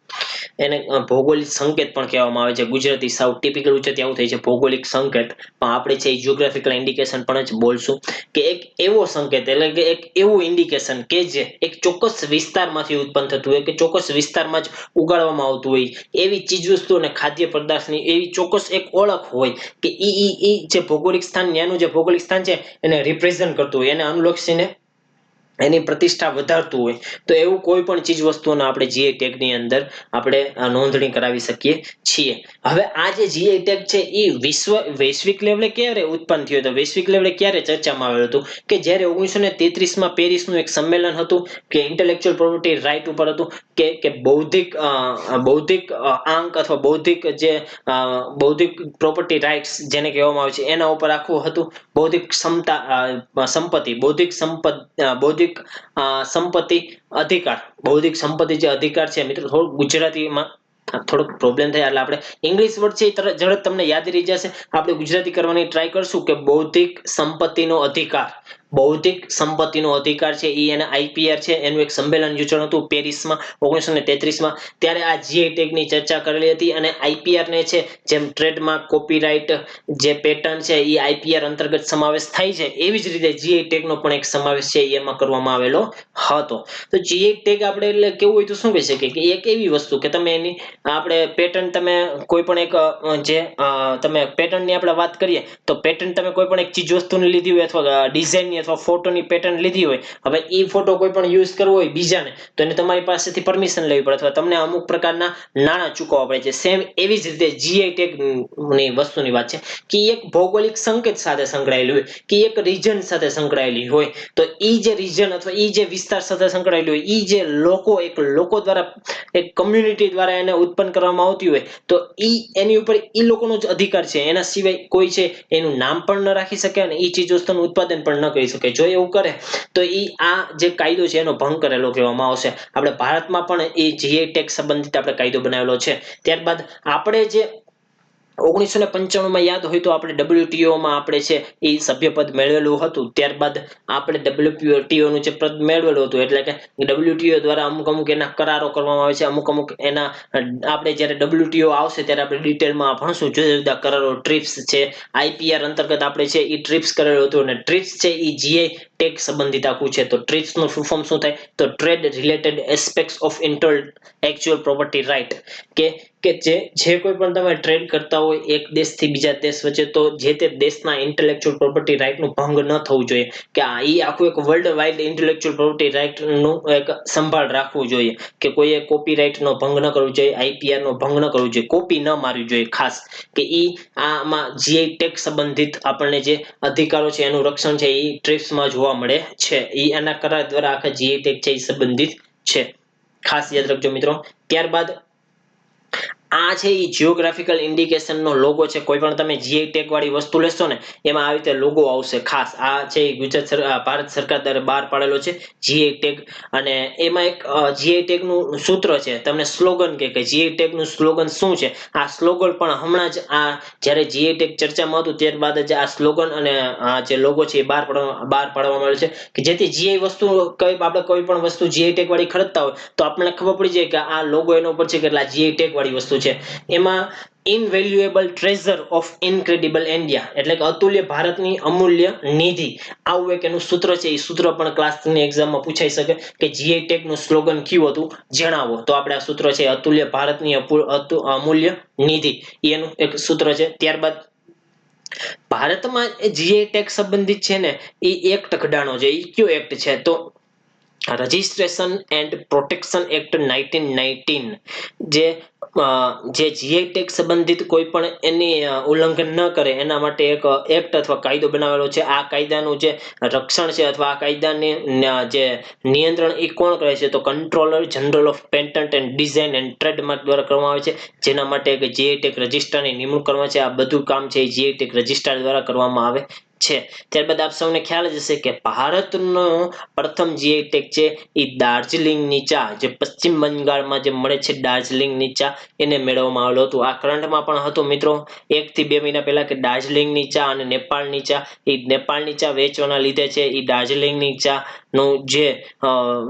સંકેત પણ કહેવામાં આવે છે. ગુજરાતી સાવ ટિપિકલ ગુજરાતી આવું થાય છે ભૌગોલિક સંકેત, પણ આપણે છે જીઓગ્રાફિકલ ઇન્ડિકેશન પણ જ બોલશું કે એક એવો સંકેત એટલે કે એક એવું ઇન્ડિકેશન કે જે એક ચોક્કસ વિસ્તારમાંથી ઉત્પન્ન થતું હોય, કે ચોક્કસ વિસ્તારમાં જ ઉગાડવામાં આવતું હોય એવી ચીજવસ્તુ અને ખાદ્ય પદાર્થની એવી ચોક્કસ એક ઓળખ હોય કે ઈ જે ભૌગોલિક સ્થાન, ત્યાંનું જે ભૌગોલિક સ્થાન છે એને રિપ્રેઝન્ટ કરતું હોય, એને અનુલક્ષીને એની પ્રતિષ્ઠા વધારતું હોય. તો એવું કોઈ પણ ચીજ વસ્તુઓને આપણે જીઆઈ ટેગ ની અંદર આપણે નોંધણી કરાવી શકીએ છીએ. હવે આ જે જીઆઈ ટેગ છે એ વૈશ્વિક લેવલે ક્યારે ઉત્પન્ન થયો હતો, વૈશ્વિક લેવલે ક્યારે ચર્ચામાં આવ્યું હતું કે જ્યારે 1933 માં પેરિસનું એક સંમેલન હતું કે ઇન્ટેલેક્ચુઅલ પ્રોપર્ટી રાઇટ ઉપર હતું કે બૌદ્ધિક આંક અથવા બૌદ્ધિક પ્રોપર્ટી રાઇટ્સ જેને કહેવામાં આવે છે એના ઉપર આખું હતું. બૌદ્ધિક ક્ષમતા સંપત્તિ બૌદ્ધિક સંપત્તિ બૌદ્ધિક સંપત્તિ અધિકાર બૌદ્ધિક સંપત્તિ જે અધિકાર છે મિત્રો, થોડુંક ગુજરાતીમાં થોડોક પ્રોબ્લેમ થાય એટલે આપણે ઇંગ્લિશ વર્ડ છે એ ઝડપ તમને યાદ રહી જશે. આપણે ગુજરાતી કરવાની ટ્રાય કરશું કે બૌદ્ધિક સંપત્તિનો અધિકાર છે એ એને આઈપીઆર છે એનું એક સંમેલન યોજાયું હતું પેરિસમાં 1933 માં. ત્યારે આ જીઆઈ ટેગ ની ચર્ચા કરેલી હતી અને આઈપીઆર ને છે જેમ ટ્રેડમાર્ક, કોપીરાઇટ, જે પેટર્ન છે એ આઈપીઆર અંતર્ગત સમાવેશ થાય છે, એવી જ રીતે જીઆઈ ટેગ નો પણ એક સમાવેશ છે એમાં કરવામાં આવેલો હતો. તો જીઆઈ ટેગ આપણે એટલે કેવું હોય તો શું કહી શકીએ કે એક એવી વસ્તુ કે તમે એની આપણે પેટર્ન, તમે કોઈ પણ એક જે તમે પેટર્ન ની આપણે વાત કરીએ તો પેટર્ન તમે કોઈ પણ એક ચીજ વસ્તુની લીધી હોય અથવા ડિઝાઇનની અથવા ફોટોની પેટર્ન લીધી હોય, હવે એ ફોટો કોઈ પણ યુઝ કરવો હોય બીજાને તો એને તમારી પાસેથી પરમિશન લેવી પડે અથવા તમને અમુક પ્રકારના નાણાં ચૂકવવા પડે છે. સેમ એવી જ રીતે જીઆઈ ટેગ ની વસ્તુની વાત છે કે એક ભૌગોલિક સંકેત સાથે સંકળાયેલી હોય કે એક રીજન સાથે સંકળાયેલી હોય. તો ઈ જે રીજન અથવા ઈ જે વિસ્તાર સાથે સંકળાયેલી હોય, ઈ જે લોકો દ્વારા, એક કમ્યુનિટી દ્વારા એને ઉત્પન્ન કરવામાં આવતી હોય તો એની ઉપર ઈ લોકોનો જ અધિકાર છે, એના સિવાય કોઈ છે એનું નામ પણ ન રાખી શકે અને ઈ ચીજ વસ્તુનું ઉત્પાદન પણ ન કરી શકે. જો એવું કરે તો ઈ આ જે કાયદો છે એનો ભંગ કરેલો કહેવામાં આવશે. આપણે ભારતમાં પણ એ જીઆઈ ટેગ સંબંધિત આપણે કાયદો બનાવેલો છે. ત્યારબાદ આપણે જે 1995 માં યાદ હોય તો આપણે WTO માં આપણે છે એ સભ્યપદ મેળવેલું હતું. ત્યારબાદ આપણે WTO નું જે પદ મેળવેલું હતું એટલે કે WTO દ્વારા અમુક એના કરારો કરવામાં આવે છે, અમુક એના આપણે જ્યારે WTO આવશે ત્યારે આપણે ડિટેલમાં ભણશું જુદા જુદા કરારો. ટ્રીપ્સ છે, આઈપીઆર અંતર્ગત આપણે છે એ ટ્રીપ્સ કરેલું હતું અને ટ્રીપ્સ છે એ જીઆઈ ટેગ સંબંધિત આખું છે. તો ટ્રીપ્સ નું ફૂલ ફોર્મ શું થાય તો trade related aspects of intellectual property right, કે જે કોઈ પણ તમે ટ્રેડ કરતા હોય એક દેશથી બીજા દેશ વચ્ચે, તો જે તે દેશના ઇન્ટેલેક્ચુઅલ પ્રોપર્ટી રાઇટ નું ભંગ ન થવું જોઈએ, કે ઈ આખું એક world wide intellectual property right નું એક સંભાળ રાખવું જોઈએ કે કોઈએ કોપીરાઇટ નો ભંગ ન કરવો જોઈએ, આઈપીઆર નો ભંગ ન કરવો જોઈએ, કોપી ન મારવી જોઈએ ખાસ, કે ઈ આમાં જીઆઈ ટેગ સંબંધિત આપણને જે અધિકારો છે એનું રક્ષણ છે એ ટ્રીપ્સ માં જોવા મળે છે. ઈ આના કરાર દ્વારા આખા જીઆઈ ટેગ છે એ સંબંધિત છે, ખાસ યાદ રાખજો મિત્રો. ત્યારબાદ આ છે એ જીઓગ્રાફિકલ ઇન્ડિકેશન નો લોગો છે. કોઈ પણ તમે જીઆઈ ટેગ વાળી વસ્તુ લેશો ને એમાં આવી રીતે લોગો આવશે ખાસ. આ છે ભારત સરકાર દ્વારા બહાર પાડેલો છે જીઆઈ ટેગ. અને એમાં એક જીઆઈ ટેગ નું સૂત્ર છે, તમને સ્લોગન કે જીઆઈ ટેગ નું સ્લોગન શું છે, આ સ્લોગન પણ હમણાં જ જ્યારે જીઆઈ ટેગ ચર્ચામાં હતું ત્યારબાદ જ આ સ્લોગન અને આ જે લોગો છે એ બહાર પાડવામાં આવ્યો છે કે જેથી જીઆઈ વસ્તુ આપણે કોઈ પણ વસ્તુ જીઆઈ ટેગ વાળી ખરીદતા હોય તો આપણને ખબર પડી જાય કે આ લોગો એનો ઉપર છે કે આ જીઆઈ ટેગ વાળી વસ્તુ છે. એમાં ઇનવેલ્યુએબલ ટ્રેઝર ઓફ ઇનક્રેડિબલ ઇન્ડિયા એટલે કે અતુલ્ય ભારતની અમૂલ્ય નિધિ, આવું એક એનું સૂત્ર છે. એ સૂત્ર પણ ક્લાસની એક્ઝામમાં પૂછાઈ શકે કે જીઆઈ ટેગ નું સ્લોગન કયું હતું જણાવો, તો આપણે આ સૂત્ર છે અતુલ્ય ભારતની અમૂલ્ય નિધિ, એનું એક સૂત્ર છે. ત્યારબાદ ભારતમાં જીઆઈ ટેગ સંબંધિત છે ને એ એક્ટ ઘડાણો છે. એ કયો એક્ટ છે તો રજિસ્ટ્રેશન એન્ડ પ્રોટેક્શન એક્ટ 1919 જે જે જીઆઈ ટેગ સંબંધિત કોઈ પણ એની ઉલ્લંઘન ન કરે એના માટે એક એક્ટ અથવા કાયદો બનાવેલો છે. આ કાયદાનું જે રક્ષણ છે અથવા આ કાયદાની જે નિયંત્રણ એ કોણ કરે છે તો controller general of patent and design and trademark દ્વારા કરવામાં આવે છે, જેના માટે એક જીઆઈ ટેગ રજિસ્ટ્રારની નિમણૂક કરવામાં છે. આ બધું કામ છે એ જીઆઈ ટેગ રજિસ્ટ્રાર દ્વારા કરવામાં આવે છે. ત્યારબાદ આપ સૌને ખ્યાલ જ હશે કે ભારતનો પ્રથમ જીઆઈ ટેગ છે એ દાર્જિલિંગની ચા, જે પશ્ચિમ બંગાળમાં જે મળે છે દાર્જિલિંગની ચા, એને મેળવવામાં આવેલો હતો. આ કરંટમાં પણ હતો મિત્રો 1 થી 2 મહિના પહેલા કે દાર્જિલિંગની ચા અને નેપાળની ચા, એ નેપાળની ચા વેચવાના લીધે છે એ દાર્જિલિંગની ચા નું જે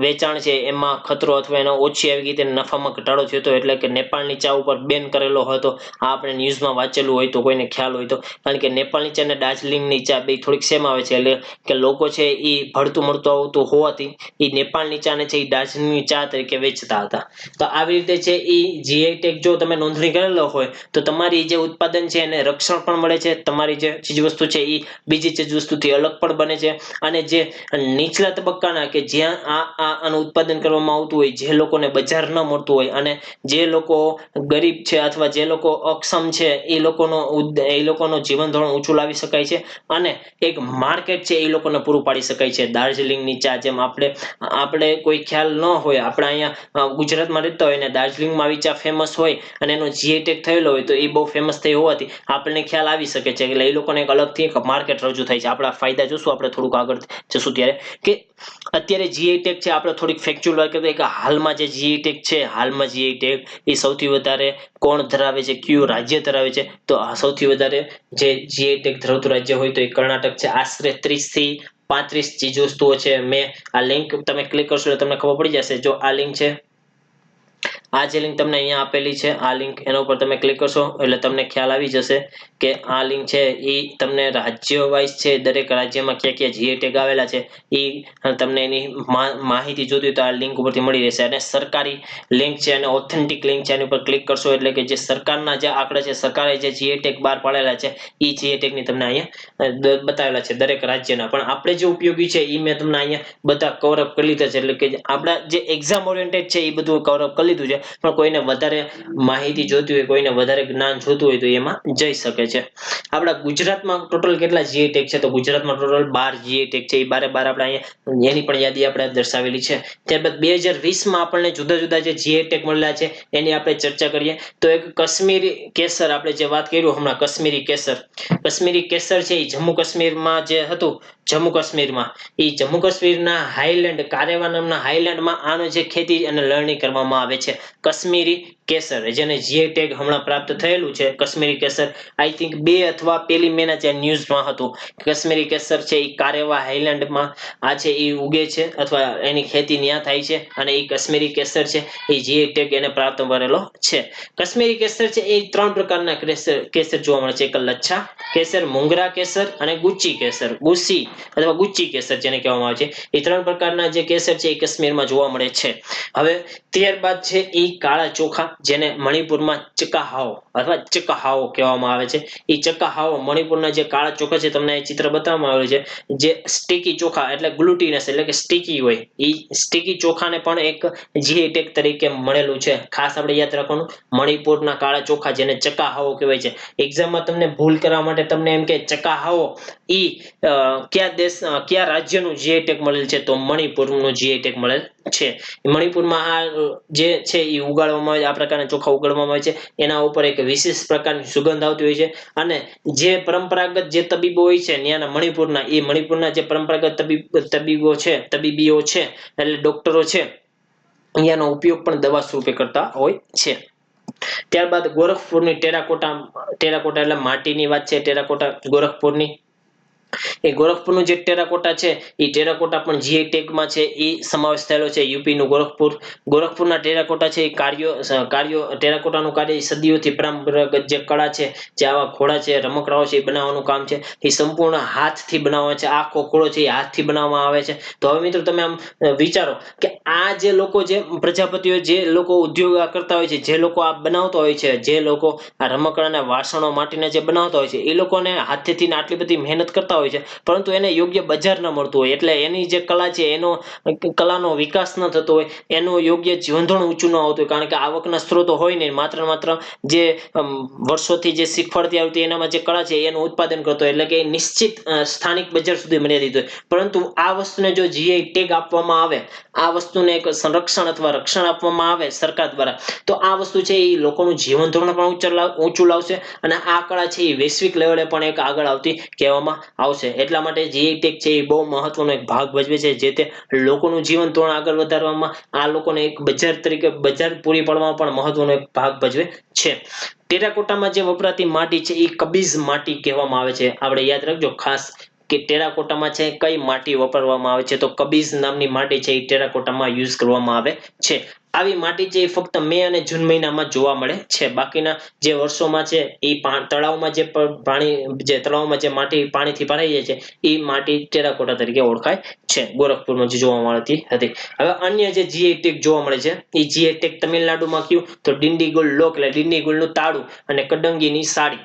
વેચાણ છે એમાં ખતરો અથવા એનો ઓછી આવી ગઈ, તેને નફામાં ઘટાડો થયો હતો, એટલે કે નેપાળની ચા ઉપર બેન કરેલો હતો. આ આપણે ન્યૂઝમાં વાંચેલું હોય તો કોઈને ખ્યાલ હોય તો, કારણ કે નેપાળની ચા અને દાર્જિલિંગની ચા બે થોડીક સેમ આવે છે, એટલે કે લોકો છે એ ભળતું મળતું આવતું હોવાથી એ નેપાળની ચા ને છે એ દાર્જિલિંગની ચા તરીકે વેચતા હતા. તો આવી રીતે છે એ જીઆઈ ટેગ જો તમે નોંધણી કરેલો હોય તો તમારી જે ઉત્પાદન છે એને રક્ષણ પણ મળે છે, તમારી જે ચીજવસ્તુ છે એ બીજી ચીજવસ્તુથી અલગ પણ બને છે. અને જે નીચલા તબક્કાના કે જ્યાં આનું ઉત્પાદન કરવામાં આવતું હોય, જે લોકોને બજાર ન મળતું હોય અને જે લોકો ગરીબ છે અથવા જે લોકો અક્ષમ છે એ લોકોનો જીવન ધોરણ ઊંચું લાવી શકાય છે અને એક માર્કેટ છે એ લોકોને પૂરું પાડી શકાય છે. દાર્જિલિંગની ચા જેમ આપણે કોઈ ખ્યાલ ન હોય, આપણે અહીંયા ગુજરાતમાં રહેતા હોય ને દાર્જિલિંગમાં આવી ચા ફેમસ હોય અને એનો જીઆઈ ટેગ થયેલો હોય તો એ બહુ ફેમસ થઈ હોવાથી આપણને ખ્યાલ આવી શકે છે, એટલે એ લોકોને એક અલગથી એક માર્કેટ રજૂ થાય છે. આપણા ફાયદા જોશું આપણે થોડુંક આગળ જશું ત્યારે, કે અત્યારે જીઆઈ ટેગ છે આપણે થોડીક ફેક્ચ્યુઅલ વાત કરીએ કે હાલમાં જે જીઆઈ ટેગ છે, હાલમાં જીઆઈ ટેગ એ સૌથી વધારે કોણ ધરાવે છે, કયું રાજ્ય ધરાવે છે, તો આ સૌથી વધારે જે જીઆઈ ટેગ ધરાવતું રાજ્ય હોય તો એ કર્ણાટક છે. આશરે 30 થી 35 ચીજ વસ્તુઓ છે. મેં આ લિંક તમે ક્લિક કરશો એટલે તમને ખબર પડી જશે. જો આ લિંક છે, આ જે લિંક તમને અહીંયા આપેલી છે, આ લિંક એના ઉપર તમે ક્લિક કરશો એટલે તમને ખ્યાલ આવી જશે કે આ લિંક છે એ તમને રાજ્ય વાઇઝ છે, દરેક રાજ્યમાં ક્યાં ક્યાં જીઆઈ ટેગ આવેલા છે એ તમને એની માહિતી જોતી હોય તો આ લિંક ઉપરથી મળી રહેશે. અને સરકારી લિંક છે અને ઓથેન્ટિક લિંક છે, એની ઉપર ક્લિક કરશો એટલે કે જે સરકારના જે આંકડા છે, સરકારે જે જીઆઈ ટેગ બહાર પાડેલા છે એ જીઆઈ ટેગ ની તમને અહીંયા બતાવેલા છે દરેક રાજ્યના. પણ આપણે જે ઉપયોગી છે એ મેં તમને અહીંયા બધા કવર અપ કરી લીધા છે, એટલે કે આપણા જે એક્ઝામ ઓરિએન્ટેડ છે એ બધું કવર અપ કરી લીધું છે. પણ કોઈને વધારે માહિતી જોતી હોય, કોઈને વધારે જ્ઞાન જોતું હોય તો એમાં જઈ શકે છે. આપણા ગુજરાતમાં ટોટલ કેટલા જીઆઈ ટેગ છે તો ગુજરાતમાં ટોટલ 12 જીઆઈ ટેગ છે. એ 12 આપણે અહીંયા એની પણ યાદી આપણે દર્શાવેલી છે. ત્યારબાદ 2020માં આપણને જુદા જુદા જે જીઆઈ ટેગ મળેલા છે એની આપણે ચર્ચા કરીએ તો એક કાશ્મીરી કેસર, આપણે જે વાત કર્યું હમણાં કાશ્મીરી કેસર છે એ જમ્મુ કાશ્મીરમાં જે હતું, જમ્મુ કાશ્મીરના હાઈલેન્ડ કારેવા નામના હાઈલેન્ડમાં આનો જે ખેતી અને લણણી કરવામાં આવે છે. કાશ્મીરી કેસર જેને જીઆઈ ટેગ હમણાં પ્રાપ્ત થયેલું છે, કાશ્મીરી કેસર આઈ થિંક 2 અથવા 1 મહિના જે ન્યૂઝમાં હતું. કાશ્મીરી કેસર છે એ કારેવા હાઈલેન્ડમાં આ છે એ ઉગે છે અથવા એની ખેતી ત્યાં થાય છે અને એ કાશ્મીરી કેસર છે એ જીઆઈ ટેગ એને પ્રાપ્ત કરેલો છે. કાશ્મીરી કેસર છે એ 3 પ્રકારના કેસર જોવા મળે છે. એક લચ્છા કેસર, મુંગરા કેસર અને ગુચ્ચી અથવા ગુચ્ચી કેસર જેને કહેવામાં આવે છે. એ 3 પ્રકારના જે કેસર છે એ કાશ્મીરમાં જોવા મળે છે. હવે ત્યારબાદ છે એ કાળા ચોખા, જેને મણિપુરમાં ચકાહાઓ કહેવામાં આવે છે. એ ચકાહાઓ મણિપુરના જે કાળા ચોખા છે, તમને અહીં ચિત્ર બતાવવામાં આવેલું છે, જે સ્ટીકી ચોખા એટલે ગ્લુટીનસ એટલે કે સ્ટીકી હોય, એ સ્ટીકી ચોખાને પણ એક જીઆઈ ટેગ તરીકે મળેલું છે. ખાસ આપણે યાદ રાખવાનું મણિપુરના કાળા ચોખા જેને ચકાહાઓ કહેવાય છે. એક્ઝામમાં તમને ભૂલ કરવા માટે તમને એમ કે ચકાહાઓ ઈ કયા રાજ્યનું જીઆઈ ટેગ મળેલ છે તો મણિપુરનું જીઆઈ ટેગ મળેલ છે. મણિપુરમાં આ જે છે એ ઉગાડવામાં આવે છે, આ પ્રકારના ચોખા ઉગાડવામાં આવે છે. એના ઉપર એક વિશેષ પ્રકારની સુગંધ આવતી હોય છે અને જે પરંપરાગત જે તબીબો હોય છે ત્યાંના મણિપુરના જે પરંપરાગત તબીબીઓ છે એટલે ડોક્ટરો છે, અહીંયાનો ઉપયોગ પણ દવા સ્વરૂપે કરતા હોય છે. ત્યારબાદ ગોરખપુરની ટેરાકોટા એટલે માટીની વાત છે. ટેરાકોટા ગોરખપુરની, એ ગોરખપુરનું જે ટેરાકોટા છે એ ટેરાકોટા પણ જીઆઈ ટેગમાં છે એ સમાવેશ થયેલો છે. યુપીનું ગોરખપુરના ટેરાકોટા છે એ ટેરાકોટાનું કાર્ય સદીઓથી પરંપરાગત જે કળા છે, જે આવા ઘોડા છે, રમકડાઓ છે એ બનાવવાનું કામ છે એ સંપૂર્ણ હાથથી બનાવવામાં છે. આખો ઘોડો છે એ હાથથી બનાવવામાં આવે છે. તો હવે મિત્રો તમે આમ વિચારો કે આ જે લોકો, જે પ્રજાપતિઓ, જે લોકો ઉદ્યોગ કરતા હોય છે, જે લોકો આ બનાવતા હોય છે, જે લોકો આ રમકડાના વાસણો માટીના જે બનાવતા હોય છે, એ લોકોને હાથેથી આટલી બધી મહેનત કરતા હોય હોય છે, પરંતુ એને યોગ્ય બજાર ન મળતું હોય, એટલે એની જે કલા છે એનો કલાનો વિકાસ ન થતો હોય, એનું યોગ્ય જીવનધોરણ ઊંચું ન આવતું હોય, કારણ કે આવકના સ્ત્રોતો હોય નહીં, માત્ર ને માત્ર જે વર્ષોથી જે શીખવાડતી આવતી એનામાં જે કળા છે એનું ઉત્પાદન કરતો હોય, એટલે કે નિશ્ચિત સ્થાનિક બજાર સુધી મર્યાદિત હોય. પરંતુ આ વસ્તુને જો જીઆઈ ટેગ આપવામાં આવે, આ વસ્તુને એક સંરક્ષણ અથવા રક્ષણ આપવામાં આવે સરકાર દ્વારા, તો આ વસ્તુ છે એ લોકોનું જીવન ધોરણ પણ ઊંચું લાવશે, અને આ કળા છે એ વૈશ્વિક લેવલે પણ એક આગળ આવતી કહેવામાં આવશે. એટલા માટે જીઆઈ ટેગ છે એ બહુ મહત્વનો એક ભાગ ભજવે છે, જે તે લોકોનું જીવન ધોરણ આગળ વધારવામાં, આ લોકોને એક બજાર તરીકે બજાર પૂરી પાડવામાં પણ મહત્વનો એક ભાગ ભજવે છે. ટેરાકોટામાં જે વપરાતી માટી છે એ કબીઝ માટી કહેવામાં આવે છે. આપણે યાદ રાખજો ખાસ કે ટેરાકોટામાં છે કઈ માટી વાપરવામાં આવે છે, તો કબીઝ નામની માટી છે એ ટેરાકોટામાં યુઝ કરવામાં આવે છે. આવી માટી છે એ ફક્ત મે અને જૂન મહિનામાં જોવા મળે છે. બાકીના જે વર્ષોમાં છે એ તળાવમાં જે પાણી, જે તળાવમાં જે માટી પાણીથી ભરાઈ જાય છે એ માટી ટેરાકોટા તરીકે ઓળખાય છે. ગોરખપુરમાં જે જોવા મળતી હતી. હવે અન્ય જે જીઆઈ ટેગ જોવા મળે છે એ જીઆઈ ટેગ તમિલનાડુમાં કયું, તો ડિંડીગુલ લોક એટલે ડિંડીગુલનું તાળું અને કડંગીની સાડી.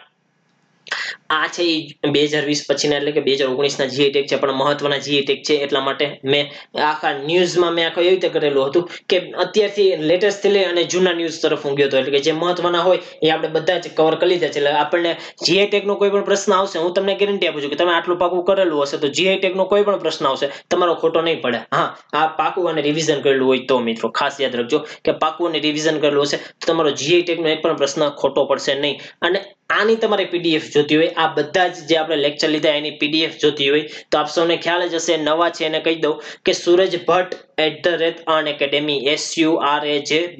આ છે એ 2020 પછીના એટલે કે 2019 ના જીઆઈ ટેગ છે, પણ મહત્વના જીઆઈ ટેગ છે, એટલા માટે મેં આખા ન્યૂઝમાં મેં આખો એવી રીતે કરેલું હતું કે અત્યારથી લેટેસ્ટ થી લઈ અને જૂના ન્યૂઝ તરફ હું ગયો હતો, એટલે કે જે મહત્વના હોય એ આપણે બધા જ કવર કરી લીધા છે. એટલે આપણને જીઆઈ ટેગ નો કોઈ પણ પ્રશ્ન આવશે, હું તમને ગેરંટી આપું છું કે તમે આટલું પાકું કરેલું હશે તો જીઆઈ ટેગ નો કોઈ પણ પ્રશ્ન આવશે તમારો ખોટો નહીં પડે. હા, આ પાકું અને રિવિઝન કરેલું હોય તો મિત્રો ખાસ યાદ રાખજો કે પાકું અને રિવિઝન કરેલું હશે તો તમારો જીઆઈ ટેગ નો એક પણ પ્રશ્ન ખોટો પડશે નહીં. અને આની તમારે પીડીએફ જોતી હોય, આ બધા જ જે આપણે લેક્ચર લીધા એની પીડીએફ જોતી હોય તો આપ સૌને ખ્યાલ જ હશે, નવા છે એને કહી દઉં કે સૂરજ ભટ્ટ @unacademy SURAJBHATT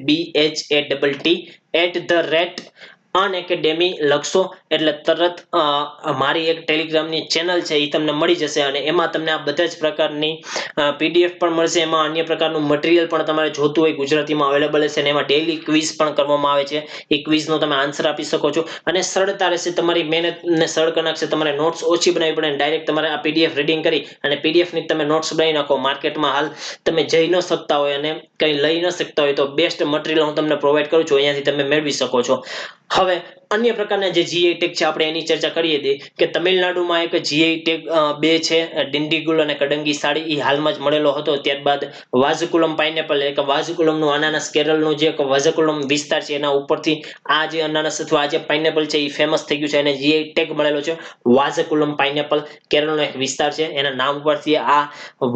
@unacademy લખશો એટલે તરત મારી એક ટેલિગ્રામની ચેનલ છે એ તમને મળી જશે, અને એમાં તમને આ બધા જ પ્રકારની પીડીએફ પણ મળશે. એમાં અન્ય પ્રકારનું મટીરિયલ પણ તમારે જોતું હોય ગુજરાતીમાં અવેલેબલ હશે, અને એમાં ડેઈલી ક્વિઝ પણ કરવામાં આવે છે. એ ક્વિઝનો તમે આન્સર આપી શકો છો, અને સરળતા રહેશે, તમારી મહેનતને સરળ કરી નાખશે. તમારે નોટ્સ ઓછી બનાવવી પડે, ડાયરેક્ટ તમારે આ પીડીએફ રીડિંગ કરી અને પીડીએફ ની તમે નોટ્સ બનાવી નાખો. માર્કેટમાં હાલ તમે જઈ ન શકતા હોય અને કંઈ લઈ ન શકતા હોય તો બેસ્ટ મટીરિયલ હું તમને પ્રોવાઈડ કરું છું, અહીંયાથી તમે મેળવી શકો છો. હવે અન્ય પ્રકારના જે જીઆઈ ટેગ છે આપણે એની ચર્ચા કરીએ દઈએ કે તમિલનાડુમાં એક જીઆઈ ટેગ બે છે, ડિંડીગુલ અને કડંગી સાડી, એ હાલમાં જ મળેલો હતો. ત્યારબાદ વાઝકુલમ પાઇનેપલ એટલે કે વાઝકુલમનું અનાનસ, કેરળનું જે વાઝકુલમ વિસ્તાર છે એના ઉપરથી આ જે અનાનસ અથવા આ જે પાઇનેપલ છે એ ફેમસ થઈ ગયું છે, અને જીઆઈ ટેગ મળેલો છે. વાઝકુલમ પાઇનેપલ કેરળનો એક વિસ્તાર છે, એના નામ ઉપરથી આ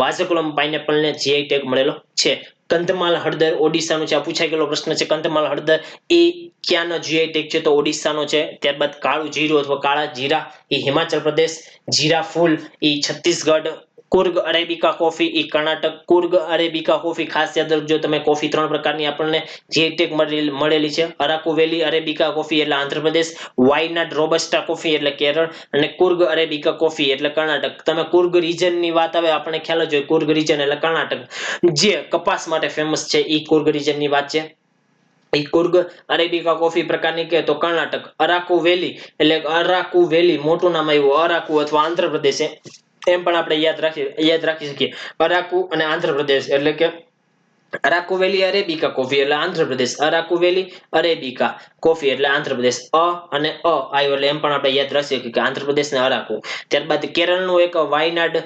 વાઝકુલમ પાઇનેપલને જીઆઈ ટેગ મળેલો છે. કંધમાલ હળદર ઓડિશાનું છે, આ પૂછાઈ ગયેલો પ્રશ્ન છે. કંધમાલ હળદર એ ક્યાંનો જીઆઈ ટેગ છે, તો ઓડિશાનો છે. ત્યારબાદ કાળું જીરું અથવા કાળા જીરા એ હિમાચલ પ્રદેશ, જીરા ફૂલ એ છત્તીસગઢ, કુર્ગ અરેબિકા કોફી એ કર્ણાટક. કુર્ગ અરેબિકા કોફી ખાસ યાદ રાખજો તમે, કોફી 3 પ્રકારની આપણને જીઆઈ ટેગ મળેલી છે. અરાકુ વેલી અરેબિકા કોફી એટલે આંધ્રપ્રદેશ, વાયનાડ રોબસ્ટા કોફી એટલે કેરળ, અને કુર્ગ અરેબિકા કોફી એટલે કર્ણાટક. તમે કુર્ગ ની વાત આવે આપણને ખ્યાલ જ હોય, કુર્ગ રીજન એટલે કર્ણાટક, જે કપાસ માટે ફેમસ છે. એ કુર્ગ ની વાત છે. એ કુર્ગ અરેબિકા કોફી પ્રકારની કે તો કર્ણાટક. અરાકુ વેલી એટલે અરાકુ વેલી મોટું નામ આવ્યું, અરાકુ અથવા આંધ્રપ્રદેશ એમ પણ આપણે યાદ રાખી શકીએ. અરાકુ અને આંધ્રપ્રદેશ એટલે કે અરાકુ વેલી અરેબિકા કોફી એટલે આંધ્રપ્રદેશ, અરાકુ વેલી અરેબિકા કોફી એટલે આંધ્રપ્રદેશ. અને આવ્યો એટલે એમ પણ આપણે યાદ રાખી શકીએ કે આંધ્રપ્રદેશ ને અરાકુ. ત્યારબાદ કેરળનું એક વાયનાડ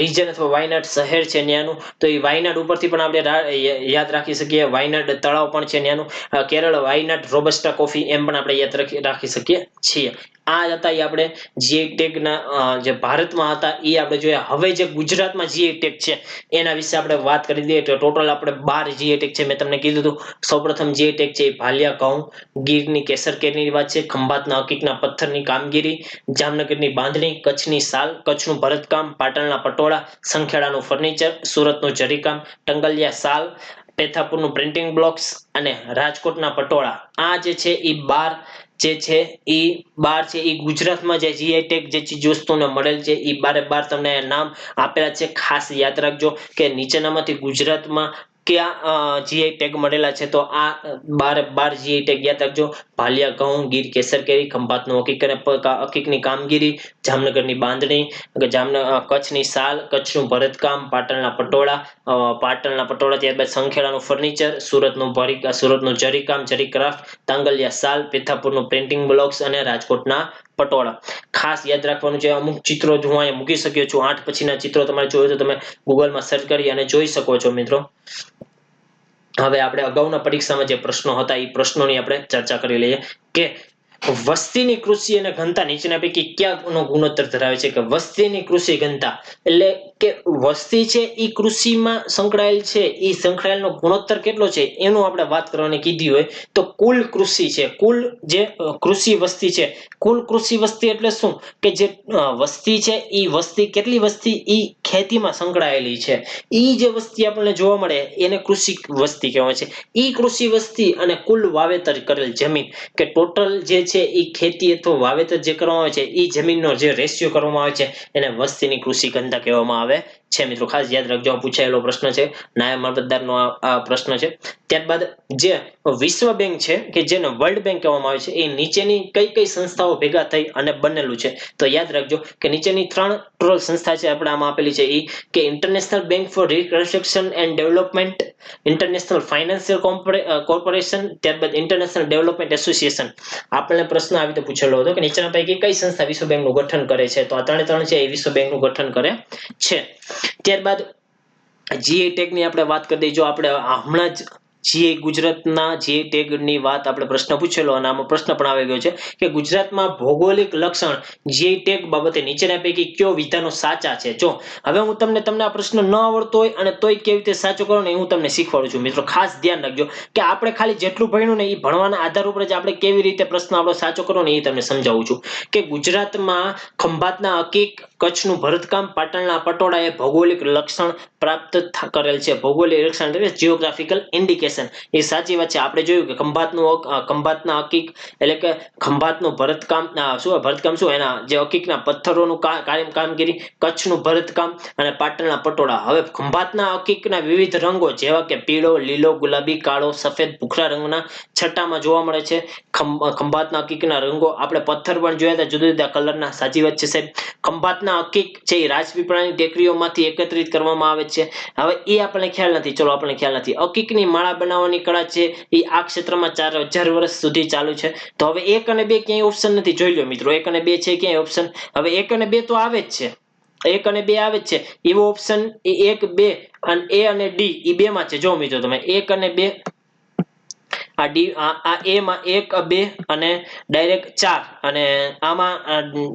રીજન અથવા વાયનાડ શહેર છે ત્યાંનું, તો એ વાયનાડ ઉપરથી પણ આપણે યાદ રાખી શકીએ. વાયનાડ તળાવ પણ છે ત્યાંનું. કેરળ વાયનાડ રોબસ્ટા કોફી એમ પણ આપણે યાદ રાખી શકીએ છીએ. આ હતા એ આપણે જીઆઈ ટેગ ના જે ભારતમાં હતા એ આપણે જોયા. હવે જે ગુજરાતમાં જીઆઈ ટેગ છે એના વિશે આપણે વાત કરી દઈએ તો ટોટલ આપણે 12 જીઆઈ ટેગ છે. મેં તમને કીધું હતું સૌપ્રથમ જીઆઈ ટેગ છે ભાલિયા ઘઉં, ગીરની કેસર કેરીની વાત છે, ખંભાતના હકીકના પથ્થરની કામગીરી, જામનગરની બાંધણી, કચ્છની સાલ, કચ્છનું ભરતકામ, પાટણના પટોળા, સંખેડાનું ફર્નિચર, સુરતનું જરીકામ, ટંગલિયા સાલ, પેથાપુરનું પ્રિન્ટિંગ બ્લોક્સ અને રાજકોટના પટોળા. આ જે છે એ 12 જે છે એ 12 છે એ ગુજરાતમાં જે જીઆઈ ટેગ જે ચીજ વસ્તુને મળેલ છે એ 12 તમને નામ આપેલા છે. ખાસ યાદ રાખજો કે નીચેનામાંથી ગુજરાતમાં ક્યાં જીઆઈ ટેગ મળેલા છે, તો આ 12 જીઆઈ ટેગ યાદ રાખજો. ભાલિયા ઘઉં, ગીર કેસર કેરી, ખંભાતનું હકીકની કામગીરી, જામનગરની બાંધણી, કચ્છની સાલ, કચ્છનું ભરતકામ, પાટણના પટોળા, ત્યારબાદ સંખેડાનું ફર્નિચર, સુરતનું જરીકામ જરીક્રાફ્ટ, તાંગલિયા સાલ, પેથાપુરનું પ્રિન્ટિંગ બ્લોક્સ અને રાજકોટના પટોળા. ખાસ યાદ રાખવાનું છે, અમુક ચિત્રો હું અહીંયા મૂકી શક્યો છું. 8 પછીના ચિત્રો તમારે જોઈએ તો તમે ગૂગલમાં સર્ચ કરી અને જોઈ શકો છો મિત્રો. હવે આપણે અગાઉના પરીક્ષામાં જે પ્રશ્નો હતા એ પ્રશ્નોની આપણે ચર્ચા કરી લઈએ કે વસ્તીની કૃષિ અને ઘનતા નીચેના પૈકી કયાનો ગુણોત્તર ધરાવે છે? કે વસ્તીની કૃષિ ઘનતા એટલે કે વસ્તી છે એ કૃષિમાં સંકળાયેલ છે, એ સંકળાયેલનો ગુણોત્તર કેટલો છે એનું આપણે વાત કરવાની કીધી હોય તો કુલ કૃષિ છે, કુલ જે કૃષિ વસ્તી છે, કુલ કૃષિ વસ્તી એટલે શું કે જે વસ્તી છે એ વસ્તી કેટલી વસ્તી એ ખેતીમાં સંકળાયેલી છે, એ જે વસ્તી આપણને જોવા મળે એને કૃષિ વસ્તી કહેવાય છે. એ કૃષિ વસ્તી અને કુલ વાવેતર કરેલ જમીન કે ટોટલ જે છે એ ખેતી અથવા વાવેતર જે કરવામાં આવે છે એ જમીનનો જે રેશિયો કરવામાં આવે છે એને વસ્તીની કૃષિ ઘનતા કહેવામાં આવે છે. મિત્રો ખાસ યાદ રાખજો, પૂછાયેલો પ્રશ્ન છે, નાયબ મામલતદારનો આ પ્રશ્ન છે. ત્યારબાદ જે વિશ્વ બેંક છે કે જેને વર્લ્ડ બેંક કહેવામાં આવે છે એ નીચેની કઈ કઈ સંસ્થાઓ ભેગા થઈ અને બનેલું છે? તો યાદ રાખજો કે નીચેની 3 ટોટલ સંસ્થા છે આપણે આમાં આપેલી છે એ કે international bank four reconstruction and development, international financial corporation, ત્યારબાદ ઇન્ટરનેશનલ ડેવલપમેન્ટ એસોસિએશન. આપણને પ્રશ્ન આવી રીતે પૂછેલો હતો કે નીચેના પૈકી કઈ સંસ્થા વિશ્વ બેંકનું ગઠન કરે છે? તો આ 3 છે એ વિશ્વ બેંકનું ગઠન કરે છે. ત્યારબાદ જીઆઈ ટેગ ની આપણે વાત કરી દઈએ. જો આપણે હમણાં જ જીઆઈ ગુજરાતના જીઆઈ ટેગ ની વાત આપણે પ્રશ્ન પૂછેલો અને આમાં પ્રશ્ન પણ આવી ગયો છે કે ગુજરાતમાં ભૌગોલિક લક્ષણ જીઆઈ ટેગ બાબતે નીચેના પૈકી કયો વિધાનો સાચા છે? જો હવે હું તમને આ પ્રશ્ન ન આવડતો હોય અને તોય કેવી રીતે સાચો કરો ને હું તમને શીખવાડું છું. મિત્રો ખાસ ધ્યાન રાખજો કે આપણે ખાલી જેટલું ભણ્યું ને એ ભણવાના આધાર ઉપર જ આપણે કેવી રીતે પ્રશ્ન આપણો સાચો કરો ને એ તમને સમજાવું છું કે ગુજરાતમાં ખંભાતના હકીક, કચ્છનું ભરતકામ, પાટણના પટોળા એ ભૌગોલિક લક્ષણ પ્રાપ્ત કરેલ છે. ભૌગોલિક લક્ષણ એટલે જીઓગ્રાફિકલ ઇન્ડિકેશન. એ સાચી વાત છે. આપણે જોયું કે ખંભાતના હકીક એટલે કે ખંભાતનું ભરતકામ ભરતકામ શું એના જે હકીકના પથ્થરોનું કામગીરી, કચ્છનું ભરતકામ અને પાટણના પટોળા. હવે ખંભાતના હકીકના વિવિધ રંગો જેવા કે પીળો, લીલો, ગુલાબી, કાળો, સફેદ, ભૂખરા રંગના છટામાં જોવા મળે છે. ખંભાતના હકીકના રંગો આપણે પથ્થર પણ જોયા હતા જુદા જુદા કલરના. સાચી વાત છે સાહેબ. ખંભાતના હકીક છે એ રાજપીપળાની ટેકરીઓમાંથી એકત્રિત કરવામાં આવે છે. હવે એ આપણને ખ્યાલ નથી, ચલો આપણને ખ્યાલ નથી. હકીકની માળા બનાવવાની કળા છે એ આ ક્ષેત્રમાં 4000 વર્ષ સુધી ચાલુ છે. તો હવે 1 અને 2 ક્યાંય ઓપ્શન નથી, જોઈ લો મિત્રો. 1 અને 2 છે ક્યાંય ઓપ્શન? હવે 1 અને 2 તો આવે જ છે, 1 અને 2 આવે જ છે. એવો ઓપ્શન એ 1, 2 અને એ અને ડી એ 2 માં છે. જો મિત્રો તમે 1 અને 2 આ ડી આ એ માં 1, 2 અને ડાયરેક્ટ 4 અને આમાં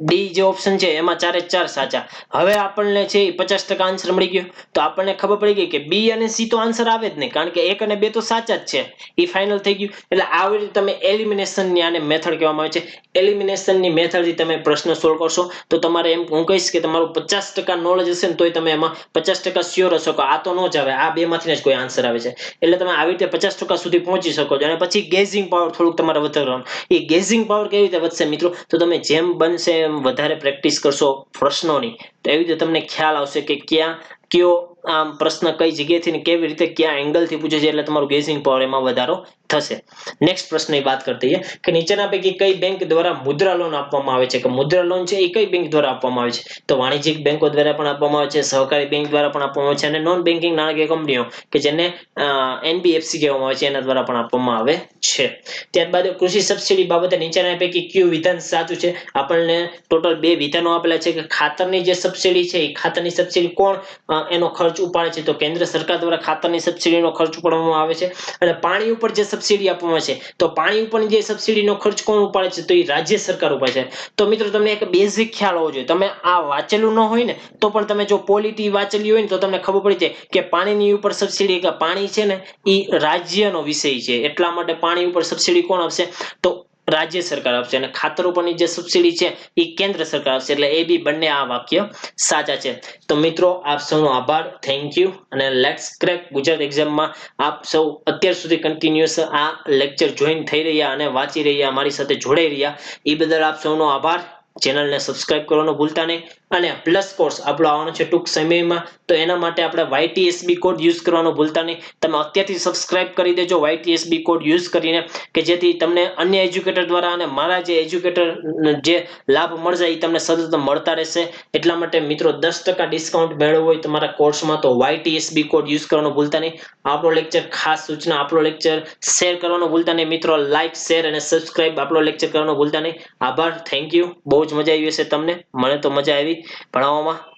ડી જે ઓપ્શન છે એમાં 4 એ 4 સાચા. હવે આપણને છે 50% આન્સર મળી ગયો. તો આપણને ખબર પડી ગઈ કે બી અને સી તો આન્સર આવે જ નહીં, કારણ કે 1 અને 2 તો સાચા જ છે. એ ફાઇનલ થઈ ગયું. એટલે આવી રીતે તમે એલિમિનેશન ની આને મેથડ કહેવામાં આવે છે. એલિમિનેશન ની મેથડ થી તમે પ્રશ્ન સોલ્વ કરશો તો તમારે એમ હું કહીશ કે તમારું 50% નોલેજ હશે ને તોય તમે એમાં 50% શ્યોર હશો કે આ તો ન જ આવે, આ 2 માંથી જ કોઈ આન્સર આવે છે. એટલે તમે આવી રીતે 50% સુધી પહોંચી શકો છો. અને પછી ગેઝિંગ પાવર થોડુંક તમારે વધારવાનું. એ ગેઝિંગ પાવર કેવી રીતે વધશે મિત્રો? તો તમે જેમ બનશે એમ વધારે પ્રેક્ટિસ કરશો પ્રશ્નોની તો એવી રીતે તમને ખ્યાલ આવશે કે કયો આમ પ્રશ્ન કઈ જગ્યાએથી ને કેવી રીતે કયા એંગલથી પૂછે છે. એટલે તમારું ગેઝિંગ પાવર એમાં વધારો થશે. નેક્સ્ટ પ્રશ્નની વાત કરતી છે કે નીચેના પૈકી કઈ બેંક દ્વારા મુદ્રા લોન આપવામાં આવે છે? કે મુદ્રા લોન છે એ કઈ બેંક દ્વારા આપવામાં આવે છે? તો વાણિજ્યિક બેંકો દ્વારા પણ આપવામાં આવે છે, સહકારી બેંક દ્વારા પણ આપવામાં આવે છે અને નોન બેન્કિંગ નાણાકીય કંપનીઓ કે જેને એનબીએફસી કહેવામાં આવે છે એના દ્વારા પણ આપવામાં આવે છે. ત્યારબાદ કૃષિ સબસિડી બાબતે નીચેના પૈકી કયું વિધાન સાચું છે? આપણને ટોટલ 2 વિધાનો આપેલા છે કે ખાતરની જે સબસિડી છે એ ખાતરની સબસિડી કોણ એનો ખર્ચ ઉપાડે છે? તો કેન્દ્ર સરકાર દ્વારા ખાતરની સબસિડીનો ખર્ચ ઉપાડવામાં આવે છે. અને પાણી ઉપર જે સબસિડી આપવામાં આવે છે તો પાણી ઉપરની જે સબસિડીનો ખર્ચ કોણ ઉપાડે છે? તો એ રાજ્ય સરકાર ઉપાડે છે. તો મિત્રો તમને એક બેઝિક ખ્યાલ હોવો જોઈએ. તમે આ વાંચેલું ન હોય ને તો પણ તમે જો પોલિટી વાંચેલી હોય ને તો તમને ખબર પડી જાય કે પાણીની ઉપર સબસિડી કે પાણી છે ને એ રાજ્યનો વિષય છે. એટલા માટે પાણી ઉપર સબસિડી કોણ આપશે? તો રાજ્ય સરકાર આપશે. અને ખાતર ઉપરની જે સબસિડી છે એ કેન્દ્ર સરકાર આપશે. એટલે એ બી બંને આ વાક્ય સાચા છે. તો મિત્રો આપ સૌનો આભાર, થેન્ક યુ. અને લેટ્સ ક્રેક ગુજરાત એક્ઝામમાં આપ સૌ અત્યાર સુધી કન્ટિન્યુઅસ આ લેક્ચર જોઈન થઈ રહ્યા અને વાંચી રહ્યા, મારી સાથે જોડાઈ રહ્યા એ બદલ આપ સૌનો આભાર. ચેનલને સબસ્ક્રાઇબ કરવાનું ભૂલતા નહીં. અને પ્લસ કોર્સ આપણો આવવાનો છે ટૂંક સમયમાં. તો એના માટે આપણે YTSB કોડ યુઝ કરવાનો ભૂલતા નહીં. તમે અત્યારથી સબસ્ક્રાઇબ કરી દેજો YTSB કોડ યુઝ કરીને, કે જેથી તમને અન્ય એજ્યુકેટર દ્વારા અને મારા જે એજ્યુકેટર જે લાભ મળશે એ તમને સતત મળતા રહેશે. એટલા માટે મિત્રો 10% ડિસ્કાઉન્ટ મેળવવું હોય તમારા કોર્સમાં તો YTSB કોડ યુઝ કરવાનું ભૂલતા નહીં. આપણો લેક્ચર ખાસ સૂચના, આપણો લેક્ચર શેર કરવાનું ભૂલતા નહીં મિત્રો. લાઈક, શેર અને સબસ્ક્રાઇબ આપણો લેક્ચર કરવાનું ભૂલતા નહીં. આભાર, થેન્ક યુ. બહુ જ મજા આવી હશે તમને. મને તો મજા આવી ભણાવવામાં.